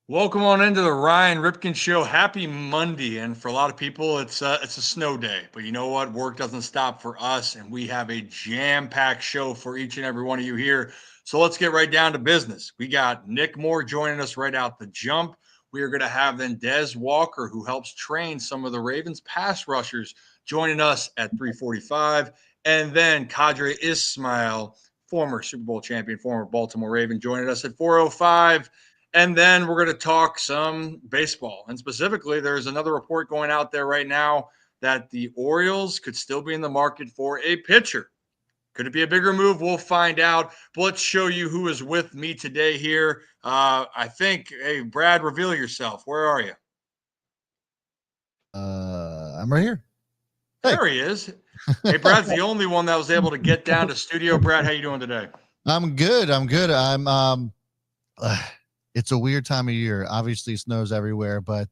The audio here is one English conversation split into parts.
Welcome on into the Ryan Ripken Show. Happy Monday, and for a lot of people, it's a snow day. But you know what? Work doesn't stop for us, and we have a jam-packed show for each and every one of you here. So let's get right down to business. We got Nick Moore joining us right out the jump. We are going to have then Dez Walker, who helps train some of the Ravens pass rushers, joining us at 3:45, and then Kadre Ismail, former Super Bowl champion, former Baltimore Raven, joining us at 4:05. And then we're going to talk some baseball. And specifically, there's another report going out there right now that the Orioles could still be in the market for a pitcher. Could it be a bigger move? We'll find out. But let's show you who is with me today here. I think, hey, Brad, reveal yourself. Where are you? I'm right here. Hey. There he is. Hey, Brad's the only one that was able to get down to studio. Brad, how you doing today? I'm good. It's a weird time of year. Obviously, snows everywhere, but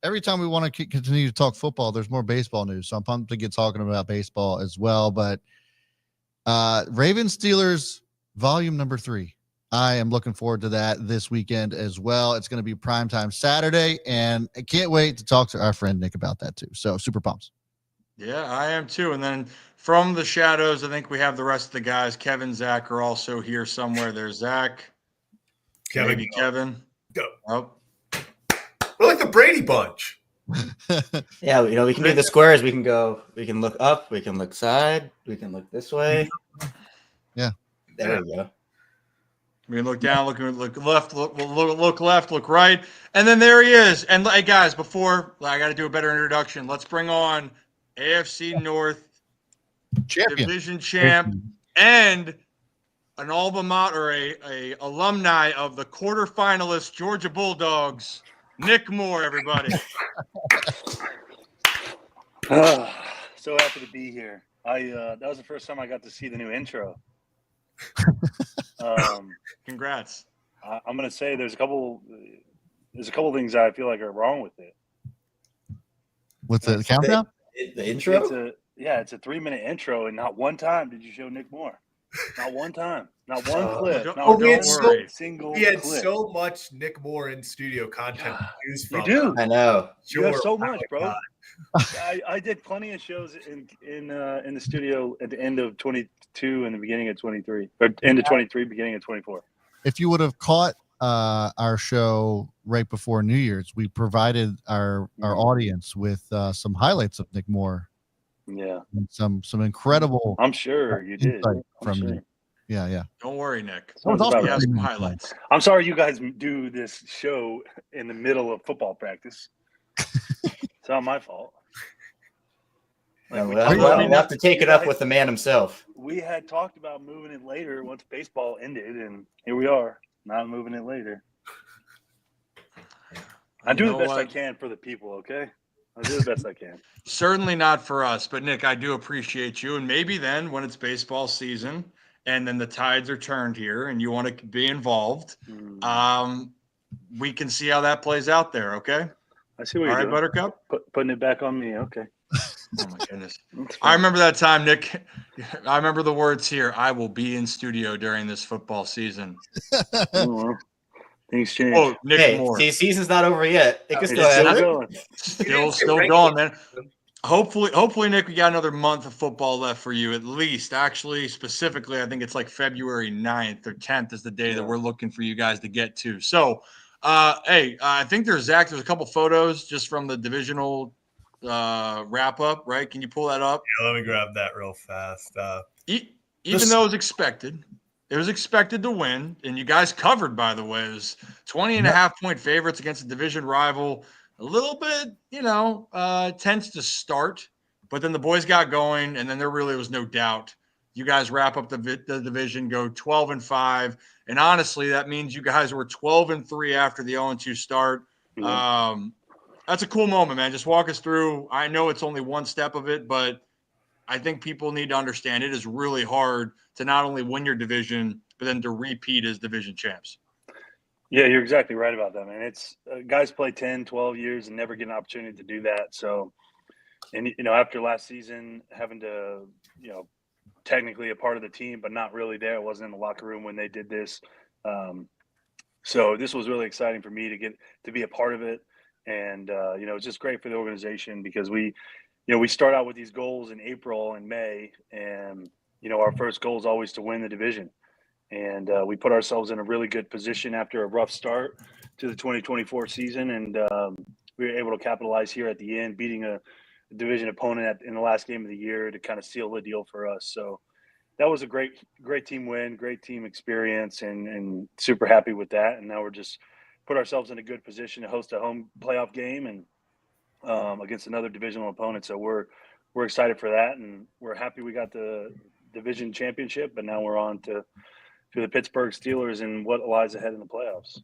every time we want to continue to talk football, there's more baseball news. So I'm pumped to get talking about baseball as well. But Ravens Steelers volume number 3. I am looking forward to that this weekend as well. It's going to be primetime Saturday, and I can't wait to talk to our friend Nick about that too. So super pumped. Yeah, I am too. And then from the shadows, I think we have the rest of the guys. Kevin, Zach are also here somewhere. There's Zach. Maybe Kevin. Go. Oh. We're like the Brady Bunch. Yeah, we can do the squares. We can look up, we can look side, we can look this way. Yeah. There we go. We can look down, look left, look left, look right. And then there he is. And hey, guys, before I got to do a better introduction, let's bring on AFC North champion, division champ, and an alma mater, a alumni of the quarterfinalists Georgia Bulldogs, Nick Moore, everybody. So happy to be here. That was the first time I got to see the new intro. Congrats. I'm gonna say there's a couple things I feel like are wrong with it. What's the countdown? The intro? It's a 3-minute intro, and not one time did you show Nick Moore. Not one time. Not one clip. We had so much Nick Moore in studio content to choose from. You do. I know. You have so much, bro. I did plenty of shows in the studio at the end of 22 and the beginning of 23, or end of 23, beginning of 24. If you would have caught our show right before New Year's, we provided our audience with some highlights of Nick Moore. Yeah, and some incredible. I'm sure you did. From yeah. Don't worry, Nick. Have some highlights. I'm sorry you guys do this show in the middle of football practice. It's not my fault. We'll have to take it up with the man himself. We had talked about moving it later once baseball ended, and here we are, not moving it later. I do the best I can for the people, okay? I do the best I can. Certainly not for us, but Nick, I do appreciate you. And maybe then when it's baseball season and then the tides are turned here and you want to be involved, we can see how that plays out there, okay? I see what you're doing. Buttercup? Putting it back on me, okay. Oh, my goodness. I remember that time, Nick. I remember the words here. I will be in studio during this football season. Things change. Oh, Nick Moore. The season's not over yet. It can still happen. Still going, man. Hopefully, Nick, we got another month of football left for you at least. Actually, specifically, I think it's like February 9th or 10th is the day that we're looking for you guys to get to. So, I think there's a couple photos just from the divisional wrap up, right? Can you pull that up? Yeah, let me grab that real fast. Even though it was expected. It was expected to win, and you guys covered, by the way. It was 20.5-point favorites against a division rival. A little bit, tense to start, but then the boys got going, and then there really was no doubt. You guys wrap up the division, go 12-5, and honestly, that means you guys were 12-3 after the 0-2 start. Mm-hmm. That's a cool moment, man. Just walk us through. I know it's only one step of it, but I think people need to understand it is really hard to not only win your division, but then to repeat as division champs. Yeah, you're exactly right about that, man. It's guys play 10, 12 years and never get an opportunity to do that. So, and, after last season, having to, technically a part of the team, but not really there. I wasn't in the locker room when they did this. So this was really exciting for me to be a part of it. And, it's just great for the organization because we start out with these goals in April and May, and, our first goal is always to win the division. And we put ourselves in a really good position after a rough start to the 2024 season. And we were able to capitalize here at the end, beating a division opponent in the last game of the year to kind of seal the deal for us. So that was a great team win, great team experience, and super happy with that. And now we're just put ourselves in a good position to host a home playoff game and against another divisional opponent. So we're excited for that, and we're happy we got the division championship, but now we're on to the Pittsburgh Steelers and what lies ahead in the playoffs.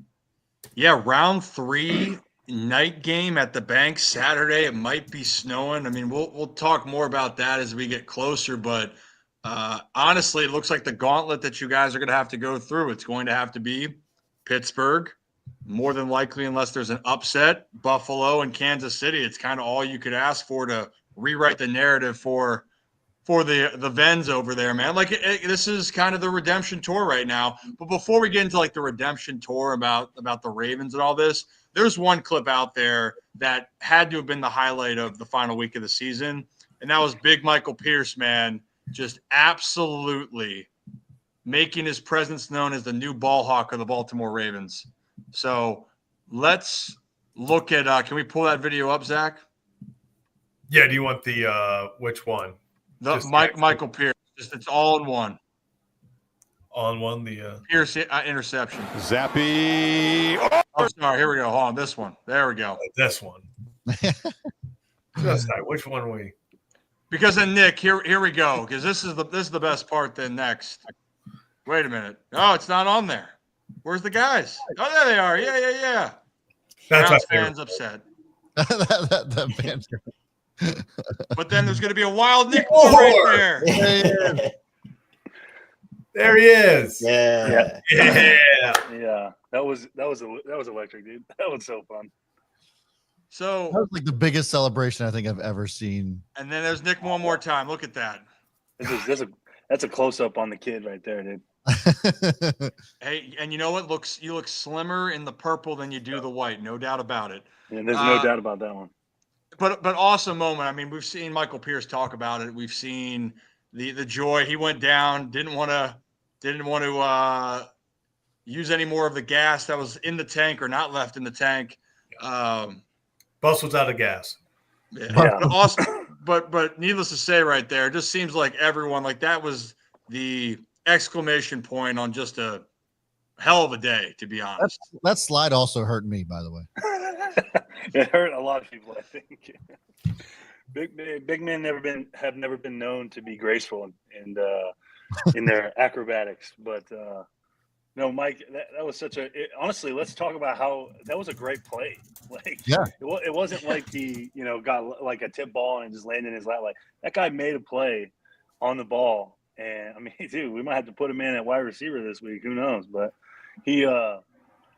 Yeah, round 3 night game at the bank Saturday. It might be snowing. I mean, we'll talk more about that as we get closer, but honestly, it looks like the gauntlet that you guys are going to have to go through. It's going to have to be Pittsburgh, more than likely, unless there's an upset, Buffalo and Kansas City. It's kind of all you could ask for to rewrite the narrative for the Vens over there, man. Like this is kind of the redemption tour right now. But before we get into like the redemption tour about the Ravens and all this, there's one clip out there that had to have been the highlight of the final week of the season, and that was Big Michael Pierce, man, just absolutely making his presence known as the new ball hawk of the Baltimore Ravens. So let's look at can we pull that video up, Zach? Yeah, do you want the which one? Michael Pierce. Just it's all in one. All in one, the Pierce interception. Zappy. Oh, sorry. Here we go. Hold on. This one. There we go. This one. Which one we? Because then Nick, here we go. Because this is the best part. Then next. Wait a minute. Oh, it's not on there. Where's the guys? Oh, there they are. Yeah. That's Browns fans upset. that banter. But then there's going to be a wild Nick Moore right there. There he is. Yeah. Yeah. That was electric, dude. That was so fun. So that was like the biggest celebration I think I've ever seen. And then there's Nick one more time. Look at that. That's a close up on the kid right there, dude. Hey, and you know what? You look slimmer in the purple than you do the white. No doubt about it. Yeah, there's no doubt about that one. But awesome moment. I mean, we've seen Michael Pierce talk about it. We've seen the joy. He went down, didn't want to use any more of the gas that was in the tank or not left in the tank. Bus was out of gas. Yeah. But awesome. But needless to say, right there, it just seems like everyone, like that was the exclamation point on just a hell of a day, to be honest. That slide also hurt me, by the way. It hurt a lot of people, I think. Big men have never been known to be graceful and in their acrobatics, but no, Mike, that was honestly, let's talk about how that was a great play. Like, yeah, it wasn't like he got like a tip ball and just landed in his lap. Like that guy made a play on the ball, and I mean, dude, we might have to put him in at wide receiver this week. Who knows? But he.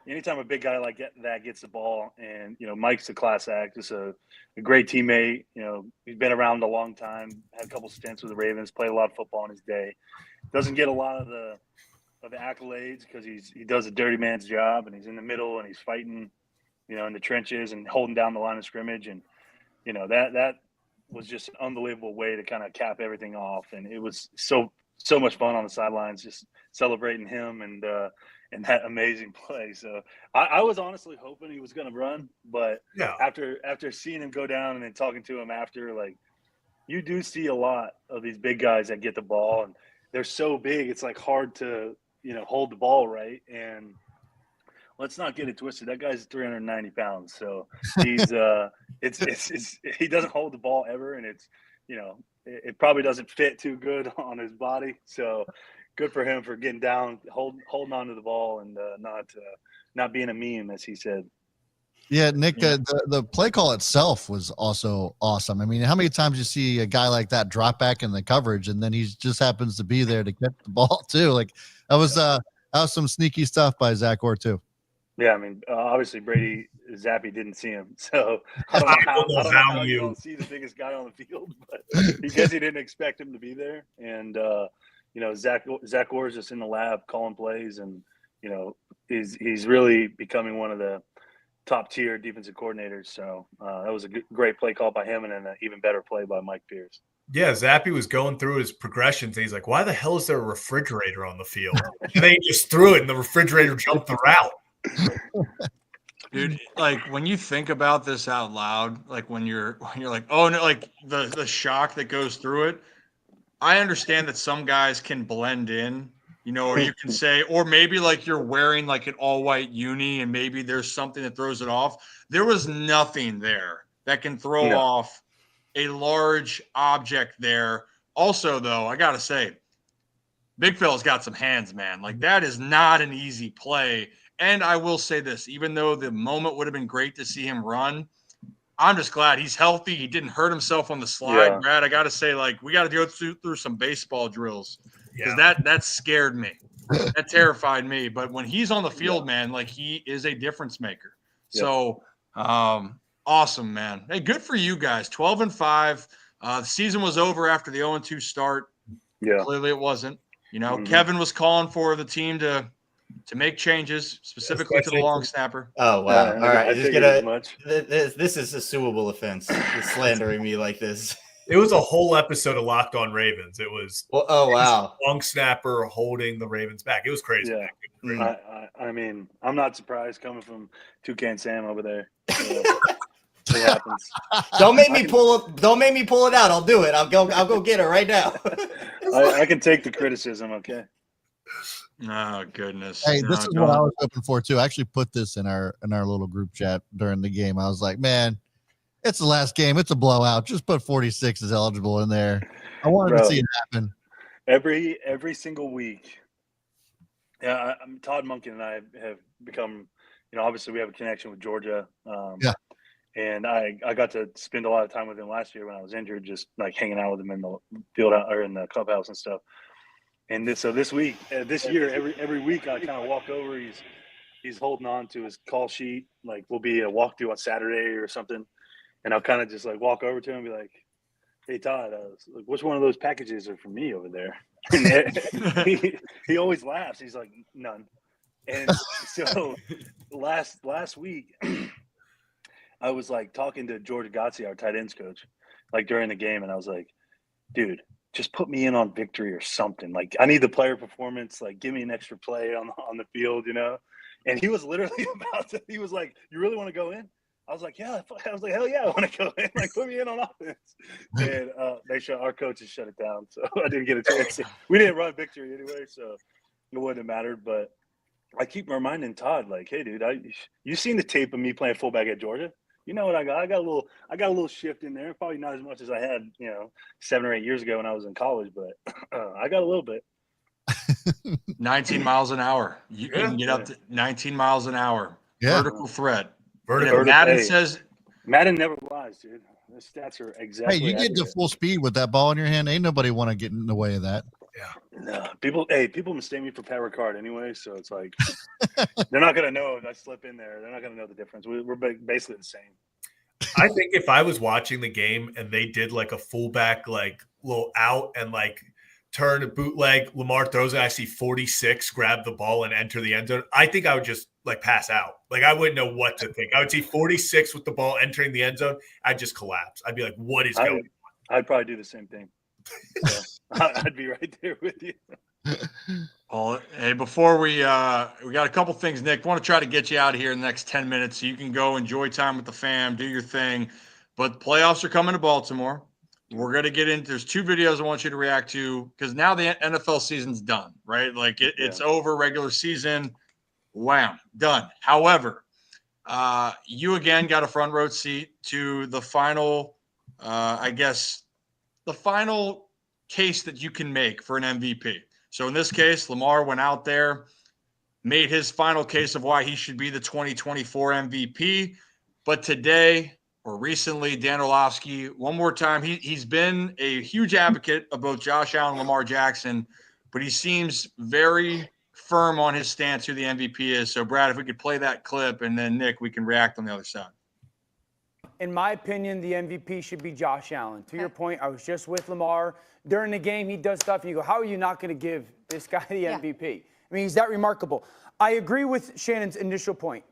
Anytime a big guy like that gets the ball, and Mike's a class act, just a great teammate. He's been around a long time, had a couple stints with the Ravens, played a lot of football in his day. Doesn't get a lot of the accolades because he does a dirty man's job, and he's in the middle and he's fighting, in the trenches and holding down the line of scrimmage, and that was just an unbelievable way to kind of cap everything off, and it was so much fun on the sidelines, just celebrating him and that amazing play. So I was honestly hoping he was going to run, but yeah. After seeing him go down and then talking to him after, like, you do see a lot of these big guys that get the ball and they're so big. It's like hard to, hold the ball right. And let's not get it twisted. That guy's 390 pounds. So he's he doesn't hold the ball ever. And it's, it probably doesn't fit too good on his body. So good for him for getting down, holding on to the ball, and not being a meme, as he said. Yeah, Nick, the play call itself was also awesome. I mean, how many times you see a guy like that drop back in the coverage, and then he just happens to be there to get the ball too? Like that was some sneaky stuff by Zach Orr too. Yeah, I mean, obviously Brady Zappy didn't see him, so I don't know how you don't see the biggest guy on the field, but he guess he didn't expect him to be there, and Zach Orr is just in the lab calling plays, and he's really becoming one of the top tier defensive coordinators. So that was a great play call by him, and then an even better play by Mike Pierce. Yeah, Zappy was going through his progressions, and he's like, why the hell is there a refrigerator on the field? And then he just threw it, and the refrigerator jumped the route. Dude, like when you think about this out loud, like when you're like, oh no, like the shock that goes through it. I understand that some guys can blend in, or you can say, or maybe like you're wearing like an all white uni and maybe there's something that throws it off. There was nothing there that can throw off a large object there. Also, though, I got to say, Big Phil's got some hands, man. Like that is not an easy play. And I will say this, even though the moment would have been great to see him run, I'm just glad he's healthy. He didn't hurt himself on the slide, Yeah. Brad. I got to say, like, we got to go through some baseball drills because that scared me. That terrified me. But when he's on the field, man, like he is a difference maker. Yeah. So awesome, man. Hey, good for you guys. 12-5. The season was over after the 0-2 start. Yeah. Clearly it wasn't. Kevin was calling for the team to make changes, specifically to the long snapper. Oh, wow. All right. This is a suable offense. Slandering me like this. It was a whole episode of Locked On Ravens. It was wow. Long snapper holding the Ravens back. It was crazy. Yeah. Crazy. I mean, I'm not surprised coming from Toucan Sam over there. It happens. Don't make me pull it out. I'll do it. I'll go get it right now. I can take the criticism, okay? Oh goodness! Hey, this is what I was hoping for too. I actually put this in our little group chat during the game. I was like, man, it's the last game. It's a blowout. Just put 46 is eligible in there. I wanted to see it happen. Every single week. Yeah, Todd Monken and I have become, obviously we have a connection with Georgia. And I got to spend a lot of time with him last year when I was injured, just like hanging out with him in the field or in the clubhouse and stuff. And this year, every week I kind of walk over. He's holding on to his call sheet. Like we'll be a walkthrough on Saturday or something, and I'll kind of just like walk over to him and be like, "Hey Todd, which one of those packages are for me over there?" And he always laughs. He's like, "None." And so last week, I was like talking to George Gotzi, our tight ends coach, like during the game, and I was like, "Dude, just put me in on victory or something. Like I need the player performance. Like give me an extra play on the field, And he was literally he was like, "You really want to go in?" I was like, "Yeah." I was like, "Hell yeah, I want to go in. Like put me in on offense." And our coaches shut it down, so I didn't get a chance. We didn't run victory anyway, so it wouldn't have mattered. But I keep reminding Todd, like, "Hey, dude, you seen the tape of me playing fullback at Georgia? You know what I got? I got a little shift in there. Probably not as much as I had, 7 or 8 years ago when I was in college, but I got a little bit." 19 miles an hour. You can get up to 19 miles an hour. Yeah. Vertical threat. Vertical. Madden says Madden never lies, dude. The stats are exactly. Hey, you get to full speed with that ball in your hand. Ain't nobody want to get in the way of that. Yeah. No, people mistake me for Pat Ricard anyway, so it's like they're not gonna know if I slip in there. They're not gonna know the difference. We're basically the same. I think if I was watching the game and they did like a fullback, like little out and like turn a bootleg, Lamar throws it, I see 46 grab the ball and enter the end zone, I think I would just like pass out. Like I wouldn't know what to think. I would see 46 with the ball entering the end zone. I'd just collapse. I'd be like, what is going on? I'd probably do the same thing. So, I'd be right there with you. Well, hey, before we got a couple things, Nick. Want to try to get you out of here in the next 10 minutes so you can go enjoy time with the fam, do your thing. But playoffs are coming to Baltimore. We're going to get into, there's 2 videos I want you to react to because now the NFL season's done, right? Like it's over, regular season, wham, done. However, you again got a front row seat to the final, the final case that you can make for an MVP. So in this case, Lamar went out there, made his final case of why he should be the 2024 MVP. But today, or recently, Dan Orlovsky, one more time, he's been a huge advocate of both Josh Allen and Lamar Jackson, but he seems very firm on his stance who the MVP is. So, Brad, if we could play that clip, and then, Nick, we can react on the other side. In my opinion, the MVP should be Josh Allen. To your point, I was just with Lamar. During the game, he does stuff, and you go, how are you not going to give this guy the MVP? I mean, he's that remarkable. I agree with Shannon's initial point.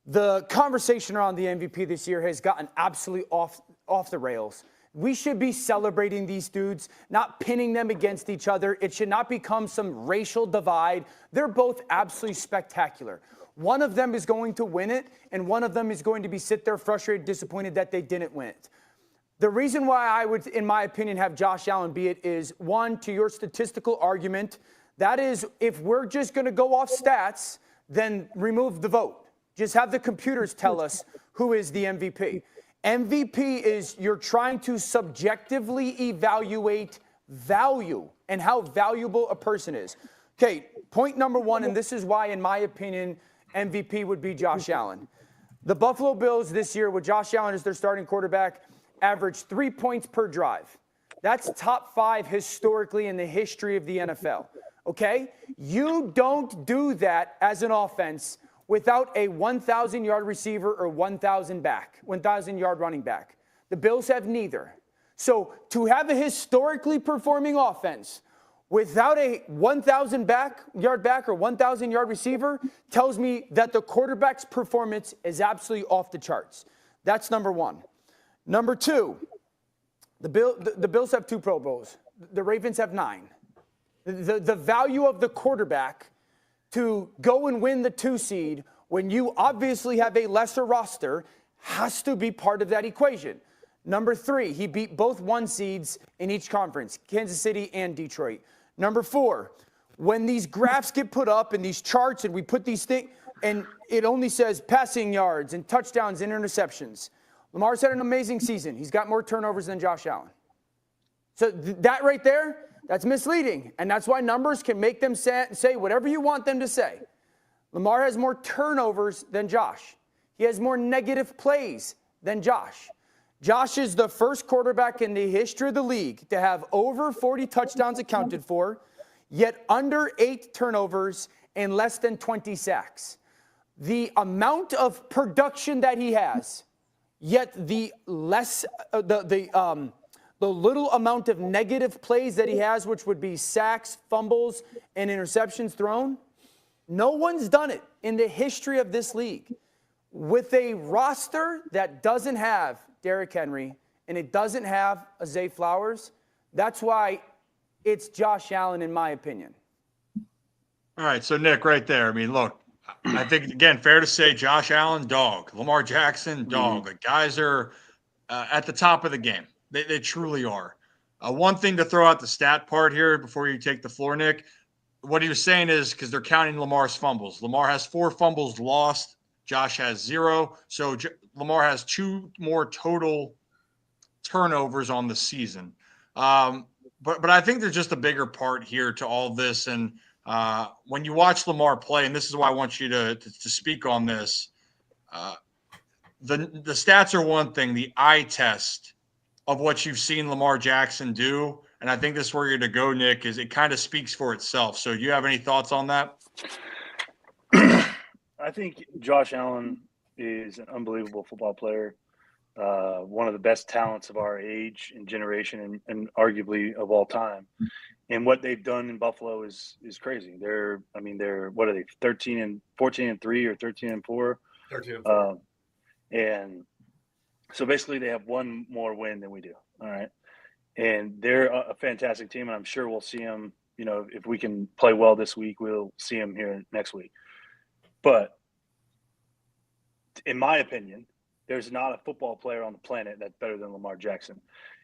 The conversation around the MVP this year has gotten absolutely off the rails. We should be celebrating these dudes, not pinning them against each other. It should not become some racial divide. They're both absolutely spectacular. One of them is going to win it, and one of them is going to be sit there frustrated, disappointed that they didn't win it. The reason why I would, in my opinion, have Josh Allen be it is, one, to your statistical argument, that is, if we're just going to go off stats, then remove the vote. Just have the computers tell us who is the MVP. MVP is you're trying to subjectively evaluate value and how valuable a person is. Okay, point number one, and this is why, in my opinion, MVP would be Josh Allen. The Buffalo Bills this year, with Josh Allen as their starting quarterback, averaged 3 points per drive. That's top 5 historically in the history of the NFL. Okay? You don't do that as an offense without a 1,000-yard receiver or 1,000-yard running back. The Bills have neither. So to have a historically performing offense without a 1,000-yard back or 1,000-yard receiver tells me that the quarterback's performance is absolutely off the charts. That's number one. Number two, the Bills have 2 Pro Bowls. The Ravens have 9. The value of the quarterback to go and win the 2 seed when you obviously have a lesser roster has to be part of that equation. Number 3, he beat both 1 seeds in each conference, Kansas City and Detroit. Number 4, when these graphs get put up and these charts and we put these things, and it only says passing yards and touchdowns and interceptions. Lamar's had an amazing season. He's got more turnovers than Josh Allen. So that right there, that's misleading. And that's why numbers can make them say whatever you want them to say. Lamar has more turnovers than Josh. He has more negative plays than Josh. Josh is the first quarterback in the history of the league to have over 40 touchdowns accounted for, yet under 8 turnovers and less than 20 sacks. The amount of production that he has, yet the little amount of negative plays that he has, which would be sacks, fumbles, and interceptions thrown, no one's done it in the history of this league. With a roster that doesn't have Derrick Henry and it doesn't have Zay Flowers, that's why it's Josh Allen, in my opinion. All right, so Nick, right there. I mean, look, I think, again, fair to say Josh Allen, dog. Lamar Jackson, dog. The guys are at the top of the game. They truly are. One thing to throw out the stat part here before you take the floor, Nick, what he was saying is because they're counting Lamar's fumbles. Lamar has 4 fumbles lost. Josh has 0. So Lamar has 2 more total turnovers on the season. But I think there's just a bigger part here to all this. And when you watch Lamar play, and this is why I want you to speak on this, the stats are one thing, the eye test of what you've seen Lamar Jackson do, and I think this is where you're to go, Nick, is it kind of speaks for itself. So do you have any thoughts on that? I think Josh Allen is an unbelievable football player, one of the best talents of our age and generation and arguably of all time. And what they've done in Buffalo is crazy. They're what are they, 14-3 or 13-4? 13-4. And so basically they have 1 more win than we do. All right. And they're a fantastic team. And I'm sure we'll see them, if we can play well this week, we'll see them here next week. But in my opinion, there's not a football player on the planet that's better than Lamar Jackson.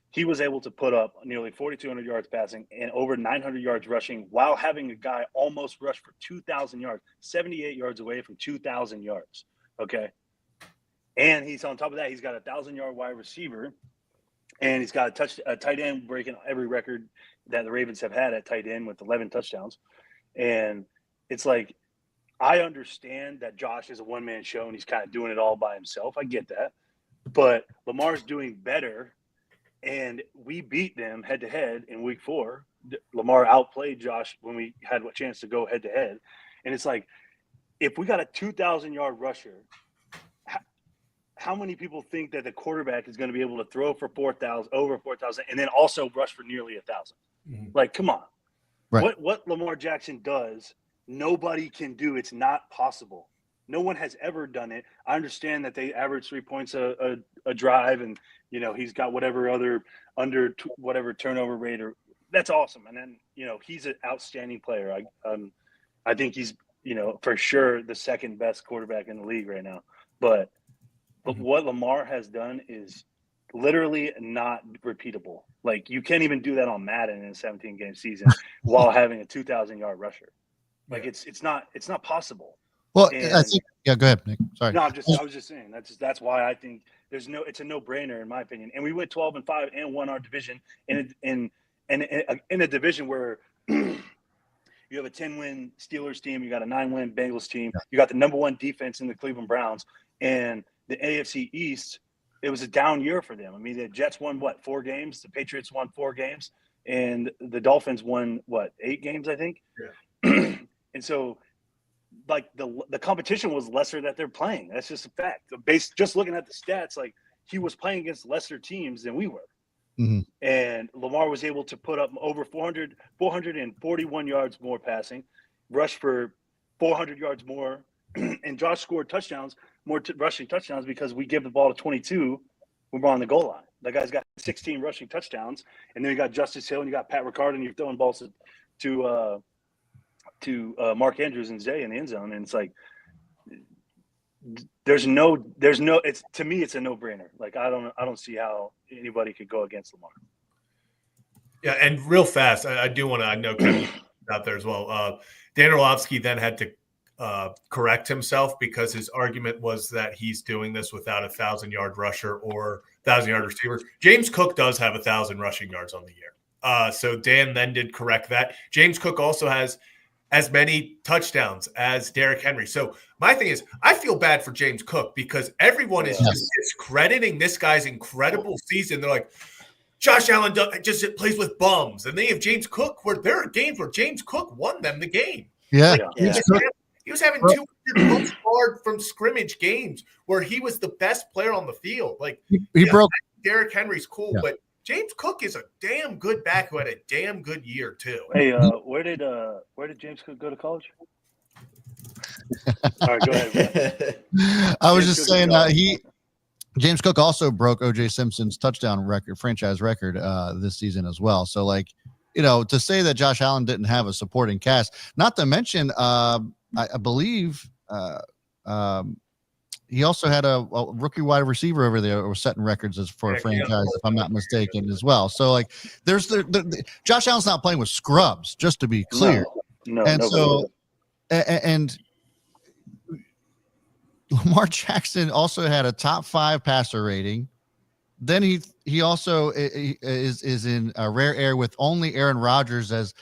He was able to put up nearly 4,200 yards passing and over 900 yards rushing while having a guy almost rush for 2,000 yards, 78 yards away from 2,000 yards. Okay. And he's on top of that, he's got a 1,000-yard wide receiver, and he's got a tight end breaking every record that the Ravens have had at tight end with 11 touchdowns. And it's like, I understand that Josh is a one-man show and he's kind of doing it all by himself. I get that. But Lamar's doing better, and we beat them head-to-head in week 4. Lamar outplayed Josh when we had a chance to go head-to-head. And it's like, if we got a 2,000-yard rusher, how many people think that the quarterback is going to be able to throw for 4,000, over 4,000, and then also rush for nearly 1,000? Like, come on. Right. What Lamar Jackson does nobody can do. It's not possible. No one has ever done it. I understand that they average 3 points a drive, and he's got whatever other whatever turnover rate, or that's awesome. And then he's an outstanding player. I think he's for sure the second best quarterback in the league right now. But what Lamar has done is literally not repeatable. Like, you can't even do that on Madden in a 17-game season while having a 2,000-yard rusher. Like, it's not possible. Well, I think, yeah, go ahead, Nick. Sorry. No, I was just saying that's why I think it's a no-brainer in my opinion. And we went 12-5 and won our division in a division where you have a 10-win Steelers team, you got a 9-win Bengals team, you got the number 1 defense in the Cleveland Browns, and the AFC East, it was a down year for them. I mean, the Jets won 4 games, the Patriots won 4 games, and the Dolphins won 8 games, I think. Yeah. And so, like, the competition was lesser that they're playing. That's just a fact. Just looking at the stats, like, he was playing against lesser teams than we were. Mm-hmm. And Lamar was able to put up over 441 yards more passing, rush for 400 yards more, and Josh scored touchdowns, rushing touchdowns, because we give the ball to 22 when we're on the goal line. That guy's got 16 rushing touchdowns, and then you got Justice Hill and you got Pat Ricard, and you're throwing balls to Mark Andrews and Zay in the end zone, and it's like there's no it's, to me, it's a no-brainer. Like, I don't see how anybody could go against Lamar. Yeah, and real fast, I do want to, I know Kevin out there as well. Dan Orlovsky then had to correct himself, because his argument was that he's doing this without a 1,000-yard rusher or 1,000-yard receiver. James Cook does have 1,000 rushing yards on the year. So Dan then did correct that. James Cook also has as many touchdowns as Derrick Henry. So my thing is, I feel bad for James Cook, because everyone is just discrediting this guy's incredible season. They're like, Josh Allen just plays with bums. And they have James Cook, where there are games where James Cook won them the game. Yeah. Like, he was having 200 plus yard from scrimmage games where he was the best player on the field. Like, he broke. Derrick Henry's cool, but James Cook is a damn good back who had a damn good year too. Hey, where did James Cook go to college? All right, go ahead. I was just saying James Cook also broke O.J. Simpson's touchdown record, franchise record, this season as well. So, like, to say that Josh Allen didn't have a supporting cast, not to mention, I believe he also had a rookie wide receiver over there who was setting records for a franchise, if I'm not mistaken, as well. So, like, there's Josh Allen's not playing with scrubs, just to be clear. No, and so, and Lamar Jackson also had a top 5 passer rating. Then he also is in a rare air with only Aaron Rodgers as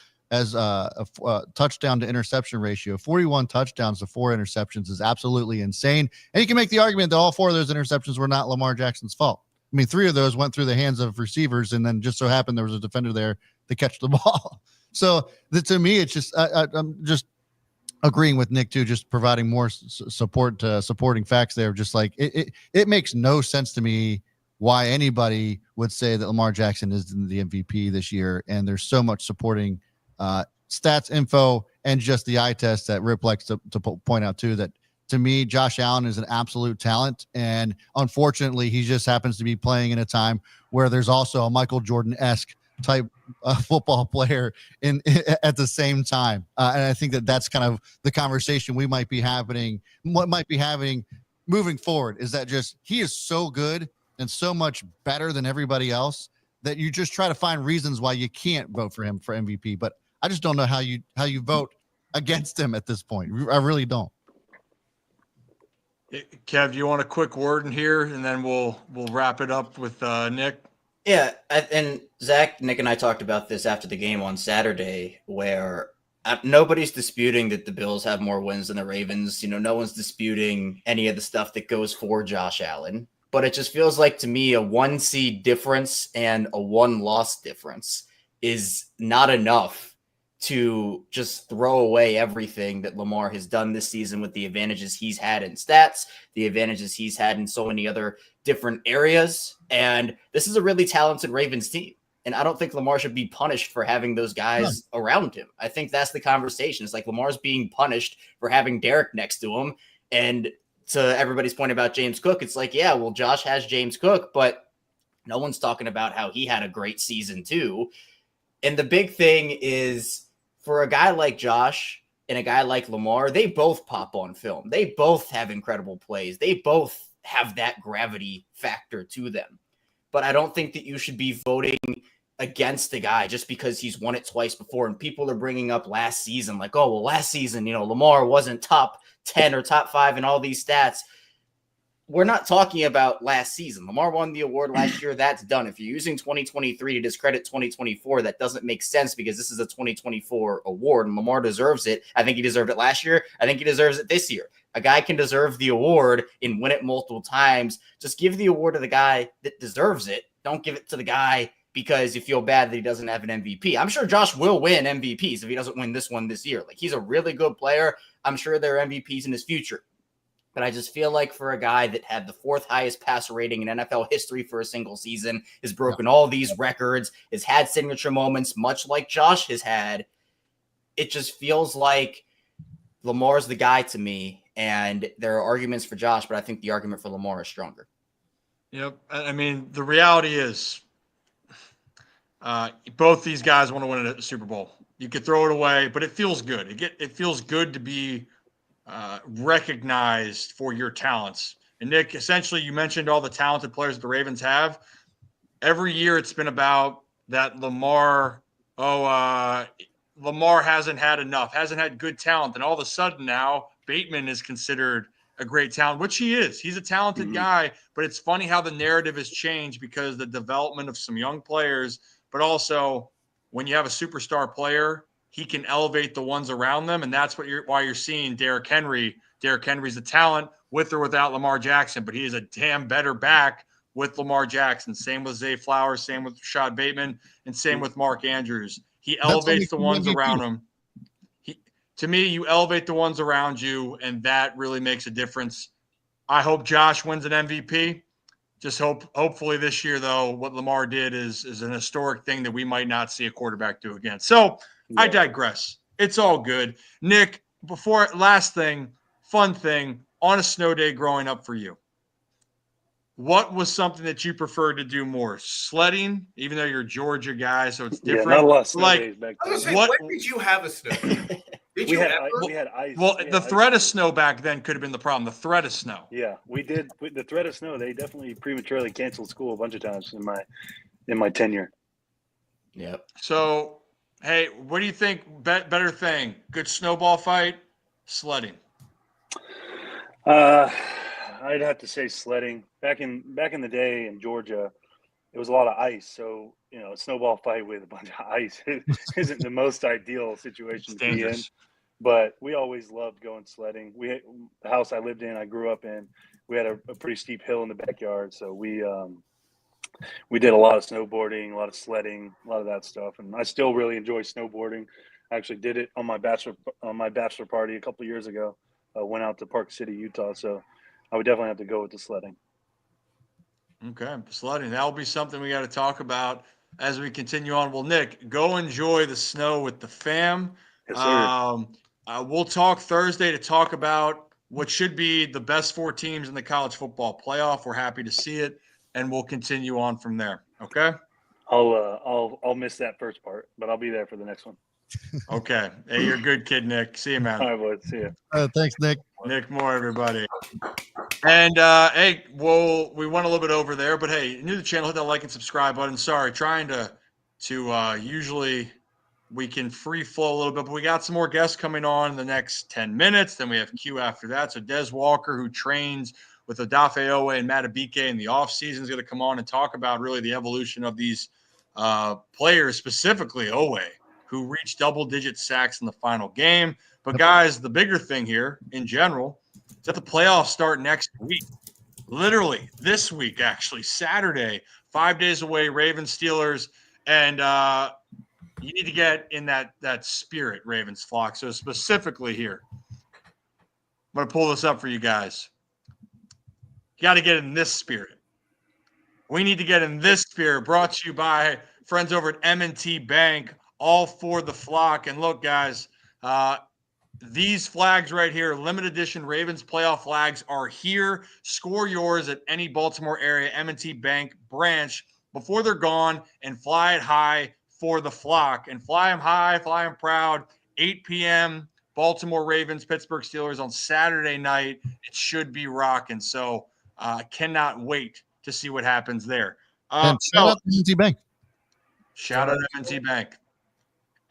a touchdown to interception ratio. 41 touchdowns to 4 interceptions is absolutely insane. And you can make the argument that all 4 of those interceptions were not Lamar Jackson's fault. I mean, 3 of those went through the hands of receivers, and then just so happened there was a defender there to catch the ball. So to me, it's just I'm just agreeing with Nick too, just providing more support to supporting facts there. Just like it makes no sense to me why anybody would say that Lamar Jackson is the MVP this year, and there's so much supporting stats info and just the eye test that Rip likes to point out too, that to me, Josh Allen is an absolute talent. And unfortunately, he just happens to be playing in a time where there's also a Michael Jordan-esque type football player at the same time. And I think that's kind of the conversation we might be having, moving forward, is that just, he is so good and so much better than everybody else that you just try to find reasons why you can't vote for him for MVP. But I just don't know how you vote against him at this point. I really don't. Kev, do you want a quick word in here, and then we'll wrap it up with Nick? Yeah, and Zach, Nick, and I talked about this after the game on Saturday, where nobody's disputing that the Bills have more wins than the Ravens. No one's disputing any of the stuff that goes for Josh Allen. But it just feels like, to me, a 1 seed difference and a 1 loss difference is not enough to just throw away everything that Lamar has done this season, with the advantages he's had in stats, the advantages he's had in so many other different areas. And this is a really talented Ravens team. And I don't think Lamar should be punished for having those guys around him. I think that's the conversation. It's like Lamar's being punished for having Derek next to him. And to everybody's point about James Cook, it's like, yeah, well, Josh has James Cook, but no one's talking about how he had a great season too. And the big thing is for a guy like Josh and a guy like Lamar, they both pop on film. They both have incredible plays. They both have that gravity factor to them. But I don't think that you should be voting against the guy just because he's won it twice before. And people are bringing up last season, like, oh, well, last season, Lamar wasn't top 10 or top 5 in all these stats. We're not talking about last season. Lamar won the award last year. That's done. If you're using 2023 to discredit 2024, that doesn't make sense because this is a 2024 award and Lamar deserves it. I think he deserved it last year. I think he deserves it this year. A guy can deserve the award and win it multiple times. Just give the award to the guy that deserves it. Don't give it to the guy because you feel bad that he doesn't have an MVP. I'm sure Josh will win MVPs if he doesn't win this one this year. Like, he's a really good player. I'm sure there are MVPs in his future. But I just feel like for a guy that had the 4th highest passer rating in NFL history for a single season, has broken all these records, has had signature moments, much like Josh has had, it just feels like Lamar's the guy to me. And there are arguments for Josh, but I think the argument for Lamar is stronger. Yep. I mean, the reality is both these guys want to win a Super Bowl. You could throw it away, but it feels good. It feels good to be recognized for your talents. And Nick, essentially, you mentioned all the talented players that the Ravens have. Every year it's been about that Lamar hasn't had enough, hasn't had good talent. And all of a sudden now Bateman is considered a great talent, which he is. He's a talented guy, but it's funny how the narrative has changed because the development of some young players, but also when you have a superstar player, he can elevate the ones around them, and that's why you're seeing Derrick Henry. Derrick Henry's a talent with or without Lamar Jackson, but he is a damn better back with Lamar Jackson. Same with Zay Flowers, same with Rashad Bateman, and same with Mark Andrews. He elevates the ones around him. To me, you elevate the ones around you, and that really makes a difference. I hope Josh wins an MVP. Just hopefully this year, though, what Lamar did is an historic thing that we might not see a quarterback do again. So I digress. It's all good. Nick, last thing, fun thing, on a snow day growing up for you, what was something that you preferred to do more? Sledding, even though you're a Georgia guy, so it's different. Yeah, not a lot of snow days back then. I was saying, when did you have a snow day? We had ice. Well, the threat of snow back then could have been the problem. The threat of snow. Yeah, we did. With the threat of snow, they definitely prematurely canceled school a bunch of times in my tenure. Yep. So, hey, what do you think? Better thing, good snowball fight, sledding. I'd have to say sledding. Back in the day in Georgia, it was a lot of ice. So a snowball fight with a bunch of ice isn't the most ideal situation to be in. But we always loved going sledding. The house I lived in, I grew up in, we had a pretty steep hill in the backyard. So we did a lot of snowboarding, a lot of sledding, a lot of that stuff. And I still really enjoy snowboarding. I actually did it on my bachelor party a couple of years ago. Went out to Park City, Utah. So I would definitely have to go with the sledding. Okay, sledding. That will be something we got to talk about as we continue on. Well, Nick, go enjoy the snow with the fam. Yes, sir. We'll talk Thursday to talk about what should be the best 4 teams in the college football playoff. We're happy to see it, and we'll continue on from there. Okay. I'll miss that first part, but I'll be there for the next one. Okay. Hey, you're a good kid, Nick. See you, man. All right, boys. See you. Thanks, Nick. Nick Moore, everybody. And, hey, well, we went a little bit over there, but, hey, new to the channel, hit that like and subscribe button. Sorry, trying to usually we can free flow a little bit, but we got some more guests coming on in the next 10 minutes. Then we have Q after that. So Dez Walker, who trains with Odafe Oweh and Matuab in the offseason, is going to come on and talk about really the evolution of these players, specifically Oweh, who reached double-digit sacks in the final game. But, guys, the bigger thing here in general is that the playoffs start next week. Literally this week, actually, Saturday, 5 days away, Ravens, Steelers. And you need to get in that spirit, Ravens flock. So specifically here, I'm going to pull this up for you guys. You got to get in this spirit. We need to get in this spirit, brought to you by friends over at M&T Bank, all for the flock. And look, guys, these flags right here, limited edition Ravens playoff flags, are here. Score yours at any Baltimore area M&T Bank branch before they're gone, and fly it high for the flock. And fly them high, fly them proud. 8 p.m., Baltimore Ravens, Pittsburgh Steelers on Saturday night. It should be rocking. So I cannot wait to see what happens there. And shout out to M&T Bank. Shout out to M&T Bank.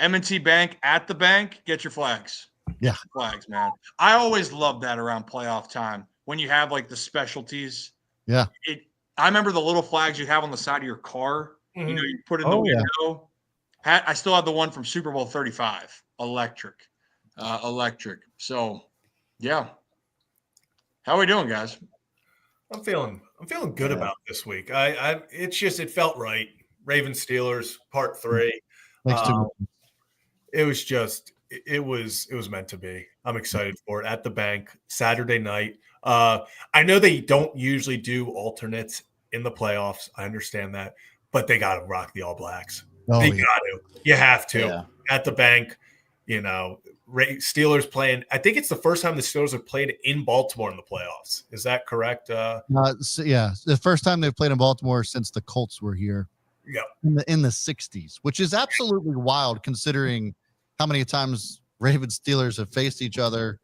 M&T Bank at the bank. Get your flags. Yeah. Flags, man. I always love that around playoff time when you have like the specialties. Yeah. I remember the little flags you have on the side of your car. Mm-hmm. You know, you put in the window. Yeah. I still have the one from Super Bowl 35. Electric. So, yeah. How are we doing, guys? I'm feeling good about this week. It felt right. Ravens Steelers part 3. It was meant to be. I'm excited for it at the bank Saturday night. I know they don't usually do alternates in the playoffs. I understand that, but they got to rock the All Blacks. Got to. You have to at the bank. You know, Steelers playing. I think it's the first time the Steelers have played in Baltimore in the playoffs. Is that correct? The first time they've played in Baltimore since the Colts were here. Yeah, in the 60s, which is absolutely wild considering how many times Ravens Steelers have faced each other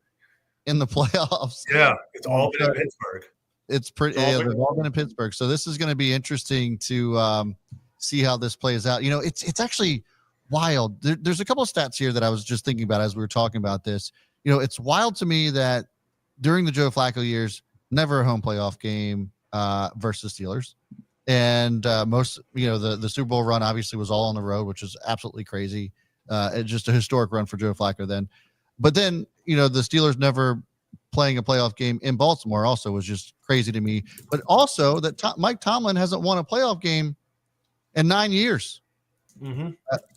in the playoffs. Yeah, it's all been in Pittsburgh. It's pretty. They've all been in Pittsburgh, so this is going to be interesting to see how this plays out. You know, it's actually wild. There's a couple of stats here that I was just thinking about as we were talking about this. You know, it's wild to me that during the Joe Flacco years, never a home playoff game versus Steelers. And most, you know, the Super Bowl run obviously was all on the road, which is absolutely crazy. It's just a historic run for Joe Flacco then. But then, you know, the Steelers never playing a playoff game in Baltimore also was just crazy to me. But also that Mike Tomlin hasn't won a playoff game in 9 years. Mm-hmm.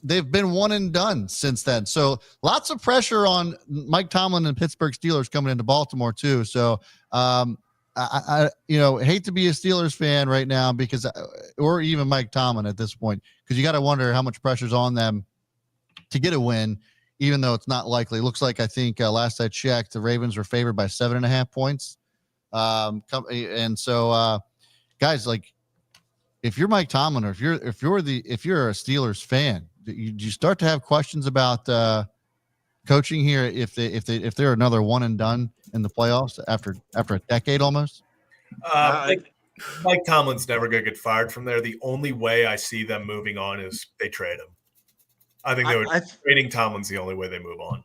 They've been one and done since then. So lots of pressure on Mike Tomlin and Pittsburgh Steelers coming into Baltimore too. So I hate to be a Steelers fan right now because, or even Mike Tomlin at this point, because you got to wonder how much pressure's on them to get a win, even though it's not likely. It looks like, I think last I checked, the Ravens were favored by 7.5 points. And so guys, like if you're Mike Tomlin, or if you're a Steelers fan, you start to have questions about coaching here if they're another one and done in the playoffs after a decade almost. Mike Tomlin's never going to get fired from there. The only way I see them moving on is they trade him. I think trading Tomlin's the only way they move on.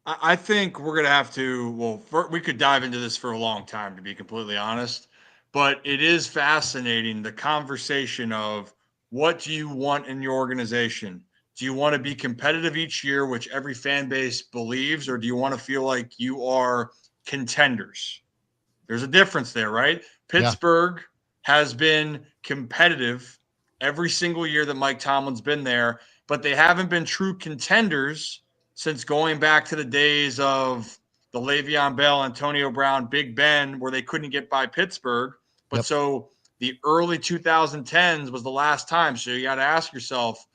I think we're going to have to. Well, we could dive into this for a long time, to be completely honest. But it is fascinating, the conversation of what do you want in your organization? Do you want to be competitive each year, which every fan base believes, or do you want to feel like you are contenders? There's a difference there, right? Pittsburgh has been competitive every single year that Mike Tomlin's been there, but they haven't been true contenders since going back to the days of the Le'Veon Bell, Antonio Brown, Big Ben, where they couldn't get by Pittsburgh. But so the early 2010s was the last time. So you got to ask yourself,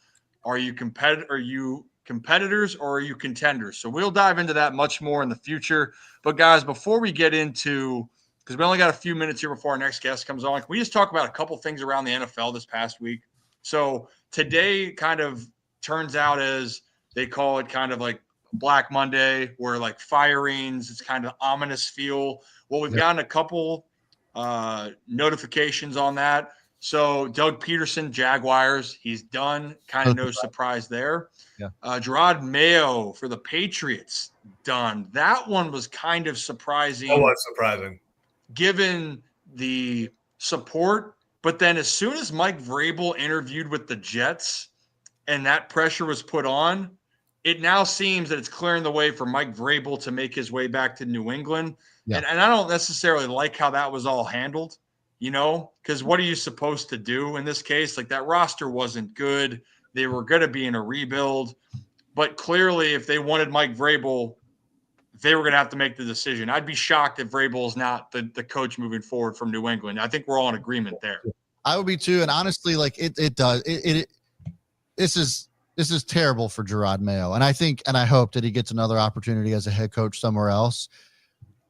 are you competitors or are you contenders? So we'll dive into that much more in the future. But guys, before we get into, because we only got a few minutes here before our next guest comes on, can we just talk about a couple things around the NFL this past week? So today kind of turns out as they call it kind of like Black Monday, where like firings, it's kind of ominous feel. Well, we've gotten a couple notifications on that. So Doug Peterson, Jaguars, he's done. Kind of no surprise there. Gerard Mayo for the Patriots, done. That one was kind of surprising. Oh, was surprising. Given the support. But then as soon as Mike Vrabel interviewed with the Jets and that pressure was put on, it now seems that it's clearing the way for Mike Vrabel to make his way back to New England. And I don't necessarily like how that was all handled, you know, because what are you supposed to do in this case? Like that roster wasn't good. They were going to be in a rebuild. But clearly, if they wanted Mike Vrabel, they were going to have to make the decision. I'd be shocked if Vrabel is not the coach moving forward from New England. I think we're all in agreement there. I would be too. And honestly, like it does. this is terrible for Gerard Mayo. And I think, and I hope that he gets another opportunity as a head coach somewhere else.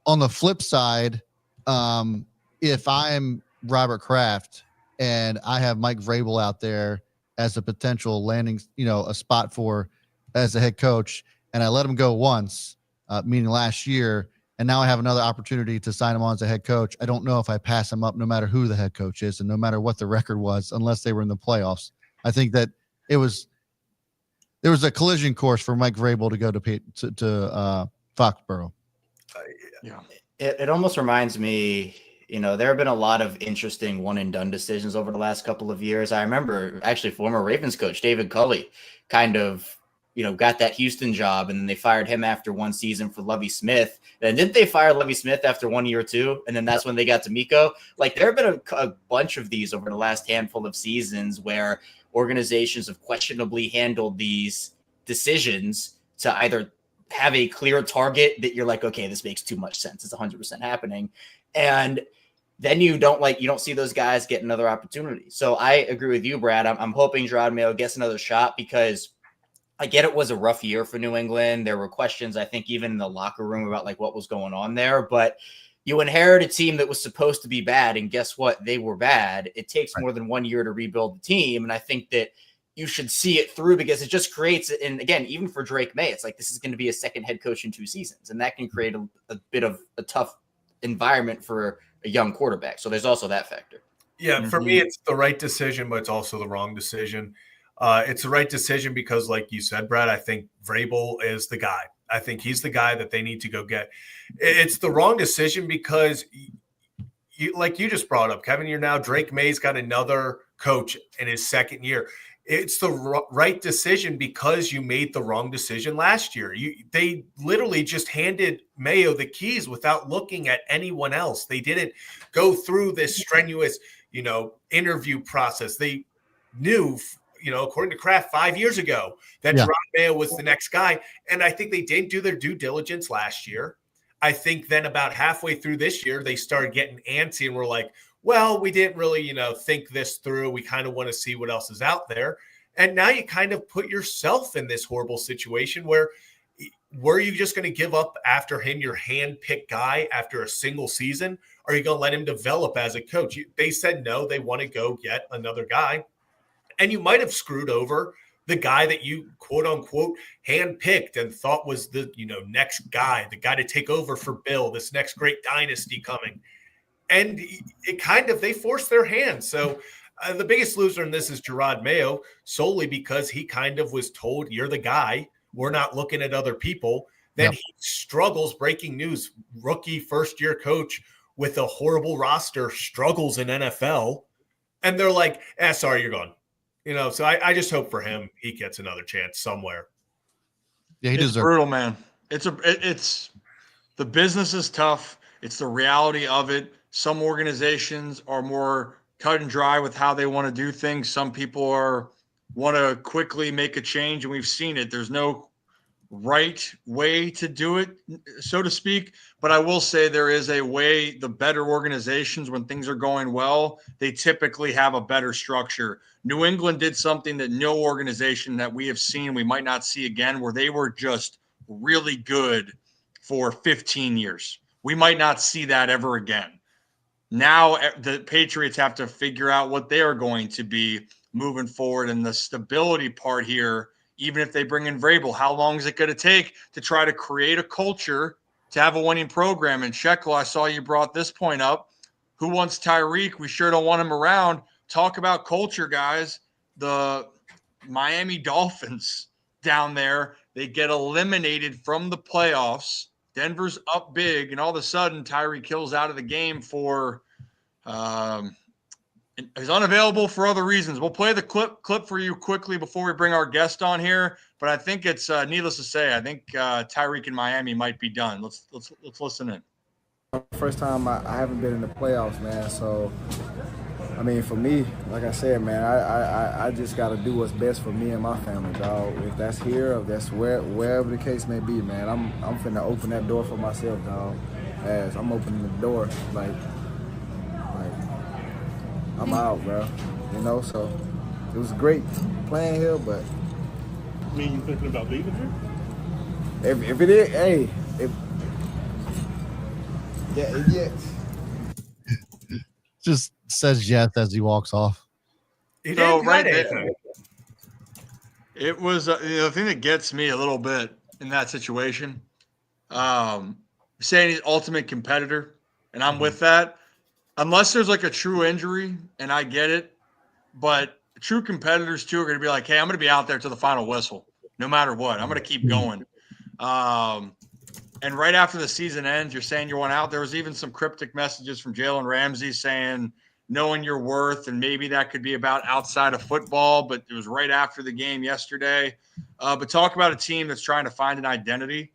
On the flip side, if I'm Robert Kraft and I have Mike Vrabel out there as a potential landing, a spot for as a head coach, and I let him go once, meaning last year, and now I have another opportunity to sign him on as a head coach, I don't know if I pass him up no matter who the head coach is and no matter what the record was, unless they were in the playoffs. I think that there was a collision course for Mike Vrabel to go to Foxborough. Yeah. It almost reminds me, there have been a lot of interesting one and done decisions over the last couple of years. I remember actually former Ravens coach David Culley kind of, got that Houston job, and then they fired him after one season for Lovie Smith. And didn't they fire Lovie Smith after 1 year too? And then that's when they got to Miko. Like, there have been a bunch of these over the last handful of seasons where organizations have questionably handled these decisions to either have a clear target that you're like, okay, this makes too much sense. It's 100% happening. And then you don't see those guys get another opportunity. So I agree with you, Brad. I'm hoping Gerard Mayo gets another shot, because I get it was a rough year for New England. There were questions, I think, even in the locker room about like what was going on there, but you inherit a team that was supposed to be bad. And guess what? They were bad. It takes more than 1 year to rebuild the team. And I think that you should see it through, because it just creates it. And again, even for Drake May, it's like, this is going to be a second head coach in 2 seasons. And that can create a bit of a tough environment for a young quarterback. So there's also that factor. Yeah. For me, it's the right decision, but it's also the wrong decision. It's the right decision because, like you said, Brad, I think Vrabel is the guy. I think he's the guy that they need to go get. It's the wrong decision because, like you just brought up, Kevin, Drake May's got another coach in his second year. It's the right decision because you made the wrong decision last year. They literally just handed Mayo the keys without looking at anyone else. They didn't go through this strenuous, interview process. They knew, according to Kraft 5 years ago, that Gerard Mayo was the next guy. And I think they didn't do their due diligence last year. I think then about halfway through this year, they started getting antsy and were like, well, we didn't really, think this through. We kind of want to see what else is out there. And now you kind of put yourself in this horrible situation where were you just going to give up after him, your hand-picked guy, after a single season? Or are you going to let him develop as a coach? They said no, they want to go get another guy. And you might have screwed over the guy that you, quote unquote, handpicked and thought was the, next guy, the guy to take over for Bill, this next great dynasty coming. And they forced their hand. So the biggest loser in this is Gerard Mayo, solely because he kind of was told, you're the guy. We're not looking at other people. Then he struggles, breaking news, rookie first-year coach with a horrible roster, struggles in NFL. And they're like, sorry, you're gone. So I just hope for him he gets another chance somewhere. Yeah, it's brutal, man. It's the business is tough. It's the reality of it. Some organizations are more cut and dry with how they want to do things. Some people want to quickly make a change, and we've seen it. There's no right way to do it, so to speak. But I will say there is a way. The better organizations, when things are going well, they typically have a better structure. New England did something that no organization that we have seen, we might not see again, where they were just really good for 15 years. We might not see that ever again. Now the Patriots have to figure out what they are going to be moving forward, and the stability part here, even if they bring in Vrabel, how long is it going to take to try to create a culture to have a winning program? And Shekel, I saw you brought this point up. Who wants Tyreek? We sure don't want him around. Talk about culture, guys. The Miami Dolphins down there, they get eliminated from the playoffs. Denver's up big, and all of a sudden Tyreek Hill's out of the game for he's unavailable for other reasons. We'll play the clip for you quickly before we bring our guest on here, but I think it's needless to say, I think Tyreek in Miami might be done. Let's listen in. First time I haven't been in the playoffs, man. So, I mean, for me, like I said, man, I just got to do what's best for me and my family, dog. If that's here, if that's wherever the case may be, man, I'm finna open that door for myself, dog. As I'm opening the door, like I'm out, bro. So It was great playing here, but I mean, you thinking about leaving here? if it is, hey, yeah. Just says yes as he walks off. He So didn't right hide there, anything. it was the thing that gets me a little bit in that situation. Saying he's ultimate competitor, and I'm with that. Unless there's like a true injury, and I get it, but true competitors too are going to be like, "Hey, I'm going to be out there to the final whistle, no matter what. I'm going to keep going." And right after the season ends, you're saying you want out. There was even some cryptic messages from Jalen Ramsey saying knowing your worth, and maybe that could be about outside of football, but it was right after the game yesterday. But talk about a team that's trying to find an identity.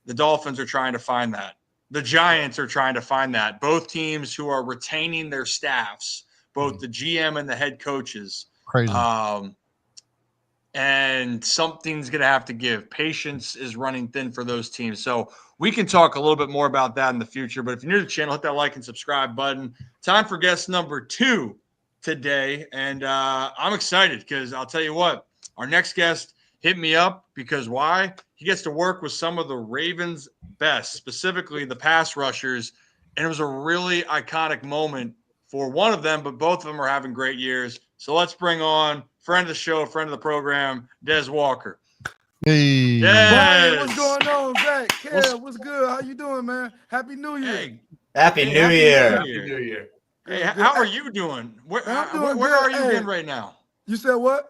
The Dolphins are trying to find that. The Giants are trying to find that. Both teams who are retaining their staffs, both the GM and the head coaches. Crazy. And something's going to have to give. Patience is running thin for those teams. So we can talk a little bit more about that in the future. But if you're new to the channel, hit that like and subscribe button. Time for guest number 2 today. And I'm excited because I'll tell you what, our next guest hit me up because why? He gets to work with some of the Ravens' best, specifically the pass rushers. And it was a really iconic moment for one of them, but both of them are having great years. So let's bring on friend of the show, friend of the program, Dez Walker. Hey. Dez. What's going on, Zach? Kev, what's good? How you doing, man? Happy New Year. Hey, Happy Hey, New Happy Year. Happy New Year. hey, how are you doing? Where I'm doing where good. are you Hey. again right now? You said what?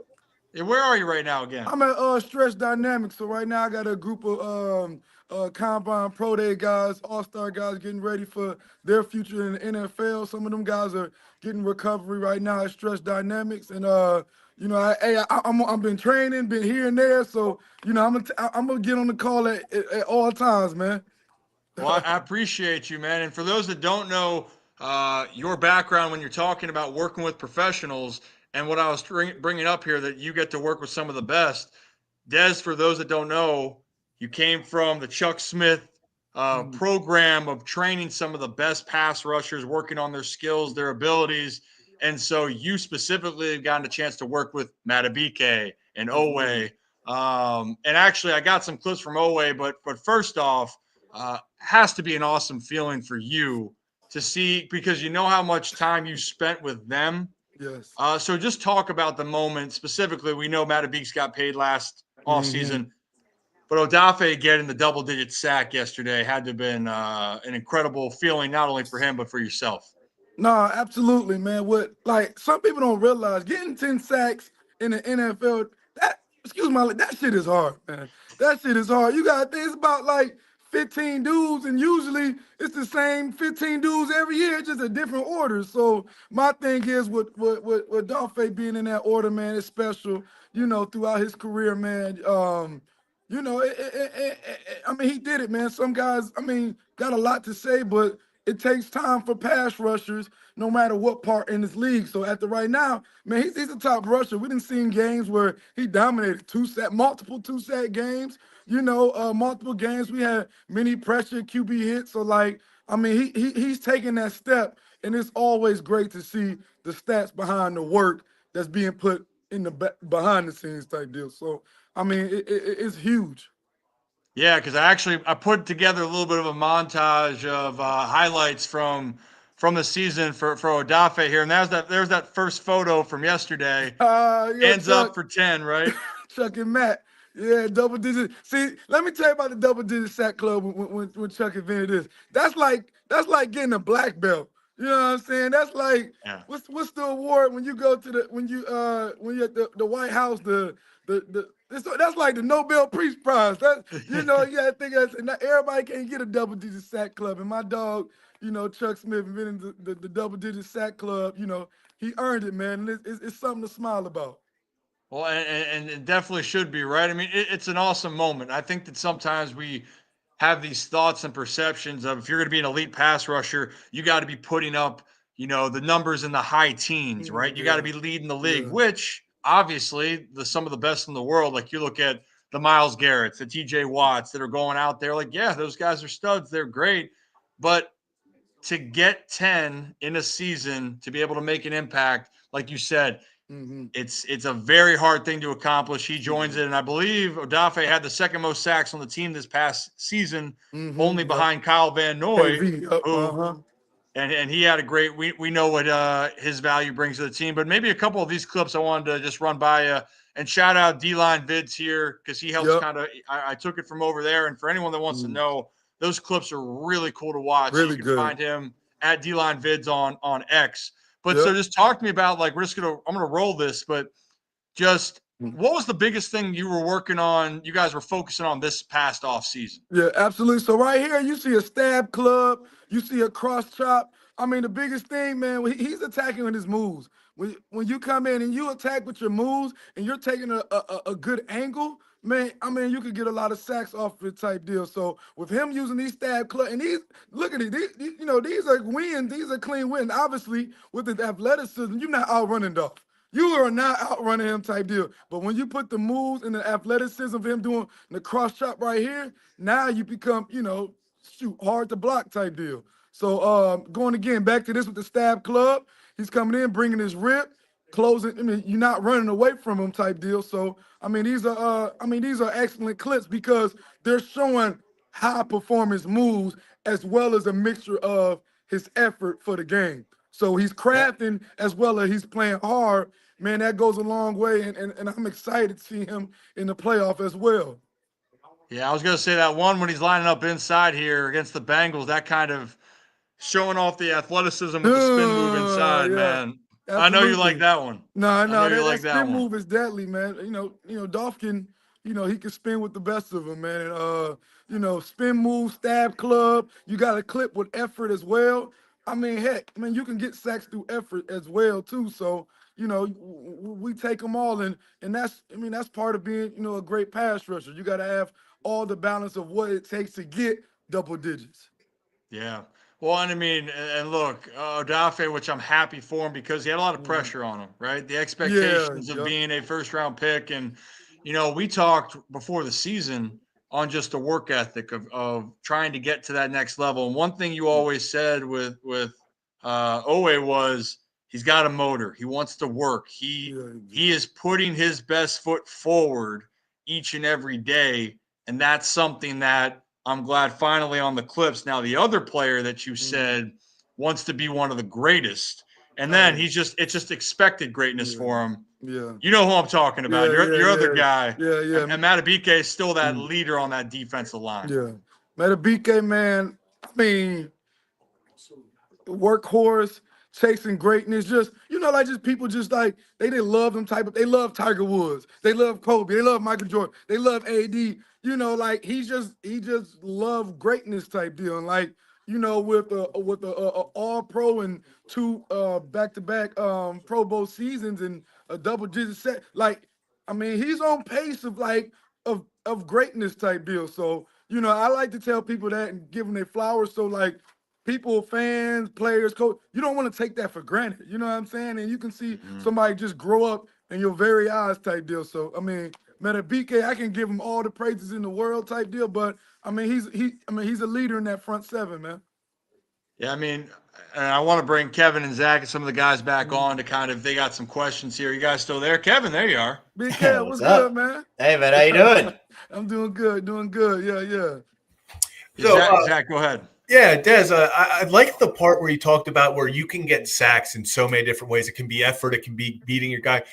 Yeah, where are you right now again? I'm at Stretch Dynamics. So right now I got a group of Combine Pro Day guys, All-Star guys getting ready for their future in the NFL. Some of them guys are getting recovery right now at Stretch Dynamics. And you know, I've been training, been here and there. So, you know, I'm gonna get on the call at all times, man. Well, I appreciate you, man. And for those that don't know your background when you're talking about working with professionals and what I was bringing up here, that you get to work with some of the best. Dez, for those that don't know, you came from the Chuck Smith program of training some of the best pass rushers, working on their skills, their abilities. And so you specifically have gotten a chance to work with Matuab and Oweh. And actually, I got some clips from Oweh, but first off, has to be an awesome feeling for you to see, because you know how much time you spent with them. Yes. So just talk about the moment specifically. We know Matuab's got paid last offseason, but Odafe getting the double-digit sack yesterday had to have been an incredible feeling, not only for him, but for yourself. No, absolutely, man. What, like, some people don't realize getting 10 sacks in the NFL, that shit is hard, man. That shit is hard. You got to think it's about like 15 dudes, and usually it's the same 15 dudes every year, just a different order. So my thing is with Dafe being in that order, man, it's special, you know, throughout his career, man. You know, I mean, he did it, man. Some guys, I mean, got a lot to say, but it takes time for pass rushers, no matter what part in this league. So at the right now, man, he's a top rusher. We didn't see games where he dominated multiple two-sack games. You know, multiple games we had many pressure QB hits. So like, I mean, he's taking that step, and it's always great to see the stats behind the work that's being put in the behind the scenes type deal. So I mean, it's huge. Yeah, because I put together a little bit of a montage of highlights from the season for Odafe here, and there's that first photo from yesterday. Yeah, Ends Chuck, up for 10, right? Chuck and Matt. Yeah, double digit. See, let me tell you about the double digit sack club when Chuck invented this. That's like getting a black belt. You know what I'm saying? That's like what's the award when you go to when you're at the White House, that's like the Nobel Peace Prize. That, you know, you gotta think that's, and not everybody can't get a double digit sack club. And my dog, you know, Chuck Smith invented the double digit sack club. You know, he earned it, man. And it's something to smile about. Well, and it definitely should be, right? I mean, it's an awesome moment. I think that sometimes we have these thoughts and perceptions of, if you're going to be an elite pass rusher, you got to be putting up, you know, the numbers in the high teens, right? You got to be leading the league, which obviously some of the best in the world, like you look at the Myles Garretts, the TJ Watts that are going out there, like, yeah, those guys are studs. They're great. But to get 10 in a season, to be able to make an impact, like you said, It's a very hard thing to accomplish. He joins it, and I believe Odafe had the second most sacks on the team this past season, only behind Kyle Van Noy, and he had a great. We know what his value brings to the team, but maybe a couple of these clips I wanted to just run by you and shout out D-Line Vids here because he helps kind of. I took it from over there, and for anyone that wants to know, those clips are really cool to watch. Really you can find him at D-Line Vids on X. But so just talk to me about like I'm gonna roll this, but just what was the biggest thing you were working on? You guys were focusing on this past off season. Yeah, absolutely. So right here, you see a stab club, you see a cross chop. I mean, the biggest thing, man, he's attacking with his moves. When you come in and you attack with your moves and you're taking a good angle, man, I mean, you could get a lot of sacks off the type deal. So with him using these stab club, and look at it, these are wins, these are clean wins. Obviously, with the athleticism, you're not outrunning Dolph. You are not outrunning him type deal. But when you put the moves and the athleticism of him doing the cross chop right here, now you become, hard to block type deal. So going again, back to this with the stab club, he's coming in, bringing his rip, closing. I mean, you're not running away from him type deal. So, I mean, these are excellent clips because they're showing high performance moves as well as a mixture of his effort for the game. So he's crafting as well as he's playing hard. Man, that goes a long way, and I'm excited to see him in the playoff as well. Yeah, I was going to say that one when he's lining up inside here against the Bengals, that kind of showing off the athleticism with the spin move inside, man. Absolutely. I know you like that one. No, that spin move is deadly, man. Dolph can, he can spin with the best of them, man. And spin move, stab club. You got a clip with effort as well. I mean, heck, you can get sacks through effort as well too. So, we take them all, and that's part of being, a great pass rusher. You got to have all the balance of what it takes to get double digits. Yeah. Well, and I mean, and look, Odafe, which I'm happy for him because he had a lot of pressure on him, right? The expectations of being a first-round pick. And, we talked before the season on just the work ethic of trying to get to that next level. And one thing you always said with Oweh was he's got a motor. He wants to work. He is putting his best foot forward each and every day. And that's something that I'm glad finally on the clips. Now, the other player that you said wants to be one of the greatest. And then it's just expected greatness for him. Yeah. You know who I'm talking about. Your other guy. Yeah. And Matuab is still that leader on that defensive line. Yeah. Matuab, man, I mean, workhorse, chasing greatness, just people just like they love them they love Tiger Woods, they love Kobe, they love Michael Jordan, they love AD, he just love greatness type deal. And with a all pro and two back-to-back Pro Bowl seasons and a double-digit set, he's on pace of greatness type deal. So I like to tell people that and give them their flowers. So people, fans, players, coach, you don't want to take that for granted. You know what I'm saying? And you can see somebody just grow up in your very eyes type deal. So Matuab, I can give him all the praises in the world type deal, but he's a leader in that front seven, man. Yeah, and I want to bring Kevin and Zach and some of the guys back on to they got some questions here. You guys still there? Kevin, there you are. Big Kev, what's good, man? Hey, man, how you doing? I'm doing good. Yeah. So, Zach, go ahead. Yeah, Dez, I like the part where you talked about where you can get sacks in so many different ways. It can be effort. It can be beating your guy.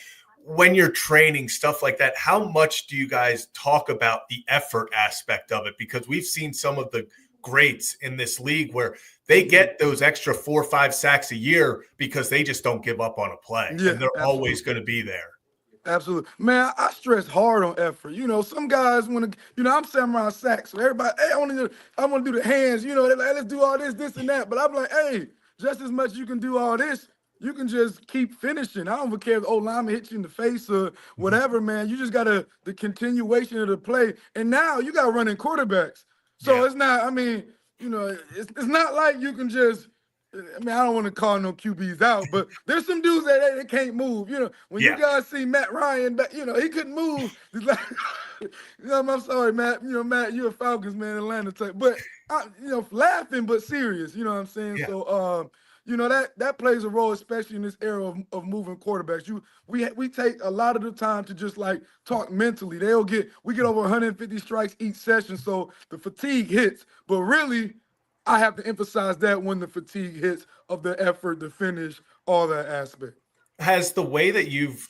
When you're training, stuff like that, how much do you guys talk about the effort aspect of it? Because we've seen some of the greats in this league where they get those extra 4 or 5 sacks a year because they just don't give up on a play. Yeah, and they're always going to be there. Absolutely. Man, I stress hard on effort. Some guys want to, I'm samurai sacks. So everybody, hey, I want to do the hands, they're like, let's do all this, and that. But I'm like, hey, just as much as you can do all this, you can just keep finishing. I don't care if the lineman hits you in the face or whatever, man. You just got the continuation of the play. And now you got running quarterbacks. So it's not, it's not like you can just, I don't want to call no QBs out, but there's some dudes that they can't move. When you guys see Matt Ryan, he couldn't move. I'm sorry, Matt. Matt, you're a Falcons man, Atlanta type. But laughing but serious. You know what I'm saying? Yeah. So that plays a role, especially in this era of moving quarterbacks. We take a lot of the time to just like talk mentally. We get over 150 strikes each session, so the fatigue hits. But really, I have to emphasize that when the fatigue hits of the effort, the finish, all that aspect. Has the way that you've,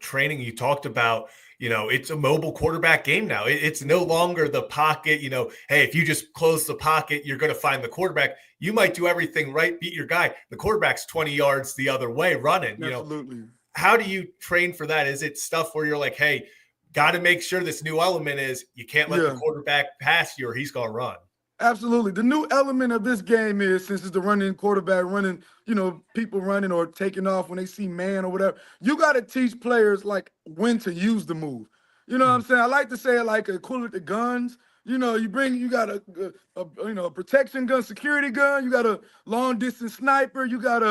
training, you talked about, it's a mobile quarterback game now. It's no longer the pocket, hey, if you just close the pocket, you're going to find the quarterback. You might do everything right, beat your guy. The quarterback's 20 yards the other way running. Absolutely. How do you train for that? Is it stuff where you're like, hey, got to make sure this new element is you can't let the quarterback pass you or he's going to run? Absolutely. The new element of this game is, since it's the running quarterback running, people running or taking off when they see man or whatever, you got to teach players like when to use the move. You know what I'm saying? I like to say it like equivalent to guns. You got a protection gun, security gun. You got a long distance sniper. You got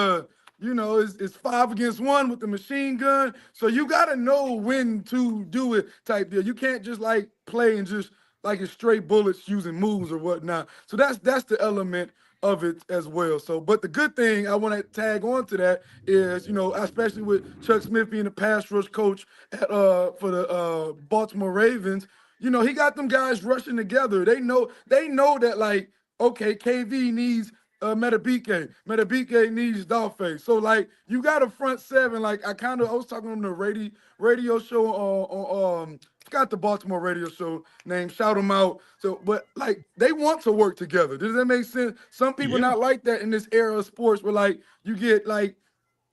it's 5 against 1 with the machine gun. So you got to know when to do it type deal. You can't just like play and just like it's straight bullets using moves or whatnot. So that's the element of it as well. So, but the good thing I want to tag on to that is, especially with Chuck Smith being the pass rush coach for the Baltimore Ravens, he got them guys rushing together. They know that like, okay, KV needs Metabike. Metabike needs Dolphin. So like you got a front seven. Like I was talking on the radio show on forgot the Baltimore radio show name, shout them out. So, but like they want to work together. Does that make sense? Some people not like that in this era of sports where like you get like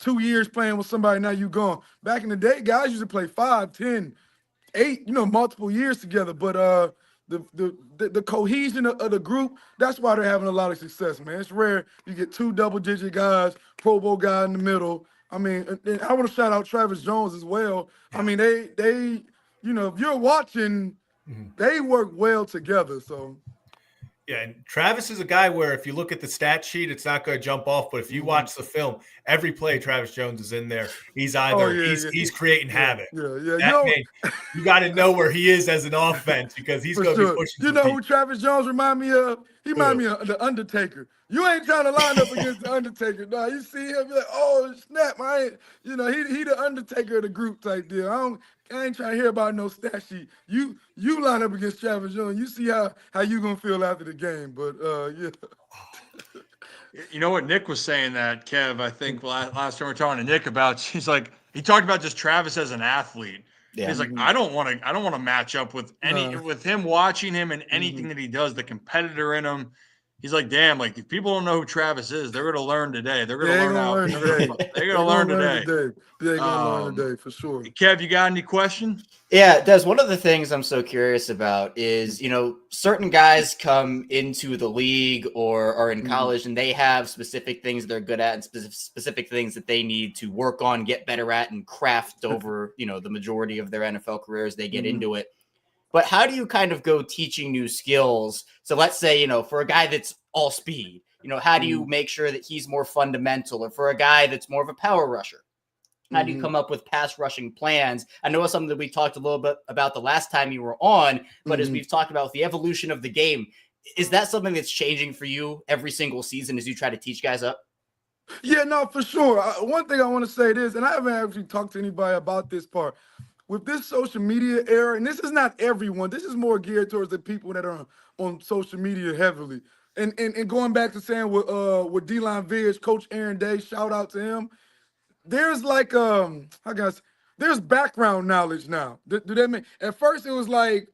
2 years playing with somebody, now you gone. Back in the day, guys used to play 5, 10, 8, multiple years together. But the cohesion of the group, that's why they're having a lot of success, man. It's rare you get 2 double-digit guys, Pro Bowl guy in the middle. I mean, and I want to shout out Travis Jones as well. I mean, they if you're watching, they work well together. So. Yeah, and Travis is a guy where if you look at the stat sheet, it's not going to jump off. But if you watch the film, every play Travis Jones is in there. He's either he's creating havoc. You got to know where he is as an offense because he's going to be pushing. You know who Travis Jones remind me of? He remind me of the Undertaker. You ain't trying to line up against the Undertaker. No, you see him, be like, oh snap! He the Undertaker of the group type deal. I ain't trying to hear about no stat sheet. You line up against Travis Jones. You see how you gonna feel after the game. But You know what Nick was saying that, Kev, I think last time we were talking to Nick about, he talked about just Travis as an athlete. Yeah. He's like, I don't want to match up with with him, watching him and anything that he does, the competitor in him. He's like, damn, like if people don't know who Travis is, they're gonna learn today. They're gonna learn today. They're gonna learn today. They're gonna learn today for sure. Kev, you got any question? Yeah, Des, one of the things I'm so curious about is, certain guys come into the league or are in college and they have specific things they're good at and specific things that they need to work on, get better at, and craft over, the majority of their NFL careers. They get into it. But how do you kind of go teaching new skills? So let's say, for a guy that's all speed, how do you make sure that he's more fundamental? Or for a guy that's more of a power rusher, how do you come up with pass rushing plans? I know it's something that we talked a little bit about the last time you were on, but as we've talked about the evolution of the game, is that something that's changing for you every single season as you try to teach guys up? Yeah, no, for sure. One thing I want to say is, and I haven't actually talked to anybody about this part, with this social media era, and this is not everyone, this is more geared towards the people that are on social media heavily. And going back to saying with D-line Viz, Coach Aaron Day, shout out to him. There's like there's background knowledge now. Do that mean? At first it was like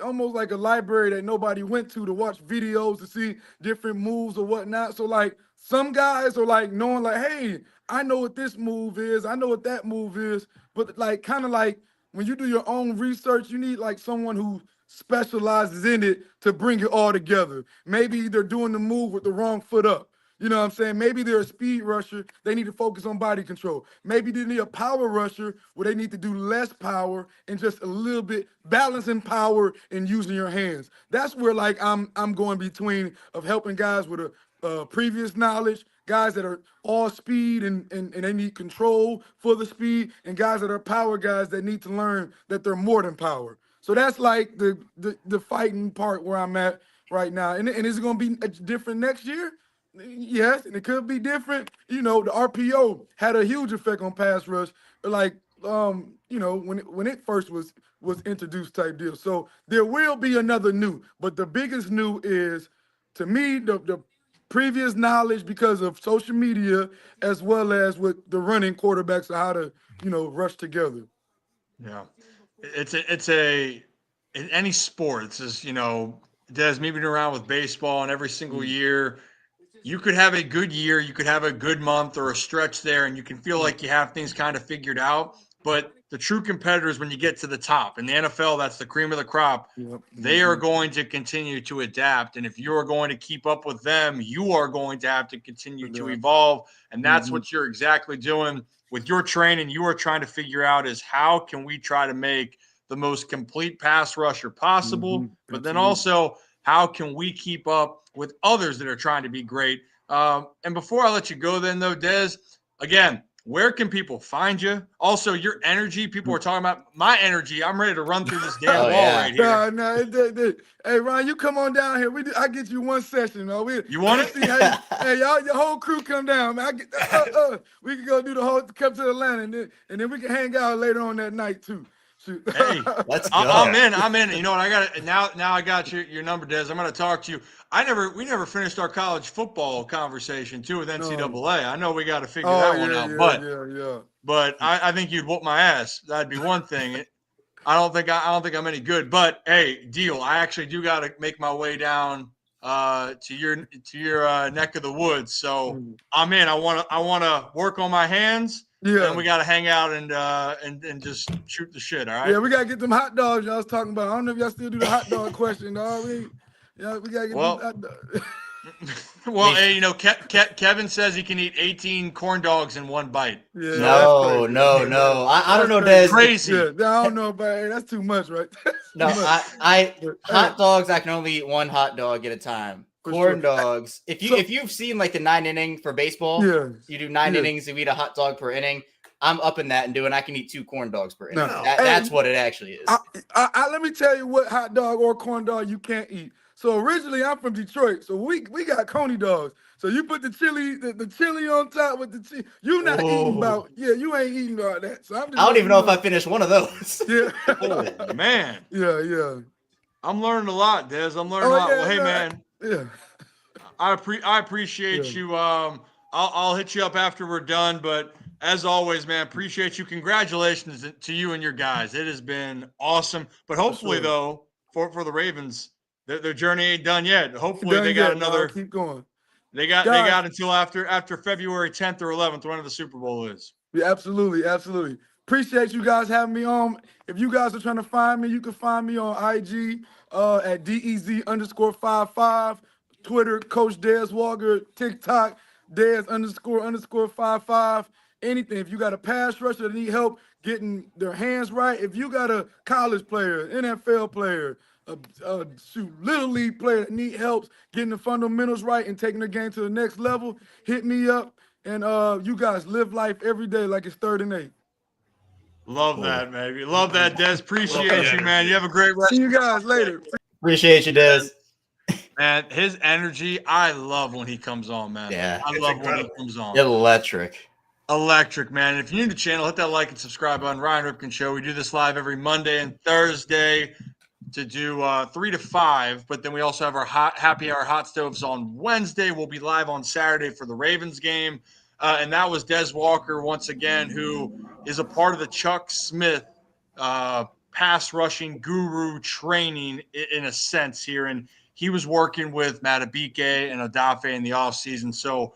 almost like a library that nobody went to watch videos to see different moves or whatnot. So like some guys are like knowing like, hey, I know what this move is, I know what that move is, but like kind of like when you do your own research, you need like someone who specializes in it to bring it all together. Maybe they're doing the move with the wrong foot up. You know what I'm saying? Maybe they're a speed rusher. They need to focus on body control. Maybe they need a power rusher where they need to do less power and just a little bit balancing power and using your hands. That's where like I'm going between of helping guys with a previous knowledge, guys that are all speed and they need control for the speed, and guys that are power guys that need to learn that they're more than power. So that's like the fighting part where I'm at right now. And is it going to be different next year? Yes, and it could be different. The RPO had a huge effect on pass rush, like when it first was introduced type deal. So there will be another new, but the biggest new is, to me, the previous knowledge because of social media, as well as with the running quarterbacks, of how to rush together. Yeah, it's a in any sport. It's just Des, moving around with baseball, and every single year you could have a good year, you could have a good month or a stretch there, and you can feel like you have things kind of figured out. But the true competitors, when you get to the top in the NFL, that's the cream of the crop. Yep. They are going to continue to adapt, and if you are going to keep up with them, you are going to have to continue to evolve, and that's what you're exactly doing with your training. You are trying to figure out is how can we try to make the most complete pass rusher possible, but then also how can we keep up with others that are trying to be great. And before I let you go then, though, Des, again, where can people find you? Also, your energy. People are talking about my energy. I'm ready to run through this damn wall right here. No. Hey, Ryan, you come on down here. I get you one session. You want it? Hey, y'all, your whole crew come down. Man, we can go do the whole, come to Atlanta, and then we can hang out later on that night, too. Shoot. Hey, let's go. I'm in. You know what? I got it. Now I got your number, Des. I'm going to talk to you. We never finished our college football conversation too with NCAA. I know we got to figure that one out, but I think you'd whoop my ass. That'd be one thing. I don't think I'm any good, but hey, deal. I actually do got to make my way down to your neck of the woods. So I'm in. I want to work on my hands. Yeah, and we got to hang out and just shoot the shit. All right. Yeah, we got to get them hot dogs y'all was talking about. I don't know if y'all still do the hot dog question, dog. We got to get them hot dogs. Well, hey, Kevin says he can eat 18 corn dogs in one bite. Yeah, so no. I don't know, Des. Crazy. Yeah, I don't know, but that's too much, right? No, hot dogs. I can only eat one hot dog at a time. Corn dogs. If you've seen like the 9 inning for baseball, you do 9 innings, you eat a hot dog per inning. I'm up in that and I can eat 2 corn dogs per inning. That's what it actually is. Let me tell you what hot dog or corn dog you can't eat. So originally I'm from Detroit, so we got coney dogs. So you put the chili on top with the cheese. You not eating about you ain't eating about that. So I don't even know if I finished one of those. Yeah. Oh man. Yeah. I'm learning a lot, Des. I'm learning a lot. Well, hey man. Yeah. I appreciate you. I'll hit you up after we're done, but as always, man, appreciate you. Congratulations to you and your guys. It has been awesome. But hopefully, though, for the Ravens, their journey ain't done yet. Hopefully, they got another. Keep going. They got until after February 10th or 11th, whenever the Super Bowl is. Yeah, absolutely. Appreciate you guys having me on. If you guys are trying to find me, you can find me on IG at DEZ_55, Twitter, Coach Dez Walker, TikTok, Dez__55. Anything. If you got a pass rusher that need help getting their hands right, if you got a college player, NFL player, little league player that need help getting the fundamentals right and taking the game to the next level, hit me up. And you guys live life every day like it's 3rd and 8. Love that, baby. Love that, Des. Appreciate you, man. You have a great rest. See you guys later. Appreciate you, Des. Man, his energy, I love when he comes on, man. Yeah. I love when he comes on. Electric, man. If you're new to the channel, hit that like and subscribe button. Ryan Ripken Show. We do this live every Monday and Thursday to do 3 to 5, but then we also have our happy hour hot stoves on Wednesday. We'll be live on Saturday for the Ravens game. And that was Dez Walker once again, who is a part of the Chuck Smith pass rushing guru training in a sense here. And he was working with Matuab and Oweh in the offseason. So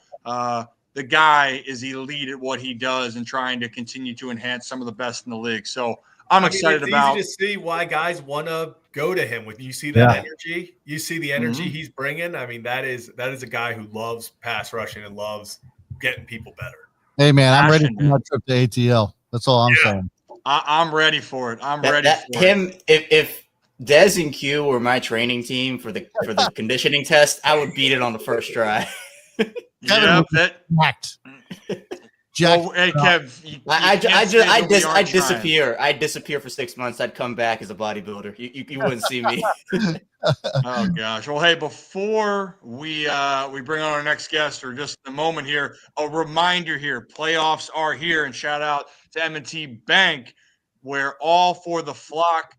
the guy is elite at what he does and trying to continue to enhance some of the best in the league. So I'm excited about. It's easy to see why guys want to go to him. When you see that energy, you see the energy he's bringing. I mean, that is a guy who loves pass rushing and loves getting people better. Hey man, I'm ready for my trip to ATL. That's all I'm saying. I'm ready for it. I'm ready for him. If Dez and Q were my training team for the conditioning test, I would beat it on the first try. Jack, hey Kev, I disappear. I'd disappear for 6 months. I'd come back as a bodybuilder. You wouldn't see me. Oh gosh. Well, hey, before we bring on our next guest, or just a moment here, a reminder here: playoffs are here, and shout out to M&T Bank, where all for the flock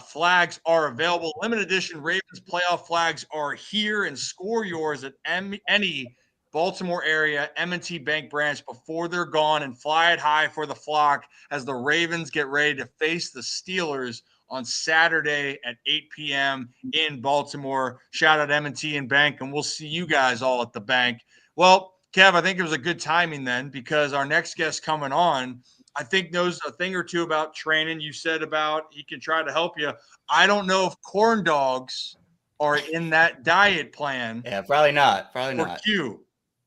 flags are available. Limited edition Ravens playoff flags are here, and score yours at any Baltimore area M&T Bank branch before they're gone, and fly it high for the flock as the Ravens get ready to face the Steelers on Saturday at 8 p.m. in Baltimore. Shout out M&T and Bank, and we'll see you guys all at the bank. Well, Kev, I think it was a good timing then, because our next guest coming on, I think knows a thing or two about training. You said about he can try to help you. I don't know if corn dogs are in that diet plan. Yeah, probably not. Probably for not. Q.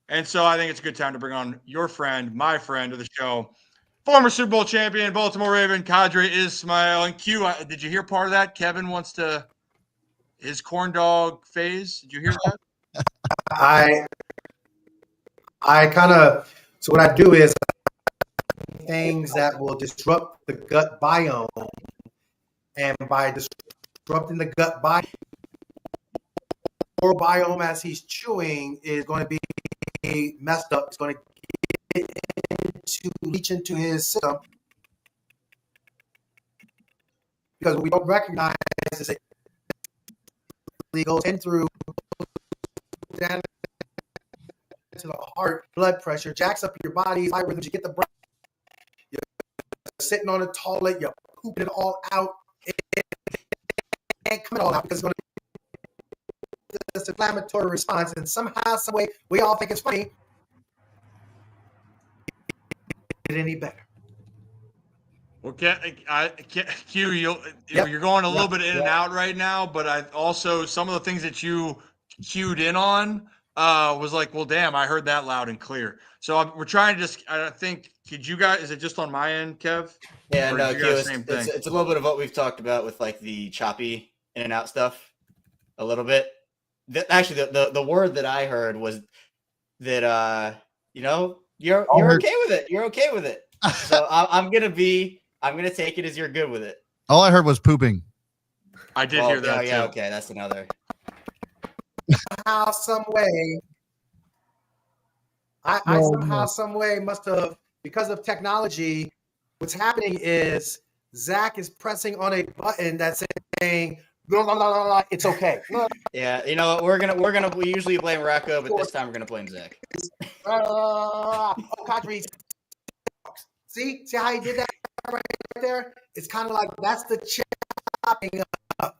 And so I think it's a good time to bring on your friend, my friend of the show, former Super Bowl champion, Baltimore Raven, Kadri Ismail. And Q, did you hear part of that? Kevin wants to his corn dog phase. Did you hear that? I kind of, so what I do is things that will disrupt the gut biome. And by disrupting the gut biome, oral biome as he's chewing is going to be messed up. It's going to leach into his system, because what we don't recognize is it goes in through down to the heart, blood pressure, jacks up your body's rhythms. You get the breath. You're sitting on the toilet, you're pooping it all out. It can't come all out because it's going to be this inflammatory response, and somehow, some way, we all think it's funny. It any better. Well, Q, you're going a little bit in and out right now, but I also, some of the things that you cued in on was like, well, damn, I heard that loud and clear. So we're trying to just, I think, is it just on my end, Kev? Yeah, no, Q, it's a little bit of what we've talked about with like the choppy in and out stuff a little bit. Actually, the word that I heard was that, you're okay with it. You're okay with it. So I'm gonna take it as you're good with it. All I heard was pooping. I did hear that. Yeah, too. okay, that's another. Somehow, some way, I somehow, some way must have, because of technology. What's happening is Zach is pressing on a button that's saying, blah, blah, blah, blah, it's okay. Yeah, you know what? We usually blame Rocco, but this time we're gonna blame Zach. Kadri. See how he did that right there? It's kind of like that's the chopping up.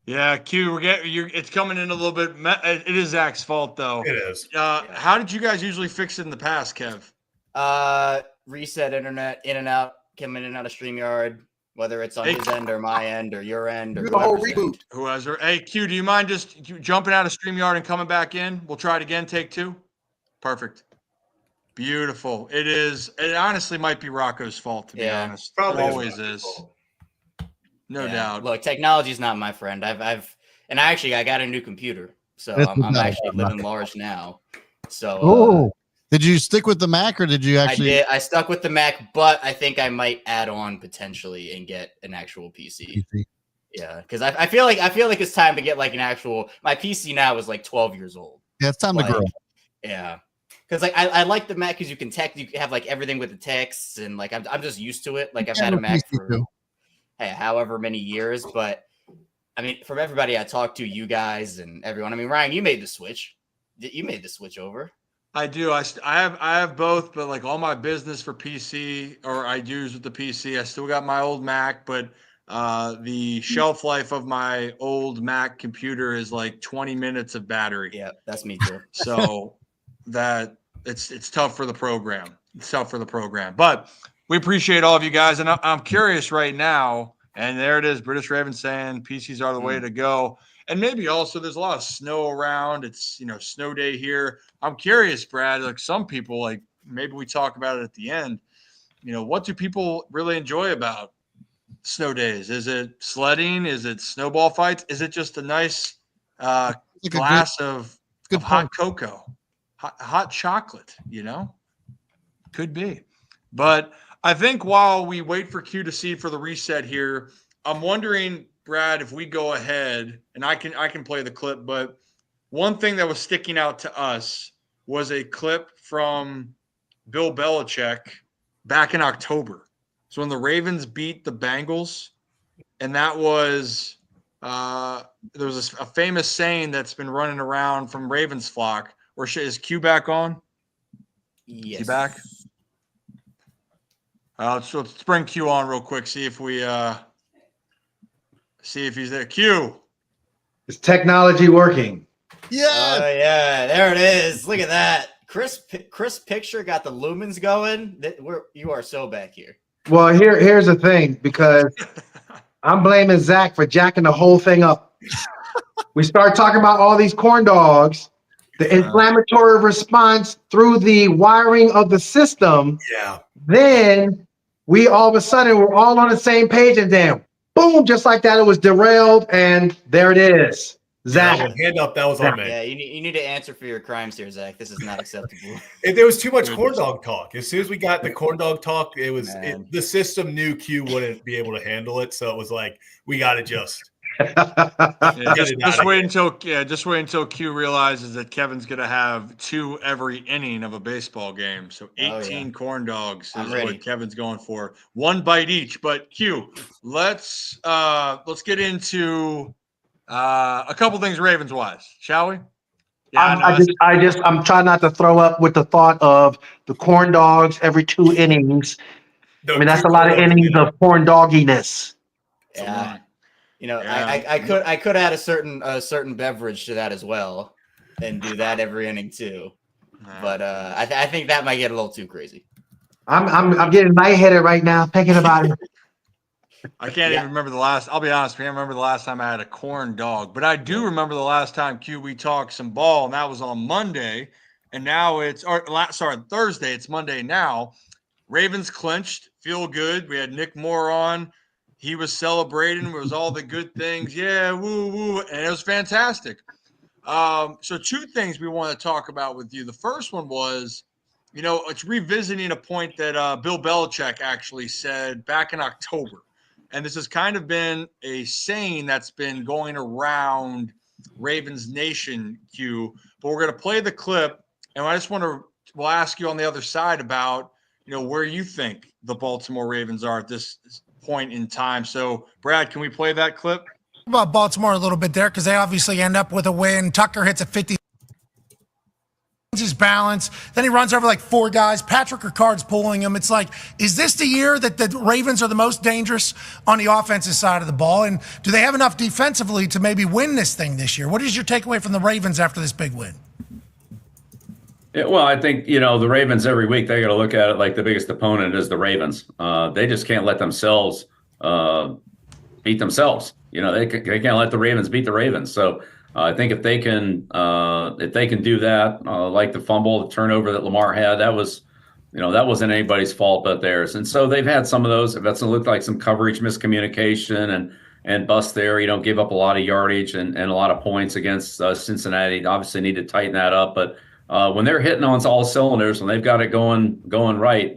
Yeah, Q, it's coming in a little bit. It is Zach's fault, though. It is. How did you guys usually fix it in the past, Kev? Reset internet, in and out, come in and out of StreamYard, whether it's on his end or my end or your end or the whole reboot. Hey, Q, do you mind just jumping out of StreamYard and coming back in? We'll try it again. Take two. Perfect. Beautiful. It honestly might be Rocco's fault, to be honest. Probably it always is. No doubt. Look, technology's not my friend. I got a new computer, so I'm actually living large now. So did you stick with the Mac, or did you actually? I stuck with the Mac, but I think I might add on potentially and get an actual PC. Yeah, because I feel like it's time to get like an actual. My PC now is like 12 years old. Yeah, it's time to grow. Yeah. Because like I like the Mac because you can have like everything with the texts, and like I'm just used to it. Like I've had a Mac for however many years, but I mean, from everybody I talked to, you guys and everyone. I mean, Ryan, you made the switch. You made the switch over. I do. I have both, but like all my business for PC, or I use with the PC. I still got my old Mac, but the shelf life of my old Mac computer is like 20 minutes of battery. Yeah, that's me too. So that it's tough for the program. It's tough for the program, but we appreciate all of you guys. And I'm curious right now, and there it is, British Raven saying PCs are the way to go. And maybe also there's a lot of snow around. It's, snow day here. I'm curious, Brad, like some people, like maybe we talk about it at the end, what do people really enjoy about snow days? Is it sledding? Is it snowball fights? Is it just a nice glass of hot cocoa, hot chocolate, Could be. But I think while we wait for Q to see for the reset here, I'm wondering, Brad, if we go ahead and I can play the clip, but one thing that was sticking out to us was a clip from Bill Belichick back in October. So when the Ravens beat the Bengals, and that was there was a famous saying that's been running around from Ravens flock. Or is Q back on? Yes. Is he back? Let's bring Q on real quick. See if he's there. Q. Is technology working? Yes. Oh yeah, there it is. Look at that. Chris picture got the lumens going. You are so back here. Well, here's the thing, because I'm blaming Zach for jacking the whole thing up. We start talking about all these corn dogs, the inflammatory response through the wiring of the system. Yeah. Then we all of a sudden we're all on the same page, and then boom, just like that, it was derailed, and there it is. Zach, hand up. That was on me. Yeah, you need to answer for your crimes here, Zach. This is not acceptable. There was too much corn dog talk. As soon as we got the corn dog talk, the system knew Q wouldn't be able to handle it, so it was like we got to just just wait until Q realizes that Kevin's gonna have 2 every inning of a baseball game. So 18 corn dogs is what Kevin's going for. 1 bite each. But Q, let's get into a couple things Ravens wise, shall we? Yeah, I'm trying not to throw up with the thought of the corn dogs every 2 innings. I mean, that's a lot of innings of corn dogginess. Yeah. I could add a certain beverage to that as well, and do that every inning too. But I think that might get a little too crazy. I'm getting lightheaded right now thinking about it. I can't even remember the last. I'll be honest, I can't remember the last time I had a corn dog, but I do remember the last time Q we talked some ball, and that was on Monday, and now Thursday. It's Monday now. Ravens clinched, feel good. We had Nick Moore on. He was celebrating. It was all the good things. Yeah, woo, woo. And it was fantastic. So 2 things we want to talk about with you. The first one was, it's revisiting a point that Bill Belichick actually said back in October. And this has kind of been a saying that's been going around Ravens Nation, Q. But we're going to play the clip. And I just we'll ask you on the other side about, where you think the Baltimore Ravens are at this point in time. So, Brad, can we play that clip? About Baltimore a little bit there, because they obviously end up with a win. Tucker hits a 50. His balance. Then he runs over like 4 guys. Patrick Ricard's pulling him. It's like, is this the year that the Ravens are the most dangerous on the offensive side of the ball? And do they have enough defensively to maybe win this thing this year? What is your takeaway from the Ravens after this big win? Yeah, well, I think, the Ravens every week, they got to look at it like the biggest opponent is the Ravens. They just can't let themselves beat themselves. They can't let the Ravens beat the Ravens. So I think if they can do that, like the fumble, the turnover that Lamar had, that wasn't anybody's fault but theirs. And so they've had some of those. That's looked like some coverage miscommunication and bust there. You don't give up a lot of yardage and a lot of points against Cincinnati. Obviously need to tighten that up. But when they're hitting on all cylinders, when they've got it going right,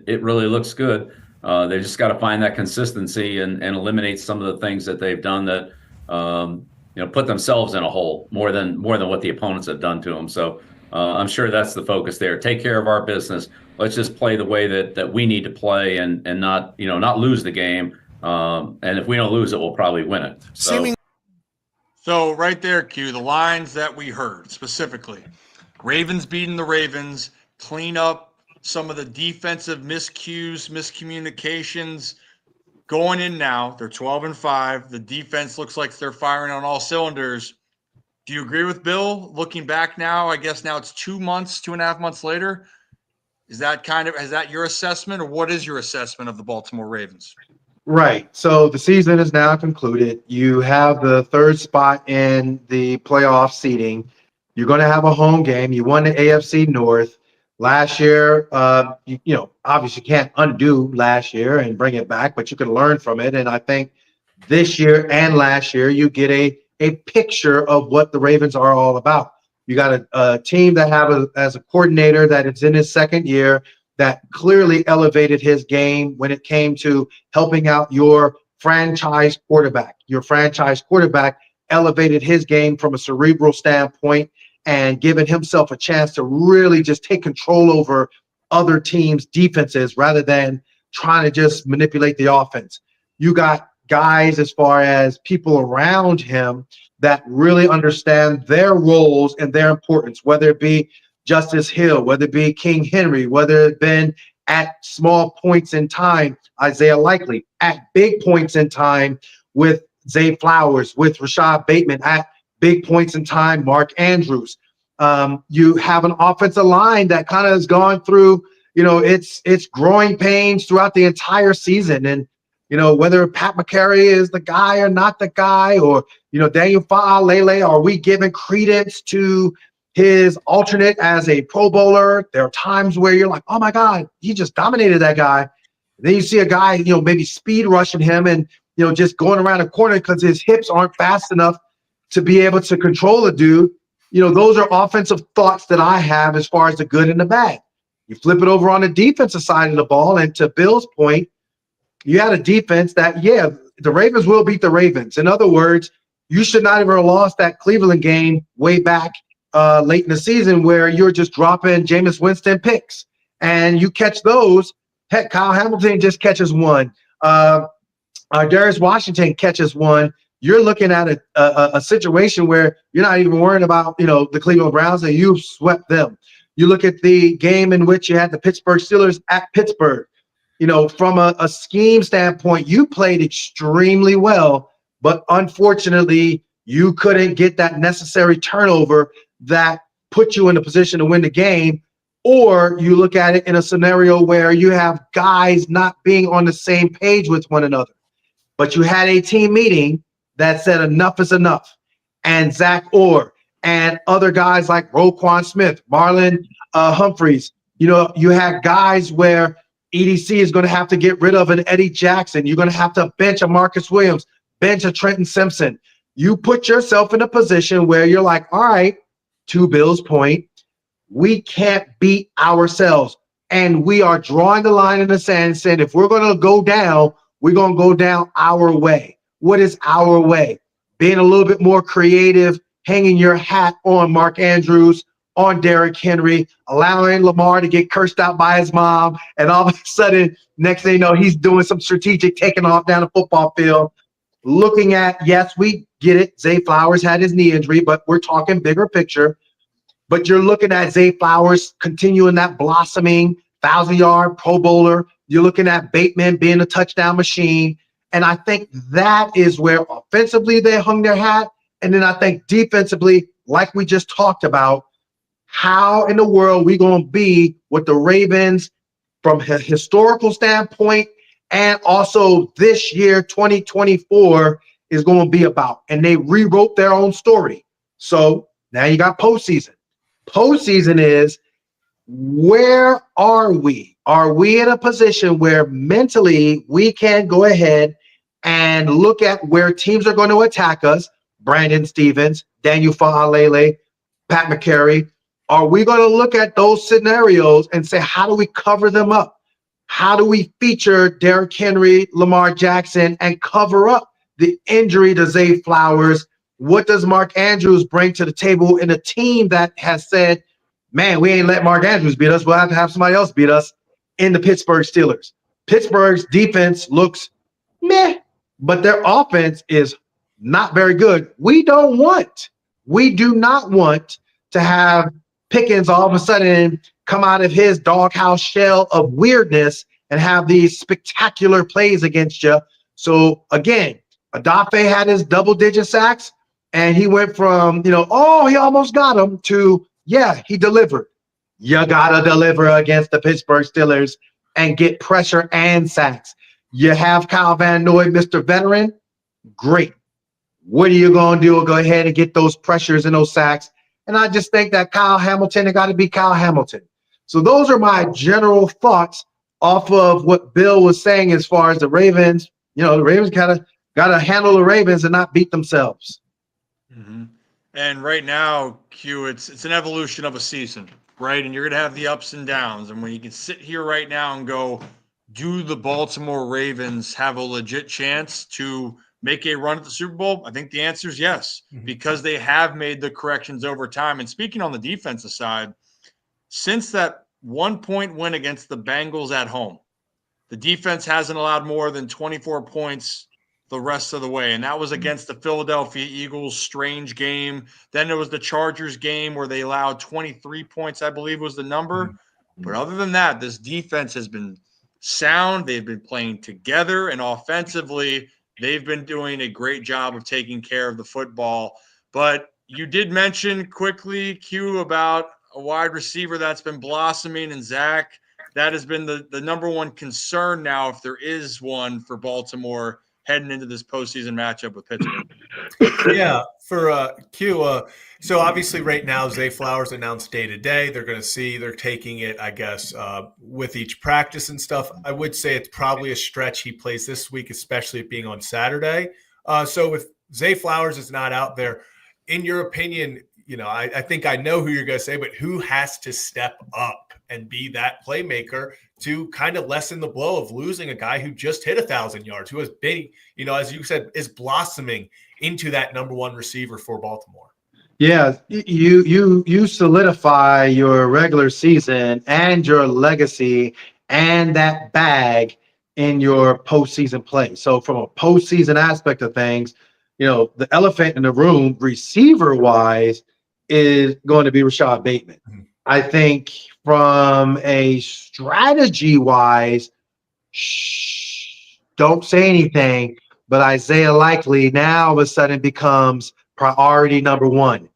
it really looks good. They just got to find that consistency and eliminate some of the things that they've done that put themselves in a hole more than what the opponents have done to them. So I'm sure that's the focus there. Take care of our business. Let's just play the way that we need to play and not lose the game. And if we don't lose it, we'll probably win it. So right there, Q, the lines that we heard specifically. Ravens beating the Ravens, clean up some of the defensive miscues, miscommunications. Going in now, they're 12-5. The defense looks like they're firing on all cylinders. Do you agree with Bill? Looking back now, I guess now it's 2.5 months later. Is that your assessment, or what is your assessment of the Baltimore Ravens? Right. So the season is now concluded. You have the 3rd spot in the playoff seeding. You're going to have a home game. You won the AFC North last year. Obviously can't undo last year and bring it back, but you can learn from it. And I think this year and last year, you get a picture of what the Ravens are all about. You got a team that as a coordinator that is in his 2nd year that clearly elevated his game when it came to helping out your franchise quarterback. Your franchise quarterback elevated his game from a cerebral standpoint and given himself a chance to really just take control over other teams' defenses rather than trying to just manipulate the offense. You got guys as far as people around him that really understand their roles and their importance, whether it be Justice Hill, whether it be King Henry, whether it been at small points in time, Isaiah Likely, at big points in time with Zay Flowers, with Rashad Bateman, at big points in time, Mark Andrews. You have an offensive line that kind of has gone through, it's growing pains throughout the entire season. And, whether Pat McCary is the guy or not the guy, or, Daniel Fa'alele, are we giving credence to his alternate as a Pro Bowler? There are times where you're like, oh my God, he just dominated that guy. Then you see a guy, maybe speed rushing him and, just going around the corner because his hips aren't fast enough to be able to control a dude. Those are offensive thoughts that I have as far as the good and the bad. You flip it over on the defensive side of the ball, and to Bill's point, you had a defense that, the Ravens will beat the Ravens. In other words, you should not have ever lost that Cleveland game way back late in the season where you're just dropping Jameis Winston picks. And you catch those. Heck, Kyle Hamilton just catches one. Darius Washington catches one. You're looking at a situation where you're not even worrying about, the Cleveland Browns, and you swept them. You look at the game in which you had the Pittsburgh Steelers at Pittsburgh. From a scheme standpoint, you played extremely well, but unfortunately, you couldn't get that necessary turnover that put you in a position to win the game. Or you look at it in a scenario where you have guys not being on the same page with one another. But you had a team meeting that said enough is enough. And Zach Orr and other guys like Roquan Smith, Marlon Humphreys, you had guys where EDC is going to have to get rid of an Eddie Jackson. You're going to have to bench a Marcus Williams, bench a Trenton Simpson. You put yourself in a position where you're like, all right, to Bill's point, we can't beat ourselves. And we are drawing the line in the sand and saying, if we're going to go down, we're going to go down our way. What is our way? Being a little bit more creative, hanging your hat on Mark Andrews, on Derrick Henry, allowing Lamar to get cursed out by his mom, and all of a sudden, next thing you know, he's doing some strategic taking off down the football field. Looking at, yes, we get it, Zay Flowers had his knee injury, but we're talking bigger picture. But you're looking at Zay Flowers continuing that blossoming 1,000-yard Pro Bowler. You're looking at Bateman being a touchdown machine. And I think that is where offensively they hung their hat. And then I think defensively, like we just talked about, how in the world we going to be with the Ravens from a historical standpoint, and also this year, 2024, is going to be about. And they rewrote their own story. So now you got postseason. Postseason is, where are we? Are we in a position where mentally we can go ahead and look at where teams are going to attack us? Brandon Stevens, Daniel Fa'alele, Pat McCary. Are we going to look at those scenarios and say, how do we cover them up? How do we feature Derrick Henry, Lamar Jackson, and cover up the injury to Zay Flowers? What does Mark Andrews bring to the table in a team that has said, man, we ain't let Mark Andrews beat us. We'll have to have somebody else beat us in the Pittsburgh Steelers. Pittsburgh's defense looks meh, but their offense is not very good. We do not want to have Pickens all of a sudden come out of his doghouse shell of weirdness and have these spectacular plays against you. So again, Adafe had his double-digit sacks, and he went from, he almost got him, to, yeah, he delivered. You got to deliver against the Pittsburgh Steelers and get pressure and sacks. You have Kyle Van Noy, Mr. Veteran. Great. What are you going to do? Go ahead and get those pressures and those sacks. And I just think that Kyle Hamilton, it got to be Kyle Hamilton. So those are my general thoughts off of what Bill was saying as far as the Ravens. The Ravens got to handle the Ravens and not beat themselves. Mm-hmm. And right now, Q, it's an evolution of a season, right? And you're going to have the ups and downs. And when you can sit here right now and go, do the Baltimore Ravens have a legit chance to make a run at the Super Bowl? I think the answer is yes, because they have made the corrections over time. And speaking on the defensive side, since that 1-point win against the Bengals at home, the defense hasn't allowed more than 24 points the rest of the way. And that was against the Philadelphia Eagles, strange game. Then there was the Chargers game where they allowed 23 points, I believe was the number. But other than that, this defense has been sound. They've been playing together, and offensively, they've been doing a great job of taking care of the football. But you did mention quickly, Q, about a wide receiver that's been blossoming, and Zach, that has been the number one concern now, if there is one, for Baltimore heading into this postseason matchup with Pittsburgh. Yeah, for Q. So obviously right now, Zay Flowers announced day to day. They're going to see, they're taking it, I guess, with each practice and stuff. I would say it's probably a stretch he plays this week, especially it being on Saturday. So if Zay Flowers is not out there, in your opinion, I think I know who you're going to say, but who has to step up and be that playmaker to kind of lessen the blow of losing a guy who just hit 1,000 yards, who has been, as you said, is blossoming into that number one receiver for Baltimore? Yeah, you solidify your regular season and your legacy and that bag in your postseason play. So from a postseason aspect of things, the elephant in the room, receiver-wise, is going to be Rashad Bateman. I think from a strategy-wise, don't say anything, but Isaiah Likely now all of a sudden becomes priority number one.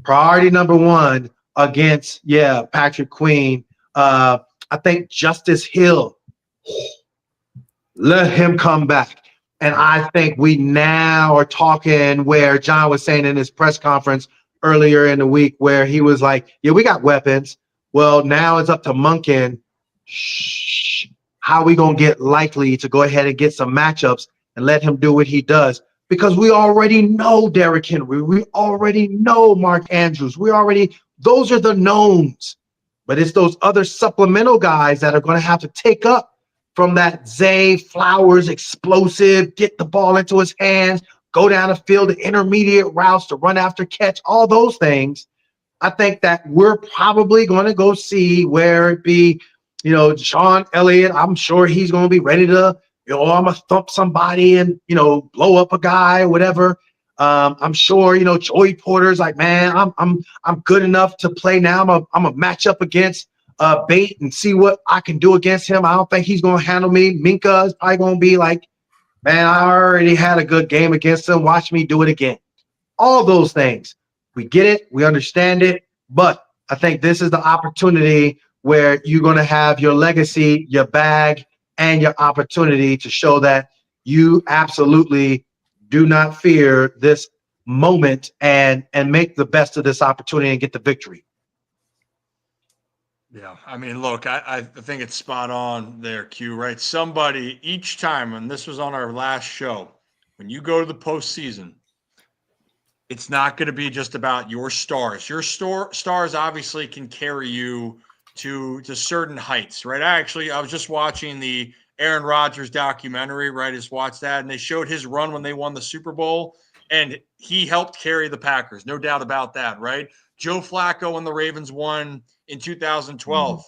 Priority number one against, Patrick Queen. I think Justice Hill, let him come back. And I think we now are talking where John was saying in his press conference earlier in the week where he was like, yeah, we got weapons. Well, now it's up to Monken. How are we going to get Likely to go ahead and get some matchups and let him do what he does? Because we already know Derrick Henry. We already know Mark Andrews. Those are the knowns. But it's those other supplemental guys that are going to have to take up from that Zay Flowers explosive, get the ball into his hands, go down the field, the intermediate routes to run after catch, all those things. I think that we're probably going to go see where it be, Sean Elliott. I'm sure he's going to be ready to, I'm going to thump somebody and, blow up a guy or whatever. I'm sure, Joey Porter's like, man, I'm good enough to play now. I'm a match up against Bate and see what I can do against him. I don't think he's going to handle me. Minka is probably going to be like, man, I already had a good game against him. Watch me do it again. All those things. We get it. We understand it. But I think this is the opportunity where you're going to have your legacy, your bag, and your opportunity to show that you absolutely do not fear this moment and make the best of this opportunity and get the victory. Yeah, I mean, look, I think it's spot on there, Q, right? Somebody each time, and this was on our last show, when you go to the postseason, it's not going to be just about your stars. Your stars obviously can carry you to certain heights, right? I was just watching the Aaron Rodgers documentary, right? I just watched that, and they showed his run when they won the Super Bowl, and he helped carry the Packers, no doubt about that, right? Joe Flacco when the Ravens won in 2012.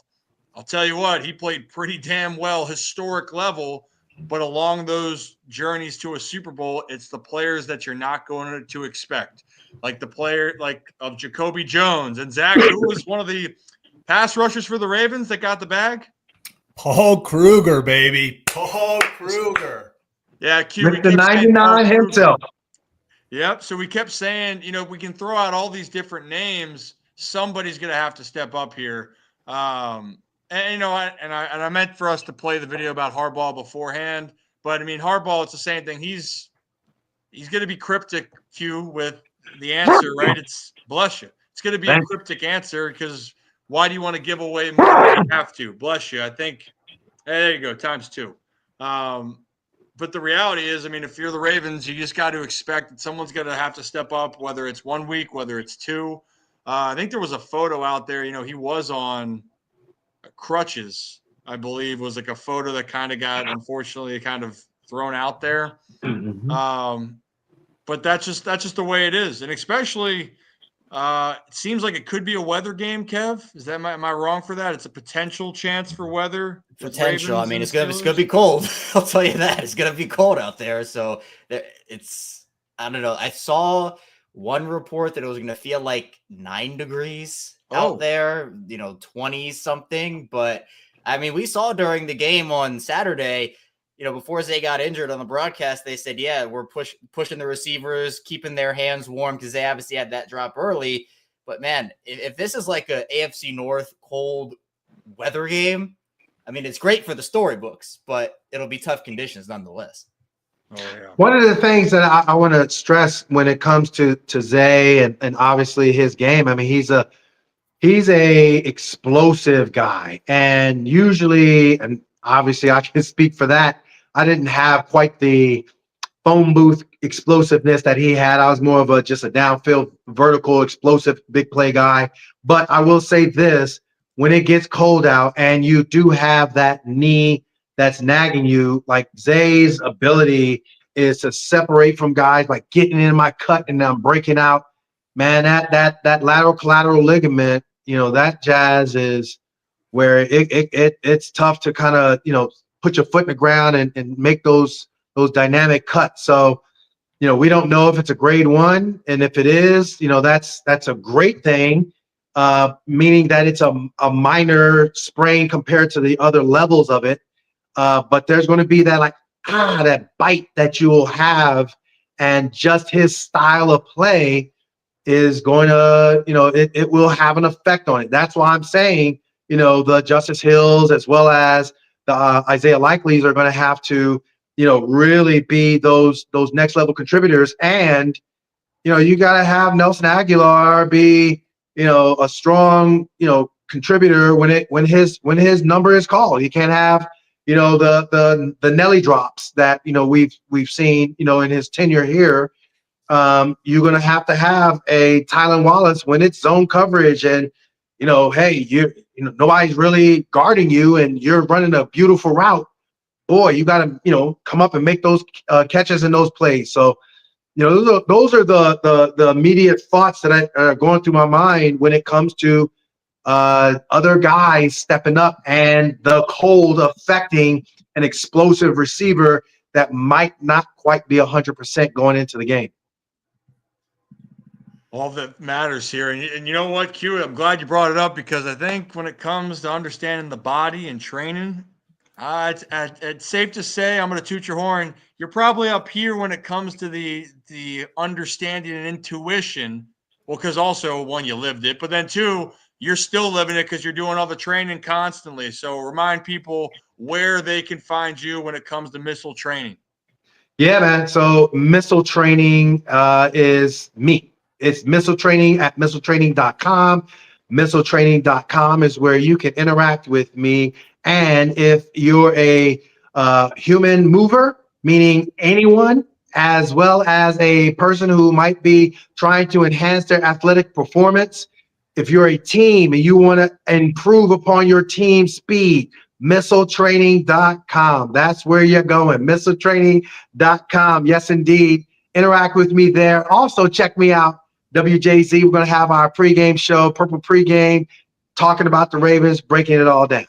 I'll tell you what, he played pretty damn well, historic level, but along those journeys to a Super Bowl, it's the players that you're not going to expect. Like the player of Jacoby Jones and Zach, who was one of the pass rushers for the Ravens that got the bag? Paul Kruger, baby. Paul Kruger. Yeah, Q. Mr. 99 himself. Yep. So we kept saying, we can throw out all these different names. Somebody's going to have to step up here. I meant for us to play the video about Harbaugh beforehand, but I mean, Harbaugh, it's the same thing. He's going to be cryptic, Q, with the answer, right? It's bless you. It's going to be a cryptic answer because why do you want to give away more than you have to? Bless you. I think, there you go, times two. But the reality is, I mean, if you're the Ravens, you just got to expect that someone's going to have to step up, whether it's 1 week, whether it's two. I think there was a photo out there, he was on crutches I believe, was like a photo that kind of got, unfortunately, kind of thrown out there. But that's just the way it is. And especially, it seems like it could be a weather game, Kev. Am I wrong for that? It's a potential chance for weather. Potential. I mean, it's gonna be cold. I'll tell you that. It's gonna be cold out there. So it's, I don't know. I saw one report that it was gonna feel like 9 degrees out there, 20 something. But I mean, we saw during the game on Saturday, before Zay got injured on the broadcast, they said, yeah, we're pushing the receivers, keeping their hands warm because they obviously had that drop early. But man, if this is like a AFC North cold weather game, I mean, it's great for the storybooks, but it'll be tough conditions nonetheless. Oh, yeah. One of the things that I want to stress when it comes to Zay and obviously his game, I mean, he's a explosive guy, and usually, and obviously I can speak for that, I didn't have quite the phone booth explosiveness that he had. I was more of just a downfield, vertical, explosive, big play guy. But I will say this, when it gets cold out and you do have that knee that's nagging you, like Zay's ability is to separate from guys, like getting in my cut and I'm breaking out. Man, that lateral collateral ligament, that jazz is where it's tough to kind of, put your foot in the ground and make those dynamic cuts. So, we don't know if it's a grade 1, and if it is, that's a great thing, meaning that it's a minor sprain compared to the other levels of it. But there's going to be that that bite that you will have, and just his style of play is going to, it will have an effect on it. That's why I'm saying, the Justice Hills as well as the Isaiah Likeleys are going to have to, really be those next level contributors. And, you got to have Nelson Aguilar be, a strong, contributor when his number is called. He can't have, the Nelly drops that, we've seen, in his tenure here. You're going to have a Tylan Wallace when it's zone coverage and, hey, nobody's really guarding you and you're running a beautiful route. Boy, you got to, come up and make those catches in those plays. So, those are the immediate thoughts that are going through my mind when it comes to other guys stepping up and the cold affecting an explosive receiver that might not quite be 100% going into the game. All that matters here. And you know what, Q, I'm glad you brought it up, because I think when it comes to understanding the body and training, it's safe to say, I'm going to toot your horn, you're probably up here when it comes to the understanding and intuition. Well, because also, one, you lived it, but then two, you're still living it because you're doing all the training constantly. So remind people where they can find you when it comes to missile training. Yeah, man. So missile training is me. It's missile training at missiletraining.com. Missiletraining.com is where you can interact with me. And if you're a human mover, meaning anyone, as well as a person who might be trying to enhance their athletic performance, if you're a team and you want to improve upon your team speed, missiletraining.com. That's where you're going. Missiletraining.com. Yes, indeed. Interact with me there. Also, check me out, WJZ. We're going to have our pregame show, Purple Pregame, talking about the Ravens, breaking it all down.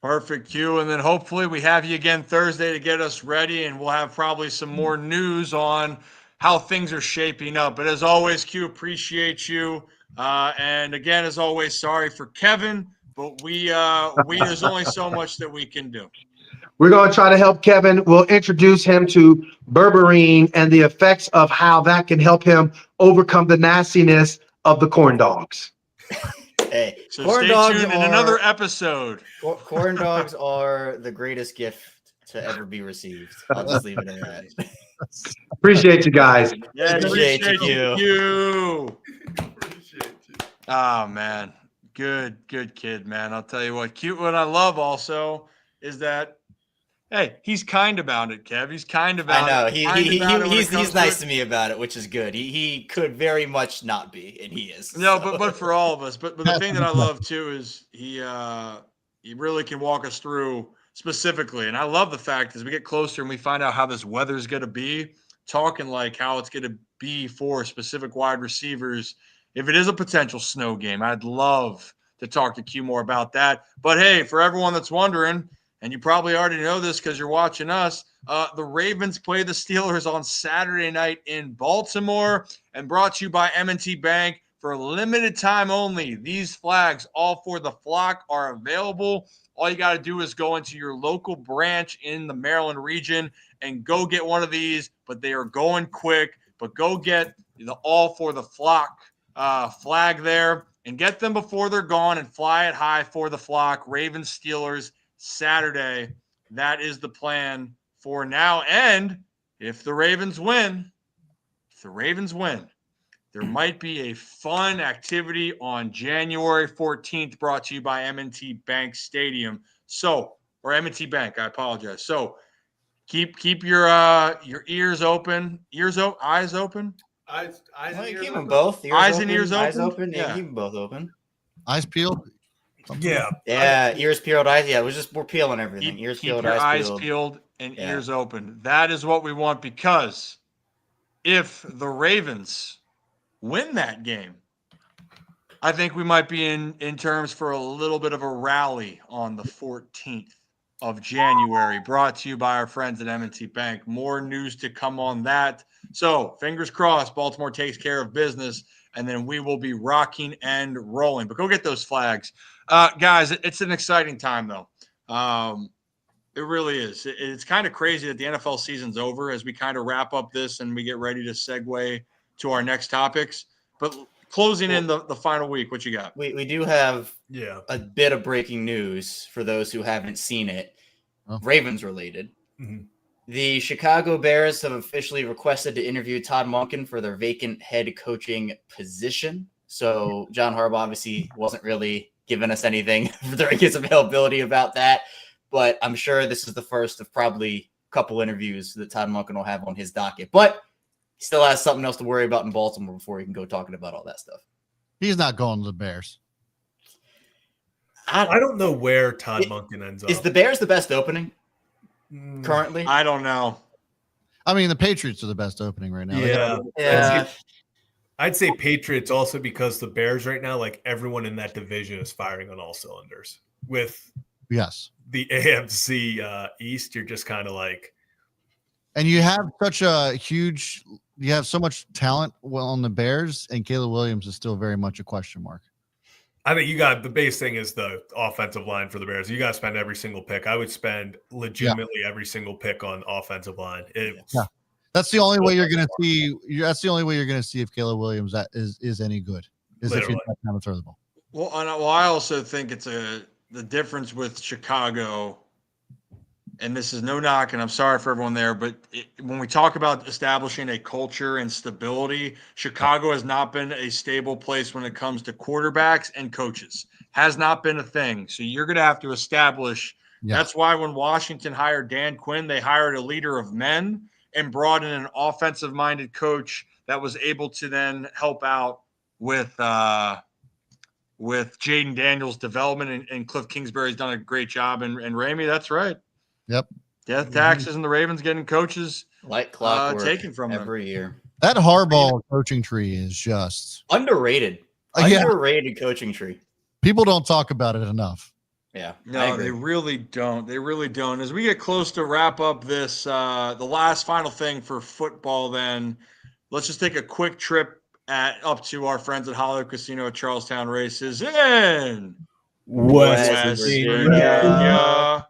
Perfect, Q. And then hopefully we have you again Thursday to get us ready, and we'll have probably some more news on how things are shaping up. But as always, Q, appreciate you. And again, as always, sorry for Kevin, but we there's only so much that we can do. We're going to try to help Kevin. We'll introduce him to berberine and the effects of how that can help him overcome the nastiness of the corn dogs. Hey, so corn stay dogs tuned in another episode. Corn dogs are the greatest gift to ever be received. I'll just leave it at that. Appreciate you guys. Yeah, appreciate you. Appreciate you. Oh, man. Good kid, man. I'll tell you what. Cute. What I love also is that, hey, he's kind about it, Kev. He's kind about it. I know. He's nice to me about it, which is good. He could very much not be, and he is. No, so. but for all of us. But the thing that I love too is he you really can walk us through specifically. And I love the fact as we get closer and we find out how this weather is going to be, talking like how it's going to be for specific wide receivers. If it is a potential snow game, I'd love to talk to Q more about that. But hey, for everyone that's wondering, and you probably already know this because you're watching us, the Ravens play the Steelers on Saturday night in Baltimore, and brought to you by M&T Bank. For a limited time only, these flags, all for the flock, are available. All you got to do is go into your local branch in the Maryland region and go get one of these, but they are going quick. But go get the all for the flock flag there and get them before they're gone and fly it high for the flock. Ravens Steelers Saturday. That is the plan for now. And if the Ravens win, there might be a fun activity on January 14th brought to you by M&T Bank Stadium. Or M&T Bank, I apologize. So keep your ears open, eyes open. Eyes and ears keep open. them both. Eyes and ears open. Eyes open. Yeah. Keep them both open. Eyes peeled. Yeah. Ears peeled, eyes. Yeah, we're peeling everything. Keep your eyes peeled and ears open. That is what we want, because if the Ravens win that game, I think we might be in terms for a little bit of a rally on the 14th of January, brought to you by our friends at M&T Bank. More news to come on that. So fingers crossed, Baltimore takes care of business, and then we will be rocking and rolling. But go get those flags. Guys, it's an exciting time, though. It really is. It's kind of crazy that the NFL season's over as we kind of wrap up this and we get ready to segue to our next topics. But closing in the final week, what you got? We do have a bit of breaking news for those who haven't seen it. Ravens related. Mm-hmm. The Chicago Bears have officially requested to interview Todd Monken for their vacant head coaching position. So John Harbaugh obviously wasn't really giving us anything during his availability about that. But I'm sure this is the first of probably a couple interviews that Todd Monken will have on his docket. But he still has something else to worry about in Baltimore before he can go talking about all that stuff. He's not going to the Bears. I don't know where Todd Monken ends up. Is the Bears the best opening currently? I don't know. I mean, the Patriots are the best opening right now. Yeah. I'd say Patriots also because the Bears right now, like everyone in that division is firing on all cylinders. With the AFC East, you're just kind of like. And you have you have so much talent on the Bears, and Caleb Williams is still very much a question mark. I think the base thing is the offensive line for the Bears. You got to spend every single pick. I would spend legitimately every single pick on offensive line. That's the only way you're going to see. That's the only way you're going to see if Caleb Williams is any good. Is if he's not going to throw the ball. Well, I also think it's the difference with Chicago. And this is no knock, and I'm sorry for everyone there, but when we talk about establishing a culture and stability, Chicago has not been a stable place when it comes to quarterbacks and coaches. Has not been a thing. So you're going to have to establish. Yeah. That's why when Washington hired Dan Quinn, they hired a leader of men and brought in an offensive-minded coach that was able to then help out with Jaden Daniels' development, and Cliff Kingsbury's done a great job. And Ramey, that's right. Yep. Death taxes and the Ravens getting coaches like clockwork taken from every them. year. That Harbaugh coaching tree is just underrated. Underrated coaching tree. People don't talk about it enough. Yeah. No, they really don't. They really don't. As we get close to wrap up this, the last final thing for football, then let's just take a quick trip up to our friends at Hollywood Casino at Charlestown Races in West Virginia.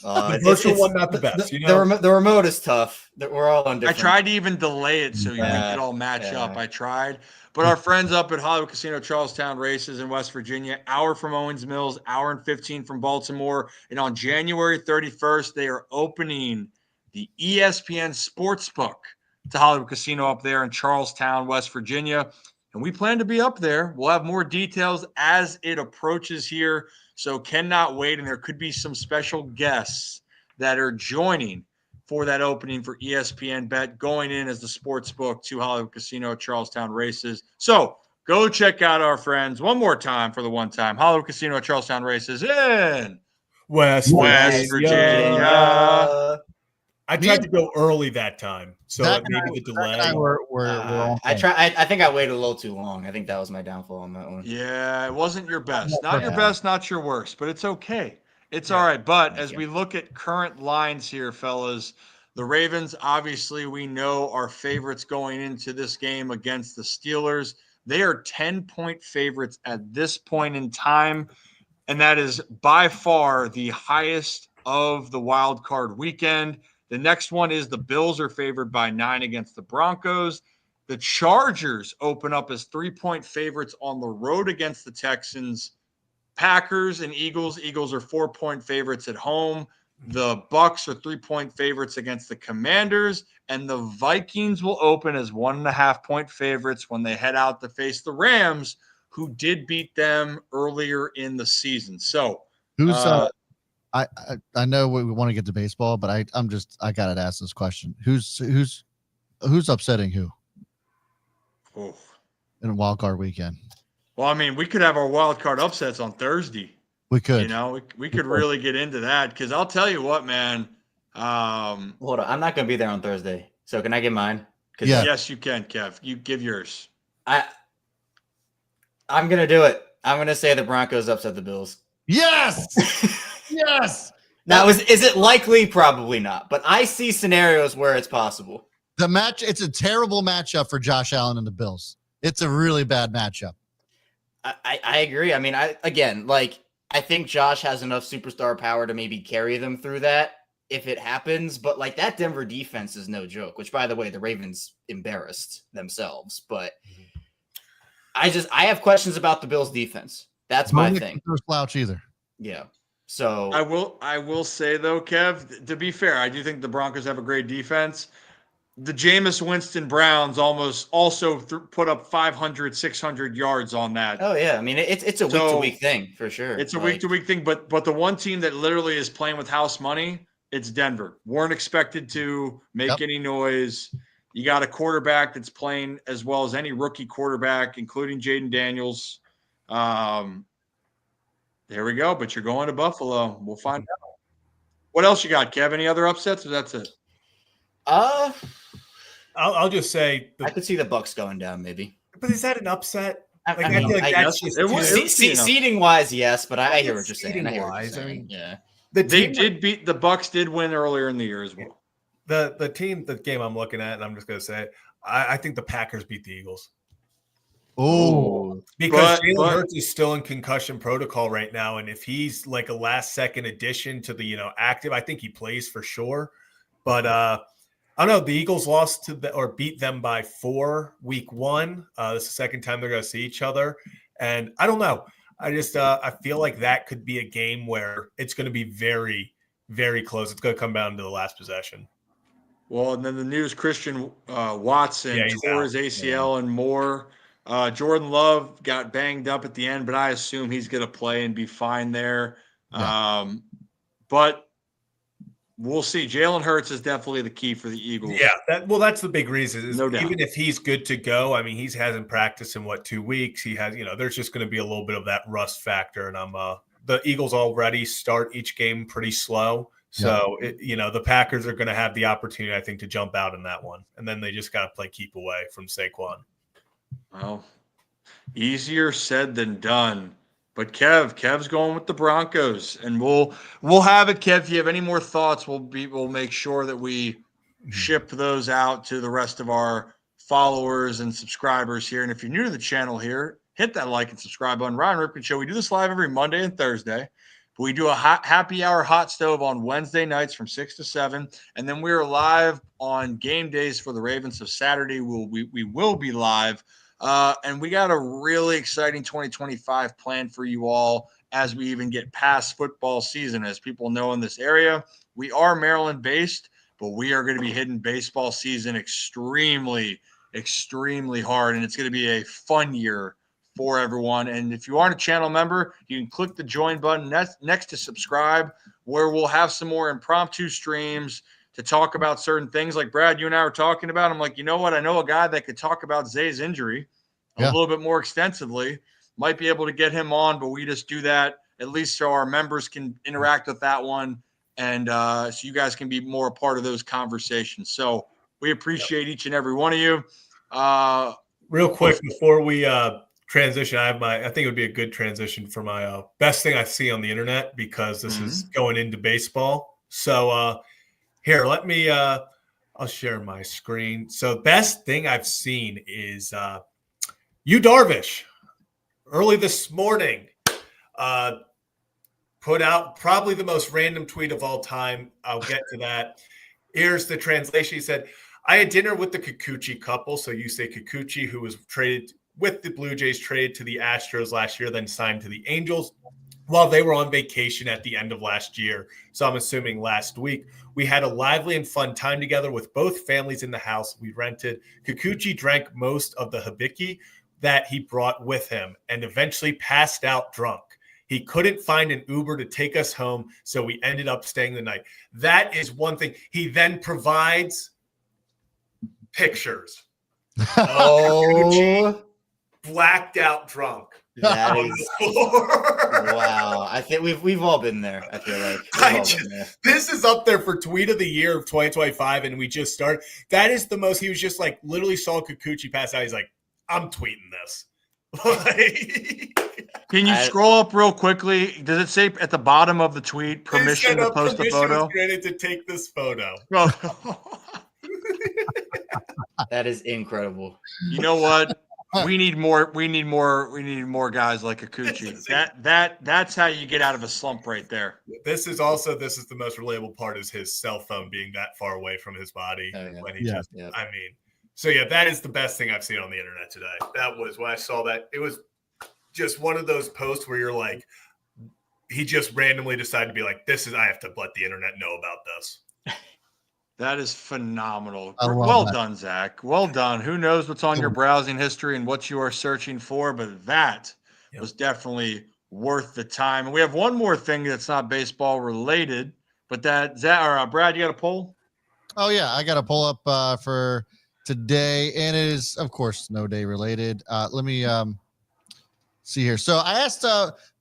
The virtual one, not the best. The remote is tough. We're all on different. I tried to even delay it so you could all match up. I tried. But our friends up at Hollywood Casino Charlestown Races in West Virginia, hour from Owens Mills, hour and 15 from Baltimore. And on January 31st, they are opening the ESPN Sportsbook to Hollywood Casino up there in Charlestown, West Virginia. And we plan to be up there. We'll have more details as it approaches here. So cannot wait. And there could be some special guests that are joining for that opening for ESPN Bet going in as the sports book to Hollywood Casino Charlestown Races. So go check out our friends one more time for the one time. Hollywood Casino Charlestown Races in West Virginia. I tried to go early that time, so maybe the delay. I think I waited a little too long. I think that was my downfall on that one. Yeah, it wasn't your best. Not your best, not your worst, but it's okay. It's all right. But as we look at current lines here, fellas, the Ravens, obviously, we know are favorites going into this game against the Steelers. They are 10-point favorites at this point in time, and that is by far the highest of the wild card weekend. The next one is the Bills are favored by 9 against the Broncos. The Chargers open up as 3-point favorites on the road against the Texans. Packers and Eagles. Eagles are 4-point favorites at home. The Bucks are 3-point favorites against the Commanders. And the Vikings will open as 1.5-point favorites when they head out to face the Rams, who did beat them earlier in the season. So who's I know we want to get to baseball, but I gotta ask this question. Who's upsetting who in a wild card weekend? Well, I mean, we could have our wild card upsets on Thursday. We could. You know, we could really get into that because I'll tell you what, man. Hold on, I'm not gonna be there on Thursday, so can I get mine? Yeah. Yes, you can, Kev. You give yours. I'm gonna do it. I'm gonna say the Broncos upset the Bills. Yes. Yes. Now, is it likely? Probably not. But I see scenarios where it's possible. It's a terrible matchup for Josh Allen and the Bills. It's a really bad matchup. I agree. I mean, I think Josh has enough superstar power to maybe carry them through that if it happens. But like that Denver defense is no joke, which by the way, the Ravens embarrassed themselves. But I have questions about the Bills defense. That's my thing. No slouch either. Yeah. So I will say though, Kev, to be fair, I do think the Broncos have a great defense. The Jameis Winston Browns also put up 500, 600 yards on that. Oh yeah, I mean it's a week-to-week thing for sure. It's a week-to-week thing, but the one team that literally is playing with house money, it's Denver. Weren't expected to make any noise. You got a quarterback that's playing as well as any rookie quarterback, including Jaden Daniels. There we go. But you're going to Buffalo. We'll find out. What else you got, Kev? Any other upsets, or that's it? I'll just say I could see the Bucks going down, maybe. But is that an upset? I feel like that's just seeding wise, yes. But I hear what you're saying. Yeah. The Bucks did win earlier in the year as well. The game I'm looking at, and I'm just going to say, I think the Packers beat the Eagles. Oh, because Jalen Hurts is still in concussion protocol right now, and if he's like a last-second addition to the active, I think he plays for sure. But I don't know. The Eagles lost beat them by 4 week 1. This is the second time they're going to see each other, and I don't know. I just I feel like that could be a game where it's going to be very, very close. It's going to come down to the last possession. Well, and then the news: Christian Watson tore his ACL and more. Jordan Love got banged up at the end, but I assume he's going to play and be fine there. Yeah. But we'll see. Jalen Hurts is definitely the key for the Eagles. Yeah, that's the big reason. No doubt. Even if he's good to go, I mean, he hasn't practiced in 2 weeks. He has, there's just going to be a little bit of that rust factor. And the Eagles already start each game pretty slow. So, the Packers are going to have the opportunity, I think, to jump out in that one. And then they just got to play keep away from Saquon. Well, easier said than done. But Kev's going with the Broncos, and we'll have it, Kev. If you have any more thoughts, we'll make sure that we ship those out to the rest of our followers and subscribers here. And if you're new to the channel here, hit that like and subscribe button. Ryan Ripken Show. We do this live every Monday and Thursday. But we do a happy hour hot stove on Wednesday nights from 6 to 7, and then we are live on game days for the Ravens. So Saturday we will be live. And we got a really exciting 2025 plan for you all as we even get past football season. As people know in this area, we are Maryland based, but we are going to be hitting baseball season extremely, extremely hard. And it's going to be a fun year for everyone. And if you aren't a channel member, you can click the join button next to subscribe, where we'll have some more impromptu streams to talk about certain things like Brad, you and I were talking about. I'm like, you know what? I know a guy that could talk about Zay's injury a little bit more extensively. Might be able to get him on, but we just do that at least so our members can interact with that one. And so you guys can be more a part of those conversations. So we appreciate each and every one of you. Real quick before we transition, I think it would be a good transition for my best thing I see on the internet, because this is going into baseball. So here, let me I'll share my screen. So best thing I've seen is Darvish early this morning put out probably the most random tweet of all time. I'll get to that. Here's the translation. He said, I had dinner with the Kikuchi couple. So you say Kikuchi, who was traded with the Blue Jays, traded to the Astros last year, then signed to the Angels while they were on vacation at the end of last year. So I'm assuming last week. We had a lively and fun time together with both families in the house we rented. Kikuchi drank most of the hibiki that he brought with him and eventually passed out drunk. He couldn't find an Uber to take us home, so we ended up staying the night. That is one thing. He then provides pictures. Oh, blacked out drunk. That is wow. I think we've all been there. I feel like this is up there for tweet of the year of 2025, and we just started. That is the most. He was just like literally saw Kikuchi pass out. He's like, I'm tweeting this. Can you scroll up real quickly? Does it say at the bottom of the tweet permission to post a photo? Was granted to take this photo. That is incredible. You know what? We need more guys like Kikuchi. That's how you get out of a slump right there. This is the most relatable part, is his cell phone being that far away from his body when he I mean, so yeah, that is the best thing I've seen on the internet today. That was when I saw that. It was just one of those posts where you're like, he just randomly decided to be like, I have to let the internet know about this. That is phenomenal. Well done, Zach. Well done. Who knows what's on your browsing history and what you are searching for, but that was definitely worth the time. And we have one more thing that's not baseball related, but Brad, you got a poll? Oh yeah, I got a poll up for today, and it is, of course, snow day related. Let me see here. So I asked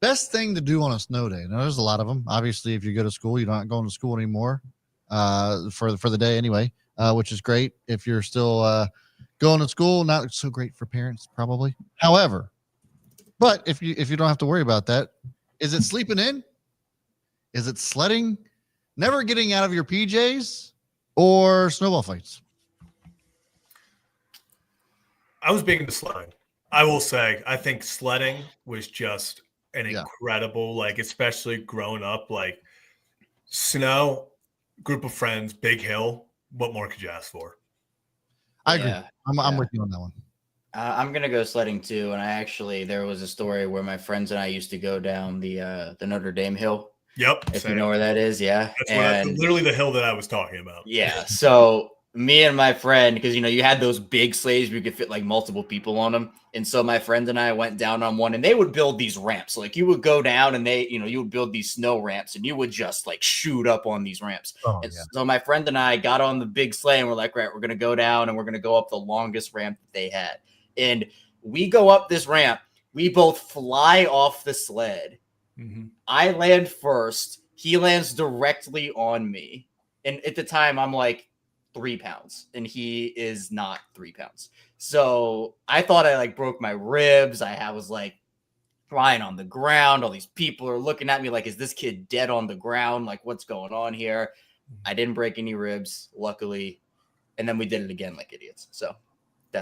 best thing to do on a snow day. Now there's a lot of them. Obviously, if you go to school, you're not going to school anymore. For the day anyway, which is great. If you're still going to school, not so great for parents probably. However, but if you don't have to worry about that, is it sleeping in? Is it sledding? Never getting out of your PJs, or snowball fights? I was big into sledding. I will say, I think sledding was just an incredible, like, especially growing up, like snow. Group of friends, big hill. What more could you ask for? I agree. I'm with you on that one. I'm gonna go sledding too. And there was a story where my friends and I used to go down the Notre Dame hill. Yep. If you know where that is, yeah. That's literally the hill that I was talking about. Yeah. So me and my friend, because you had those big sleighs where you could fit like multiple people on them. And so my friend and I went down on one, and they would build these ramps. Like you would go down and you would build these snow ramps, and you would just like shoot up on these ramps. So my friend and I got on the big sleigh, and we're like, right, we're going to go down and we're going to go up the longest ramp that they had. And we go up this ramp. We both fly off the sled. Mm-hmm. I land first. He lands directly on me. And at the time, I'm like 3 pounds, and he is not 3 pounds. So I thought I like broke my ribs. I was like flying on the ground. All these people are looking at me like, is this kid dead on the ground? Like, what's going on here? I didn't break any ribs, luckily. And then we did it again like idiots. So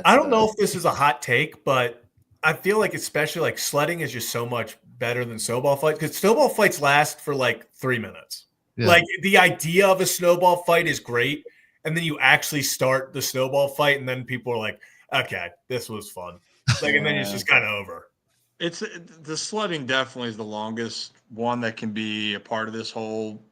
I don't know if this is a hot take, but I feel like especially like sledding is just so much better than snowball fights, because snowball fights last for like 3 minutes. Yeah. Like the idea of a snowball fight is great. And then you actually start the snowball fight, and then people are like, okay, this was fun. Like, and then it's just kind of over. It's the sledding definitely is the longest one that can be a part of this whole,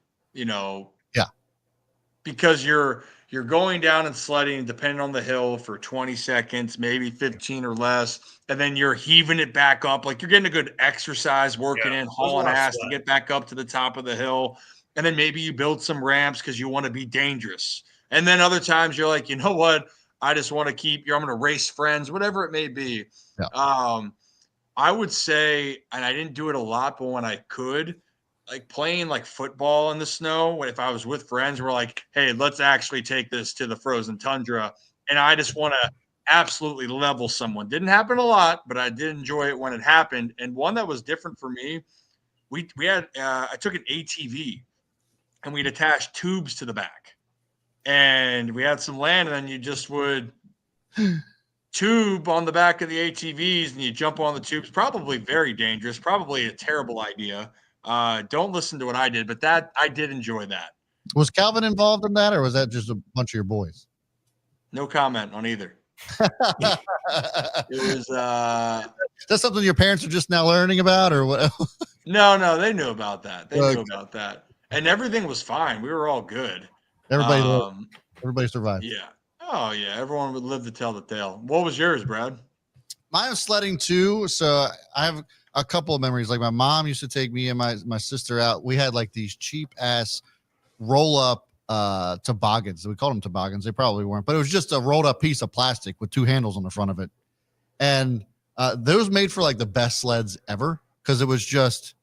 because you're going down and sledding, depending on the hill, for 20 seconds, maybe 15 or less, and then you're heaving it back up. Like you're getting a good exercise, working in, hauling ass to get back up to the top of the hill. And then maybe you build some ramps because you want to be dangerous. And then other times you're like, you know what? I just want to I'm going to race friends, whatever it may be. Yeah. I would say, and I didn't do it a lot, but when I could, like playing like football in the snow, if I was with friends, we're like, hey, let's actually take this to the frozen tundra. And I just want to absolutely level someone. Didn't happen a lot, but I did enjoy it when it happened. And one that was different for me, we had I took an ATV and we'd attach tubes to the back. And we had some land, and then you just would tube on the back of the ATVs and you jump on the tubes. Probably very dangerous, probably a terrible idea. Don't listen to what I did, but that I did enjoy that. Was Calvin involved in that, or was that just a bunch of your boys? No comment on either. It was that's something your parents are just now learning about, or what? No, they knew about that. They knew about that. And everything was fine. We were all good. Everybody survived. Yeah. Oh yeah. Everyone would live to tell the tale. What was yours, Brad? Mine was sledding too. So I have a couple of memories. Like my mom used to take me and my sister out. We had like these cheap ass roll up toboggans. We called them toboggans. They probably weren't, but it was just a rolled up piece of plastic with two handles on the front of it. And those made for like the best sleds ever, because it was just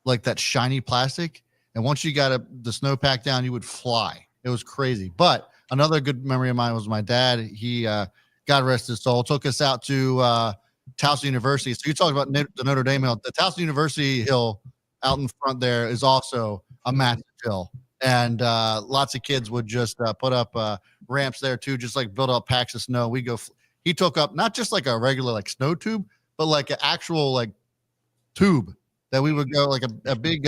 like that shiny plastic. And once you got the snowpack down, you would fly. It was crazy. But another good memory of mine was my dad. He, God rest his soul, took us out to Towson University. So you talked about the Notre Dame Hill. The Towson University Hill out in front there is also a massive hill. And lots of kids would just put up ramps there too, just like build up packs of snow. He took up not just like a regular like snow tube, but like an actual like tube that we would go like a big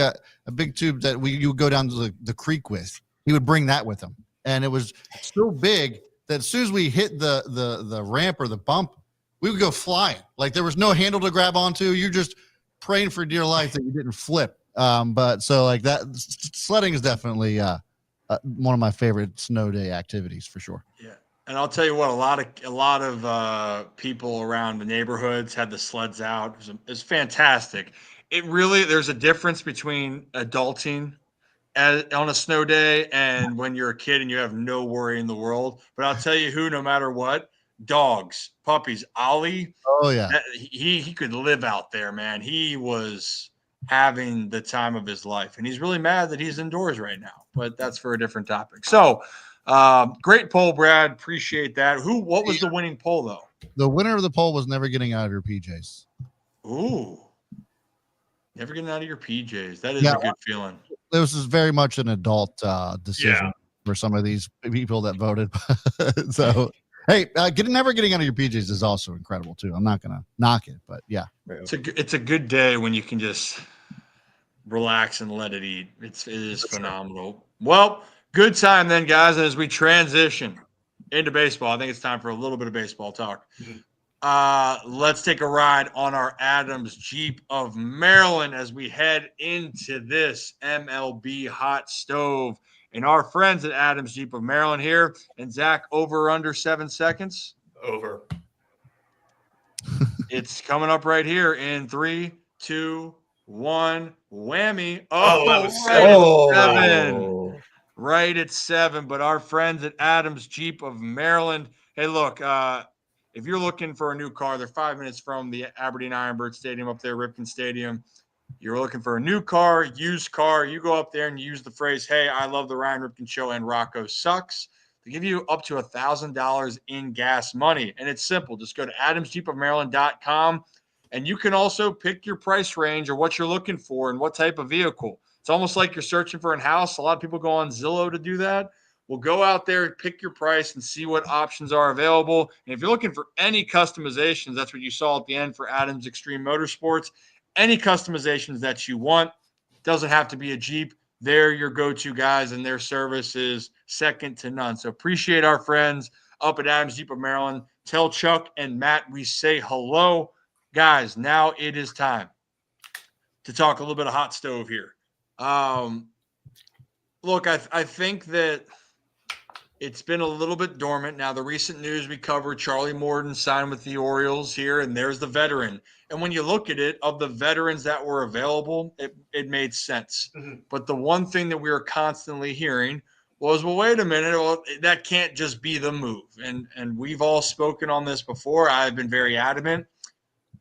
tube that you would go down to the creek with. He would bring that with him. And it was so big that as soon as we hit the ramp or the bump, we would go flying. Like there was no handle to grab onto. You're just praying for dear life that you didn't flip. But so like that, sledding is definitely one of my favorite snow day activities for sure. Yeah. And I'll tell you what, a lot of people around the neighborhoods had the sleds out. It was fantastic. There's a difference between adulting on a snow day and when you're a kid and you have no worry in the world. But I'll tell you who, no matter what, dogs, puppies, Ollie. Oh yeah. He could live out there, man. He was having the time of his life. And he's really mad that he's indoors right now, but that's for a different topic. So great poll, Brad. Appreciate that. What was the winning poll though? The winner of the poll was never getting out of your PJs. Ooh. Never getting out of your PJs. That is a good feeling. This is very much an adult decision for some of these people that voted. So, hey, never getting out of your PJs is also incredible too. I'm not gonna knock it, but yeah, it's a good day when you can just relax and let it eat. It is phenomenal. Well, good time then, guys. As we transition into baseball, I think it's time for a little bit of baseball talk. Let's take a ride on our Adams Jeep of Maryland as we head into this MLB hot stove. And our friends at Adams Jeep of Maryland here. And Zach, over or under 7 seconds? Over. It's coming up right here in 3, 2, 1. Whammy. Oh, that was seven. Right at 7. But our friends at Adams Jeep of Maryland. Hey, look, if you're looking for a new car, they're 5 minutes from the Aberdeen Ironbird Stadium up there, Ripken Stadium. You're looking for a new car, used car. You go up there and you use the phrase, hey, I love the Ryan Ripken Show and Rocco sucks. They give you up to $1,000 in gas money. And it's simple. Just go to adamsjeepofmaryland.com, and you can also pick your price range or what you're looking for and what type of vehicle. It's almost like you're searching for a house. A lot of people go on Zillow to do that. Well, go out there, pick your price, and see what options are available. And if you're looking for any customizations, that's what you saw at the end for Adams Extreme Motorsports. Any customizations that you want. Doesn't have to be a Jeep. They're your go-to guys, and their service is second to none. So appreciate our friends up at Adams Jeep of Maryland. Tell Chuck and Matt we say hello. Guys, now it is time to talk a little bit of hot stove here. Look, I think that it's been a little bit dormant. Now, the recent news we covered, Charlie Morton signed with the Orioles here, and there's the veteran. And when you look at it, of the veterans that were available, it made sense. Mm-hmm. But the one thing that we were constantly hearing was, well, wait a minute, well, that can't just be the move. And we've all spoken on this before. I've been very adamant.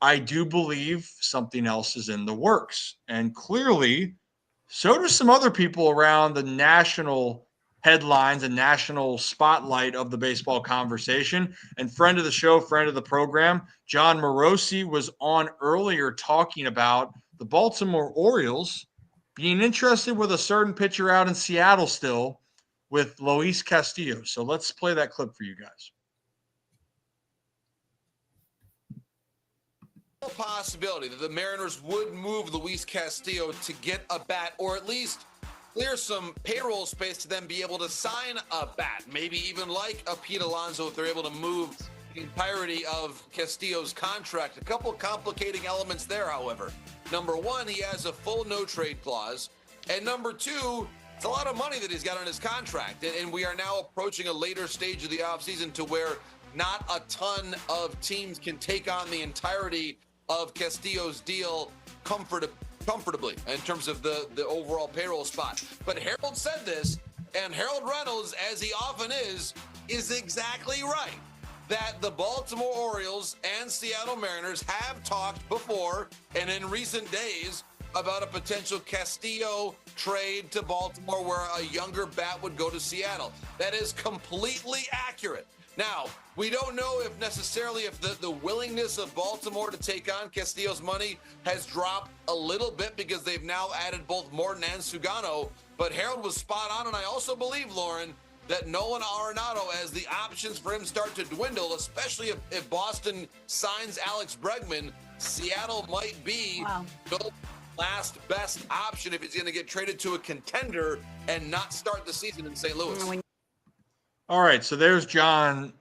I do believe something else is in the works. And clearly, so do some other people around the national headlines and national spotlight of the baseball conversation. And friend of the show, friend of the program, John Morosi was on earlier talking about the Baltimore Orioles being interested with a certain pitcher out in Seattle still with Luis Castillo. So let's play that clip for you guys. Possibility that the Mariners would move Luis Castillo to get a bat, or at least clear some payroll space to then be able to sign a bat, maybe even like a Pete Alonso if they're able to move the entirety of Castillo's contract. A couple complicating elements there, however. Number one, he has a full no-trade clause, and number two, it's a lot of money that he's got on his contract, and we are now approaching a later stage of the offseason to where not a ton of teams can take on the entirety of Castillo's deal comfortably in terms of the overall payroll spot. But Harold said this, and Harold Reynolds, as he often is exactly right, that the Baltimore Orioles and Seattle Mariners have talked before and in recent days about a potential Castillo trade to Baltimore where a younger bat would go to Seattle. That is completely accurate. Now, we don't know if necessarily if the willingness of Baltimore to take on Castillo's money has dropped a little bit because they've now added both Morton and Sugano, but Harold was spot on, and I also believe, Lauren, that Nolan Arenado, as the options for him start to dwindle, especially if Boston signs Alex Bregman, Seattle might be the last best option if he's going to get traded to a contender and not start the season in St. Louis. All right, so there's John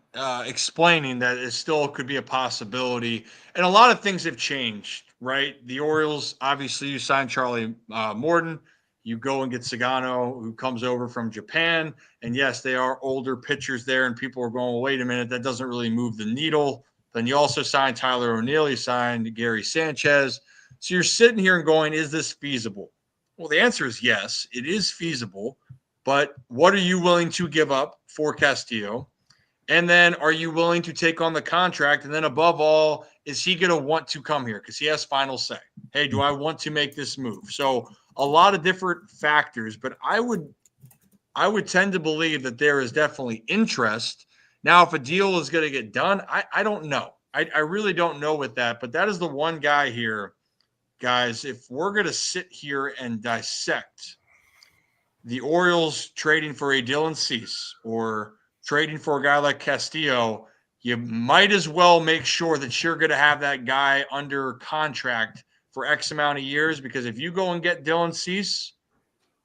explaining that it still could be a possibility. And a lot of things have changed, right? The Orioles, obviously, you signed Charlie Morton. You go and get Sugano, who comes over from Japan. And yes, they are older pitchers there, and people are going, well, wait a minute, that doesn't really move the needle. Then you also signed Tyler O'Neill. You signed Gary Sanchez. So you're sitting here and going, is this feasible? Well, the answer is yes, it is feasible. But what are you willing to give up for Castillo? And then are you willing to take on the contract? And then above all, is he going to want to come here? Because he has final say. Hey, do I want to make this move? So a lot of different factors, but I would tend to believe that there is definitely interest. Now, if a deal is going to get done, I don't know. I really don't know with that. But that is the one guy here, guys, if we're going to sit here and dissect the Orioles trading for a Dylan Cease or trading for a guy like Castillo, you might as well make sure that you're going to have that guy under contract for X amount of years, because if you go and get Dylan Cease,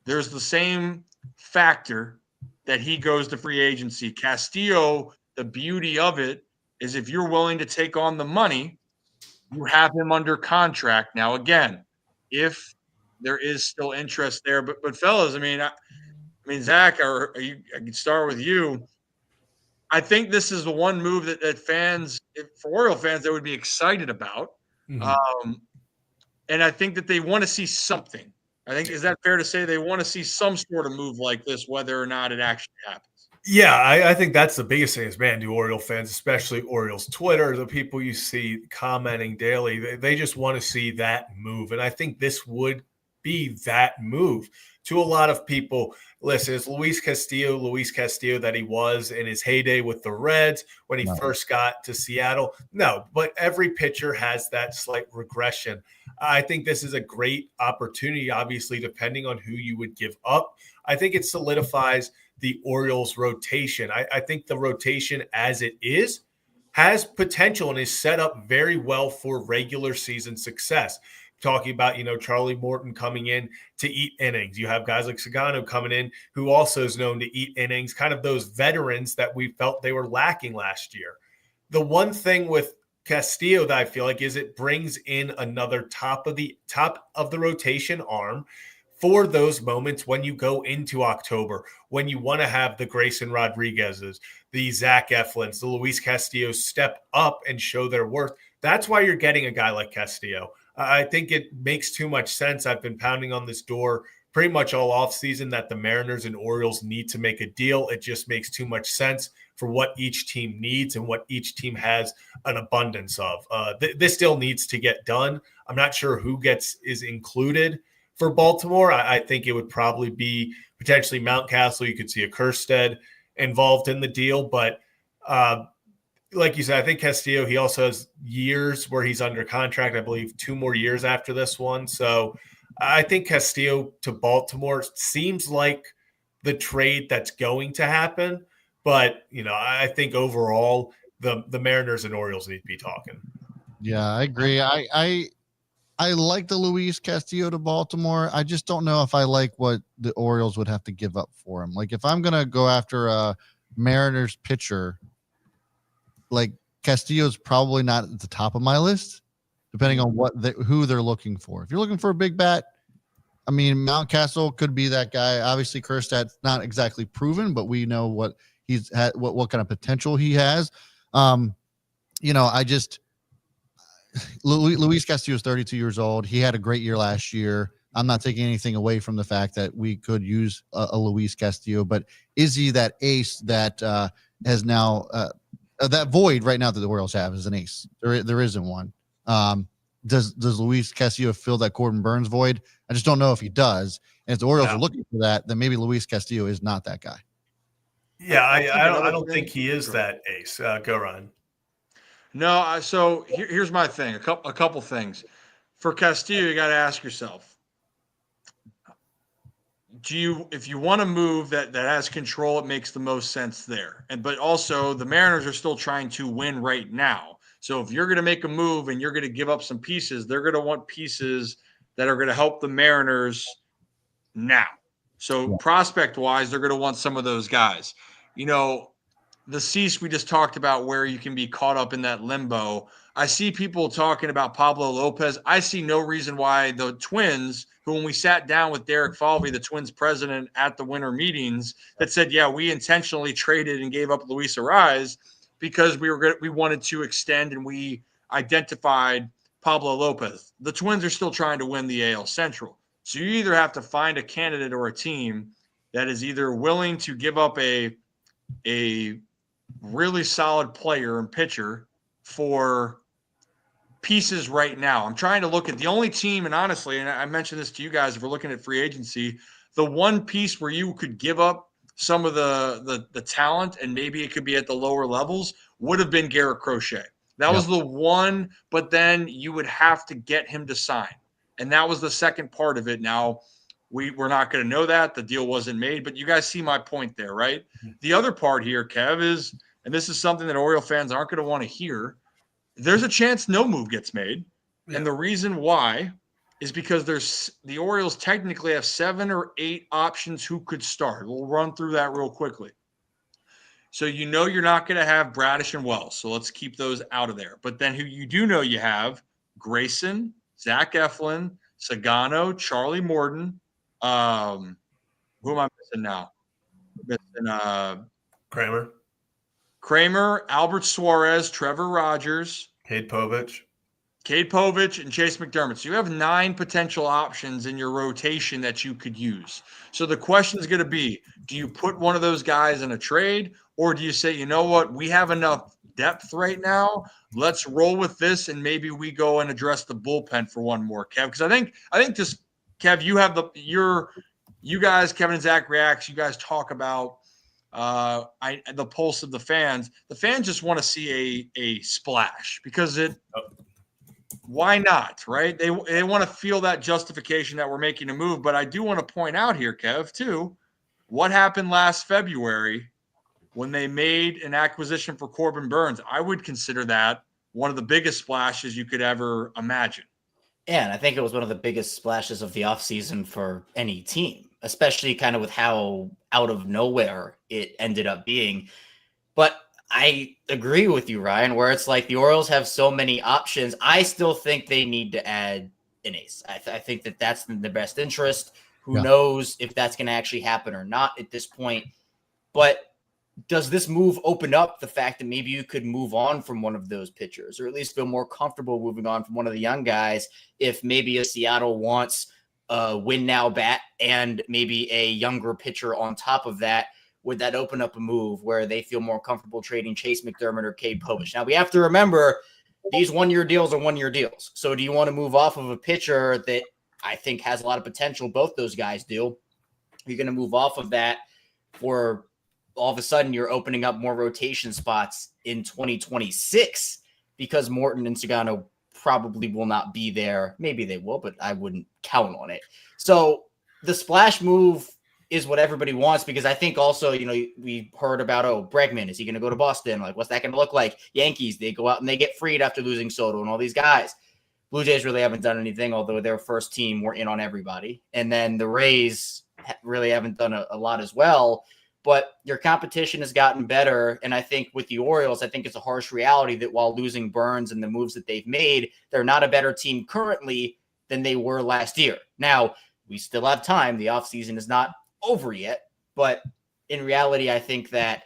there's the same factor that he goes to free agency. Castillo, the beauty of it is if you're willing to take on the money, you have him under contract. Now, again, if there is still interest there, but fellas, I mean, Zach, I can start with you. I think this is the one move that fans, for Oriole fans, they would be excited about. Mm-hmm. And I think that they want to see something. I think, is that fair to say they want to see some sort of move like this, whether or not it actually happens? Yeah, I think that's the biggest thing is, man, do Oriole fans, especially Orioles Twitter, the people you see commenting daily, they just want to see that move. And I think this would be that move. To a lot of people, listen, it's Luis Castillo that he was in his heyday with the Reds when he first got to Seattle. No, but every pitcher has that slight regression. I think this is a great opportunity, obviously, depending on who you would give up. I think it solidifies the Orioles rotation. I think the rotation as it is has potential and is set up very well for regular season success. Talking about, Charlie Morton coming in to eat innings. You have guys like Sugano coming in who also is known to eat innings, kind of those veterans that we felt they were lacking last year. The one thing with Castillo that I feel like is it brings in another top of the rotation arm for those moments when you go into October, when you want to have the Grayson Rodriguez's, the Zach Eflins, the Luis Castillo step up and show their worth. That's why you're getting a guy like Castillo. I think it makes too much sense. I've been pounding on this door pretty much all offseason that the Mariners and Orioles need to make a deal. It just makes too much sense for what each team needs and what each team has an abundance of. This still needs to get done. I'm not sure who is included for Baltimore. I think it would probably be potentially Mountcastle. You could see a Kerstead involved in the deal. But like you said, I think Castillo, he also has years where he's under contract, I believe 2 more years after this one. So I think Castillo to Baltimore seems like the trade that's going to happen. But, I think overall the Mariners and Orioles need to be talking. Yeah, I agree. I like the Luis Castillo to Baltimore. I just don't know if I like what the Orioles would have to give up for him. Like if I'm going to go after a Mariners pitcher, like Castillo's probably not at the top of my list, depending on who they're looking for. If you're looking for a big bat, I mean, Mountcastle could be that guy. Obviously, Kerstad's not exactly proven, but we know what he's had, what kind of potential he has. Luis Castillo is 32 years old. He had a great year last year. I'm not taking anything away from the fact that we could use a Luis Castillo, but is he that ace that has now that void right now that the Orioles have is an ace? There isn't one. Does Luis Castillo fill that Corbin Burns void? I just don't know if he does. And if the Orioles are looking for that, then maybe Luis Castillo is not that guy. Yeah, I don't think he is that ace. Go, Ryan. No, so here's my thing. A couple things. For Castillo, you got to ask yourself, if you want to move that has control, it makes the most sense there. But also the Mariners are still trying to win right now. So if you're going to make a move and you're going to give up some pieces, they're going to want pieces that are going to help the Mariners now. So prospect-wise, they're going to want some of those guys. The cease we just talked about where you can be caught up in that limbo. I see people talking about Pablo Lopez. I see no reason why the Twins, who when we sat down with Derek Falvey, the Twins president at the winter meetings, that said, yeah, we intentionally traded and gave up Luis Arraez because we wanted to extend and we identified Pablo Lopez. The Twins are still trying to win the AL Central. So you either have to find a candidate or a team that is either willing to give up a really solid player and pitcher for pieces right now. I'm trying to look at the only team, and honestly, and I mentioned this to you guys, if we're looking at free agency, the one piece where you could give up some of the talent and maybe it could be at the lower levels would have been Garrett Crochet. That was the one, but then you would have to get him to sign. And that was the second part of it. Now, we're not going to know that. The deal wasn't made, but you guys see my point there, right? Mm-hmm. The other part here, Kev, is, and this is something that Oriole fans aren't going to want to hear, there's a chance no move gets made. Yeah. And the reason why is because the Orioles technically have 7 or 8 options who could start. We'll run through that real quickly. So you're not going to have Bradish and Wells, so let's keep those out of there. But then who you do know you have, Grayson, Zach Eflin, Sagano, Charlie Morton. Who am I missing now? Kramer, Albert Suarez, Trevor Rogers, Cade Povich, and Chase McDermott. So you have 9 potential options in your rotation that you could use. So the question is going to be, do you put one of those guys in a trade, or do you say, you know what, we have enough depth right now, let's roll with this, and maybe we go and address the bullpen for one more, Kev? Because I think this, Kev, you have you guys, Kevin and Zach Reacts, you guys talk about the pulse of the fans. The fans just want to see a splash because why not, right? They want to feel that justification that we're making a move. But I do want to point out here, Kev, too, what happened last February when they made an acquisition for Corbin Burns. I would consider that one of the biggest splashes you could ever imagine. Yeah, and I think it was one of the biggest splashes of the offseason for any team, especially kind of with how out of nowhere it ended up being. But I agree with you, Ryan, where it's like the Orioles have so many options. I still think they need to add an ace. I think that that's in the best interest. Who knows if that's going to actually happen or not at this point. But does this move open up the fact that maybe you could move on from one of those pitchers, or at least feel more comfortable moving on from one of the young guys if maybe a Seattle wants a win now bat and maybe a younger pitcher on top of that, would that open up a move where they feel more comfortable trading Chase McDermott or Cade Povich? Now, we have to remember these one-year deals are one-year deals. So do you want to move off of a pitcher that I think has a lot of potential? Both those guys do. You're going to move off of that for all of a sudden you're opening up more rotation spots in 2026 because Morton and Sagano probably will not be there. Maybe they will, but I wouldn't count on it. So the splash move is what everybody wants, because I think also, we heard about, Bregman, is he going to go to Boston? Like, what's that going to look like? Yankees, they go out and they get freed after losing Soto and all these guys. Blue Jays really haven't done anything, although their first team were in on everybody. And then the Rays really haven't done a lot as well. But your competition has gotten better. And I think with the Orioles, I think it's a harsh reality that while losing Burns and the moves that they've made, they're not a better team currently than they were last year. Now, we still have time. The offseason is not over yet. But in reality, I think that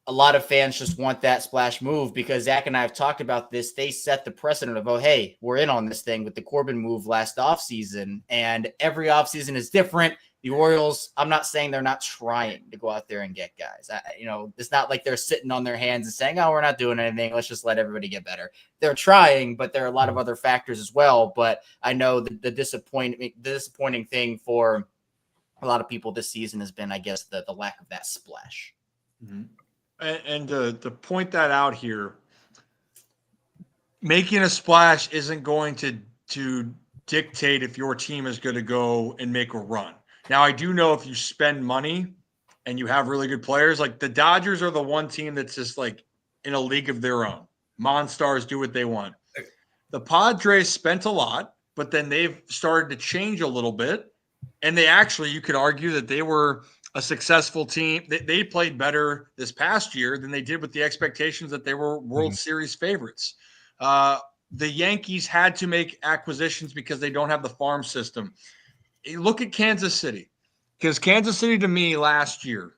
a lot of fans just want that splash move because Zach and I have talked about this. They set the precedent of, hey, we're in on this thing with the Corbin move last offseason. And every offseason is different. The Orioles, I'm not saying they're not trying to go out there and get guys. It's not like they're sitting on their hands and saying, we're not doing anything. Let's just let everybody get better. They're trying, but there are a lot of other factors as well. But I know the disappointing thing for a lot of people this season has been, I guess, the lack of that splash. Mm-hmm. And to point that out here, making a splash isn't going to dictate if your team is going to go and make a run. Now, I do know if you spend money and you have really good players, like the Dodgers are the one team that's just like in a league of their own. Monstars do what they want. The Padres spent a lot, but then they've started to change a little bit. And they actually, you could argue that they were a successful team. They played better this past year than they did with the expectations that they were World Series favorites. The Yankees had to make acquisitions because they don't have the farm system. Look at Kansas City, because Kansas City to me last year,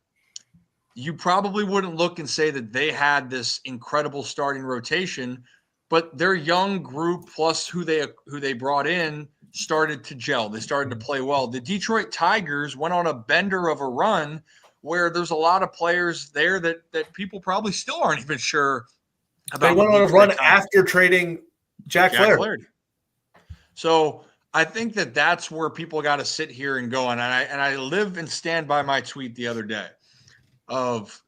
you probably wouldn't look and say that they had this incredible starting rotation, but their young group plus who they brought in started to gel. They started to play well. The Detroit Tigers went on a bender of a run where there's a lot of players there that people probably still aren't even sure about. They went on a run after trading Jack Flaherty. So I think that's where people got to sit here and go. And I live and stand by my tweet the other day of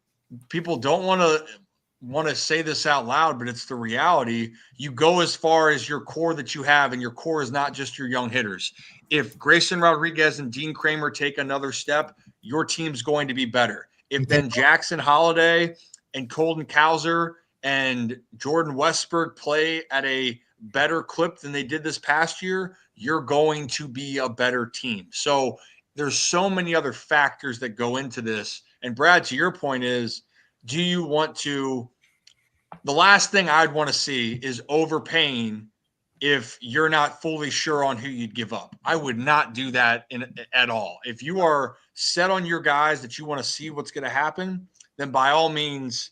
people don't want to say this out loud, but it's the reality. You go as far as your core that you have, and your core is not just your young hitters. If Grayson Rodriguez and Dean Kramer take another step, your team's going to be better. If then Jackson Holiday and Colton Cowser and Jordan Westberg play at a better clip than they did this past year, you're going to be a better team. So there's so many other factors that go into this. And Brad, to your point is, do you want to – the last thing I'd want to see is overpaying if you're not fully sure on who you'd give up. I would not do that at all. If you are set on your guys that you want to see what's going to happen, then by all means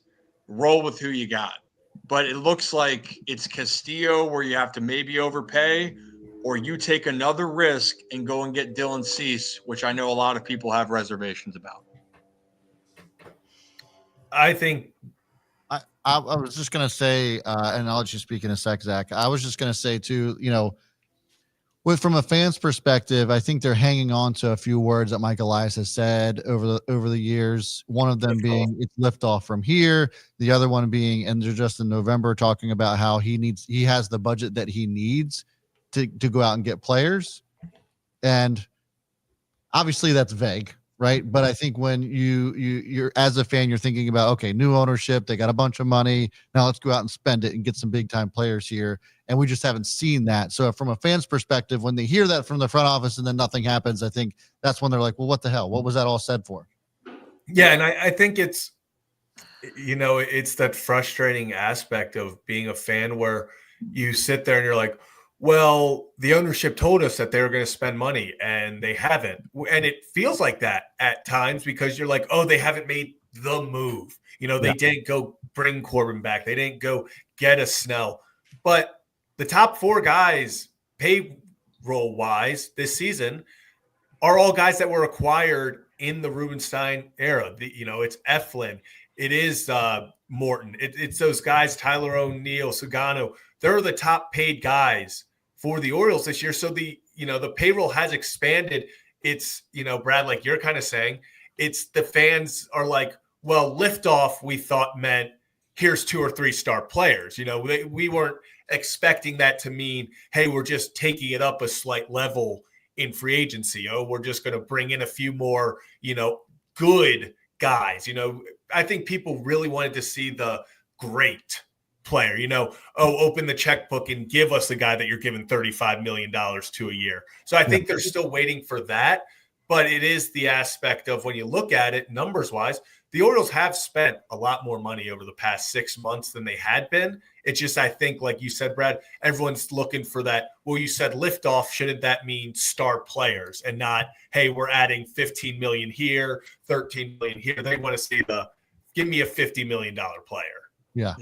roll with who you got. But it looks like it's Castillo where you have to maybe overpay, or you take another risk and go and get Dylan Cease, which I know a lot of people have reservations about. I think I was just going to say, and I'll let you speak in a sec, Zach. I was just going to say too, from a fan's perspective, I think they're hanging on to a few words that Mike Elias has said over the years. One of them being it's liftoff from here. The other one being, and they're just in November talking about how he has the budget that he needs to go out and get players. And obviously that's vague, right? But I think when you're as a fan, you're thinking about, okay, new ownership, they got a bunch of money. Now let's go out and spend it and get some big time players here. And we just haven't seen that. So from a fan's perspective, when they hear that from the front office and then nothing happens, I think that's when they're like, well, what the hell? What was that all said for? Yeah. And I think it's that frustrating aspect of being a fan where you sit there and you're like, well, the ownership told us that they were going to spend money and they haven't. And it feels like that at times because you're like, oh, they haven't made the move. They didn't go bring Corbin back. They didn't go get a Snell. But the top four guys pay payroll wise this season are all guys that were acquired in the Rubenstein era. It's Eflin, it is Morton, it's those guys, Tyler O'Neill, Sugano. They're the top paid guys for the Orioles this year. So the payroll has expanded. It's, Brad, like you're kind of saying, it's the fans are like, well, liftoff we thought meant here's 2 or 3 star players. We weren't expecting that to mean, hey, we're just taking it up a slight level in free agency. We're just going to bring in a few more, good guys. I think people really wanted to see the great player, open the checkbook and give us the guy that you're giving $35 million to a year. So I think they're still waiting for that. But it is the aspect of when you look at it numbers wise, the Orioles have spent a lot more money over the past 6 months than they had been. It's just, I think, like you said, Brad, everyone's looking for that. Well, you said liftoff. Shouldn't that mean star players and not, hey, we're adding 15 million here, 13 million here? They want to see give me a $50 million player. Yeah.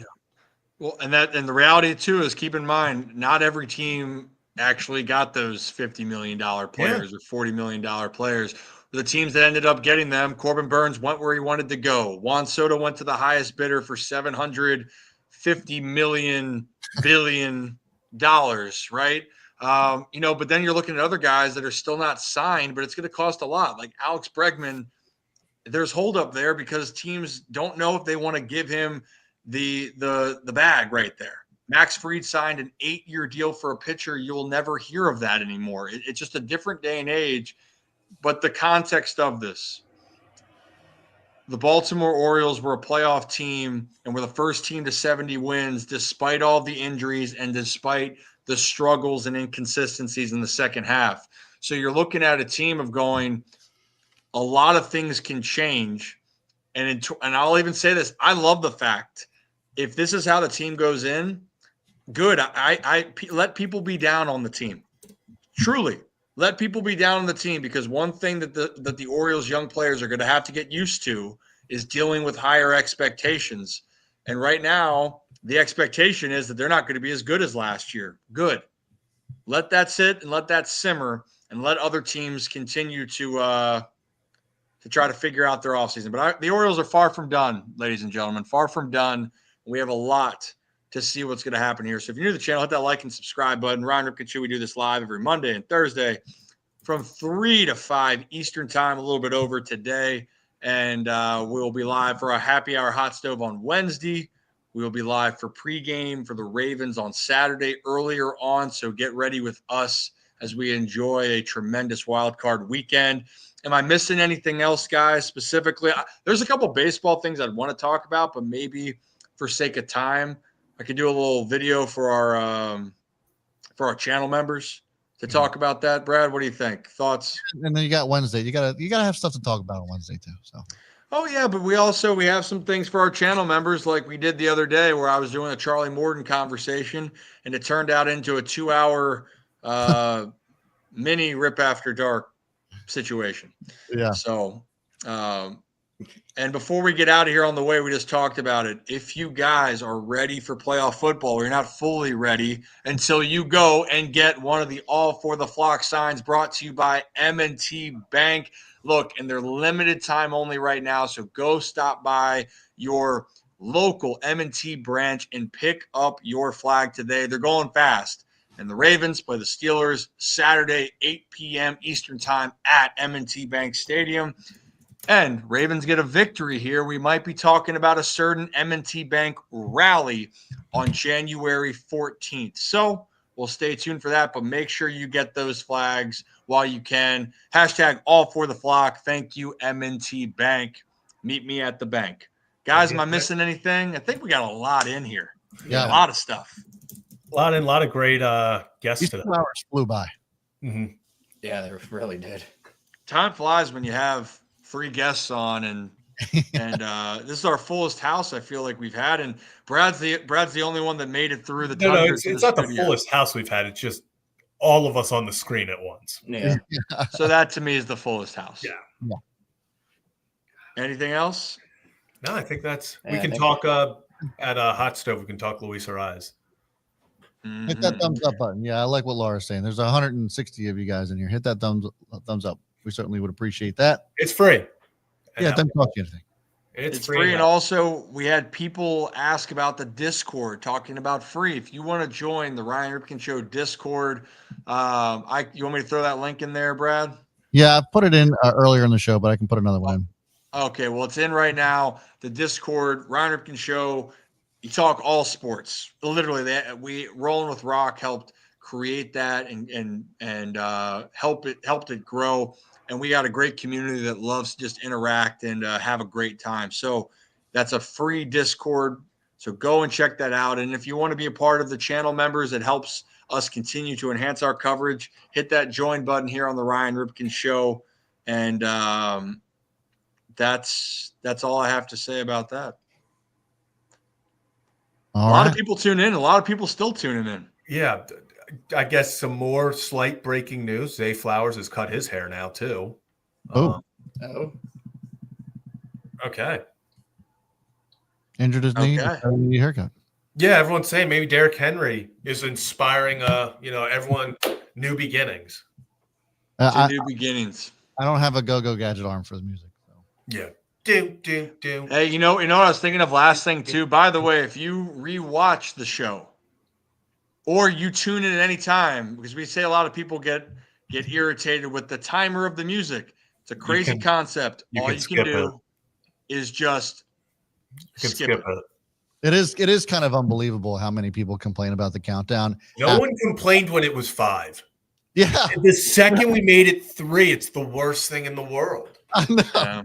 Well, and the reality too is, keep in mind, not every team actually got those $50 million players or $40 million players. The teams that ended up getting them, Corbin Burns went where he wanted to go. Juan Soto went to the highest bidder for $750 billion, right? But then you're looking at other guys that are still not signed, but it's going to cost a lot. Like Alex Bregman, there's holdup there because teams don't know if they want to give him the bag right there. Max Fried signed an 8-year deal for a pitcher. You'll never hear of that anymore. It's just a different day and age. But the context of this, the Baltimore Orioles were a playoff team and were the first team to 70 wins despite all the injuries and despite the struggles and inconsistencies in the second half. So you're looking at a team of going, a lot of things can change. And I'll even say this, I love the fact, if this is how the team goes in, good. I let people be down on the team. Truly. Let people be down on the team, because one thing that the Orioles young players are going to have to get used to is dealing with higher expectations. And right now, the expectation is that they're not going to be as good as last year. Good. Let that sit and let that simmer and let other teams continue to try to figure out their offseason. But the Orioles are far from done, ladies and gentlemen, far from done. We have a lot to see what's going to happen here. So if you're new to the channel, hit that like and subscribe button. Ryan Ripken Show, we do this live every Monday and Thursday from 3 to 5 Eastern time, a little bit over today. And we'll be live for a happy hour hot stove on Wednesday. We will be live for pregame for the Ravens on Saturday earlier on. So get ready with us as we enjoy a tremendous wild card weekend. Am I missing anything else, guys, specifically? There's a couple baseball things I'd want to talk about, but maybe for sake of time, I could do a little video for our channel members to talk about that. Brad, what do you think? Thoughts? And then you got Wednesday. You gotta have stuff to talk about on Wednesday too. So. Oh yeah, but we have some things for our channel members, like we did the other day, where I was doing a Charlie Morton conversation, and it turned out into a 2-hour mini Rip After Dark situation. Yeah. So. And before we get out of here, on the way, we just talked about it. If you guys are ready for playoff football, or you're not fully ready until you go and get one of the All for the Flock signs brought to you by M&T Bank. Look, and they're limited time only right now, so go stop by your local M&T branch and pick up your flag today. They're going fast. And the Ravens play the Steelers Saturday, 8 p.m. Eastern time at M&T Bank Stadium. And Ravens get a victory here, we might be talking about a certain M&T Bank rally on January 14th. So we'll stay tuned for that, but make sure you get those flags while you can. Hashtag all for the flock. Thank you, M&T Bank. Meet me at the bank. Guys, am I missing anything? I think we got a lot in here. Yeah. A lot of stuff. A lot of great guests These today. 2 hours flew by. Mm-hmm. Yeah, they really did. Time flies when you have free guests on, and this is our fullest house I feel like we've had, and Brad's the only one that made it through the No, it's not the fullest house we've had. It's just all of us on the screen at once. Yeah. So that to me is the fullest house. Yeah. Anything else? No, I think that's. Yeah, we can talk at a hot stove. We can talk Luis Ariz. Hit that thumbs up button. Yeah, I like what Laura's saying. There's 160 of you guys in here. Hit that thumbs up. We certainly would appreciate that. It's free. Yeah, doesn't cost you anything. It's free. And also, we had people ask about the Discord, talking about free. If you want to join the Ryan Ripken Show Discord, you want me to throw that link in there, Brad? Yeah, I put it in earlier in the show, but I can put another one in. Okay, well, it's in right now. The Discord, Ryan Ripken Show. You talk all sports. Literally, we Rolling with Rock helped create that and helped it grow. And we got a great community that loves to just interact and have a great time. So that's a free Discord. So go and check that out. And if you want to be a part of the channel members, it helps us continue to enhance our coverage. Hit that join button here on the Ryan Ripken Show. And that's all I have to say about that. A lot of people tune in. A lot of people still tuning in. Yeah. I guess some more slight breaking news. Zay Flowers has cut his hair now, too. Oh. Okay. Injured his knee. New haircut. Yeah, everyone's saying maybe Derrick Henry is inspiring, everyone new beginnings. New beginnings. I don't have a go-go gadget arm for the music. So. Yeah. Hey, you know what I was thinking of last thing too? By the way, if you rewatch the show or you tune in at any time, because we say a lot of people get irritated with the timer of the music. It's a crazy concept. All you can do is just skip it. It is kind of unbelievable how many people complain about the countdown. No one complained when it was 5. Yeah. The second we made it 3, it's the worst thing in the world. I know. Yeah.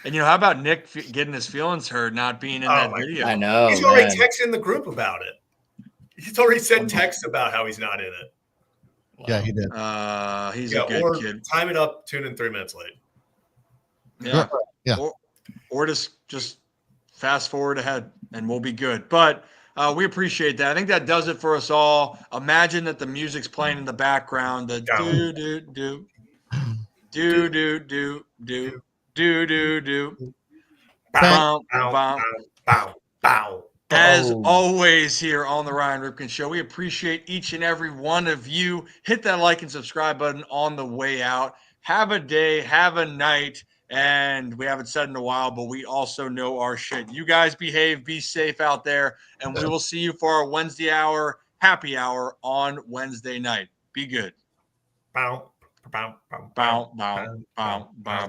And how about Nick getting his feelings hurt, not being in that video? I know. He's already texted the group about it. He's already sent texts about how he's not in it. Wow. Yeah, he did. He's a good kid. Time it up, tune in 3 minutes late. Yeah. Yeah. Or just fast forward ahead and we'll be good. But we appreciate that. I think that does it for us all. Imagine that the music's playing in the background. The do do do do do do do do do do. Bow bow bow bow. As always here on the Ryan Ripken Show, we appreciate each and every one of you. Hit that like and subscribe button on the way out. Have a day, have a night, and we haven't said in a while, but we also know our shit. You guys behave, be safe out there, and we will see you for our Wednesday hour, happy hour on Wednesday night. Be good. Bow, bow, bow, bow, bow, bow, bow.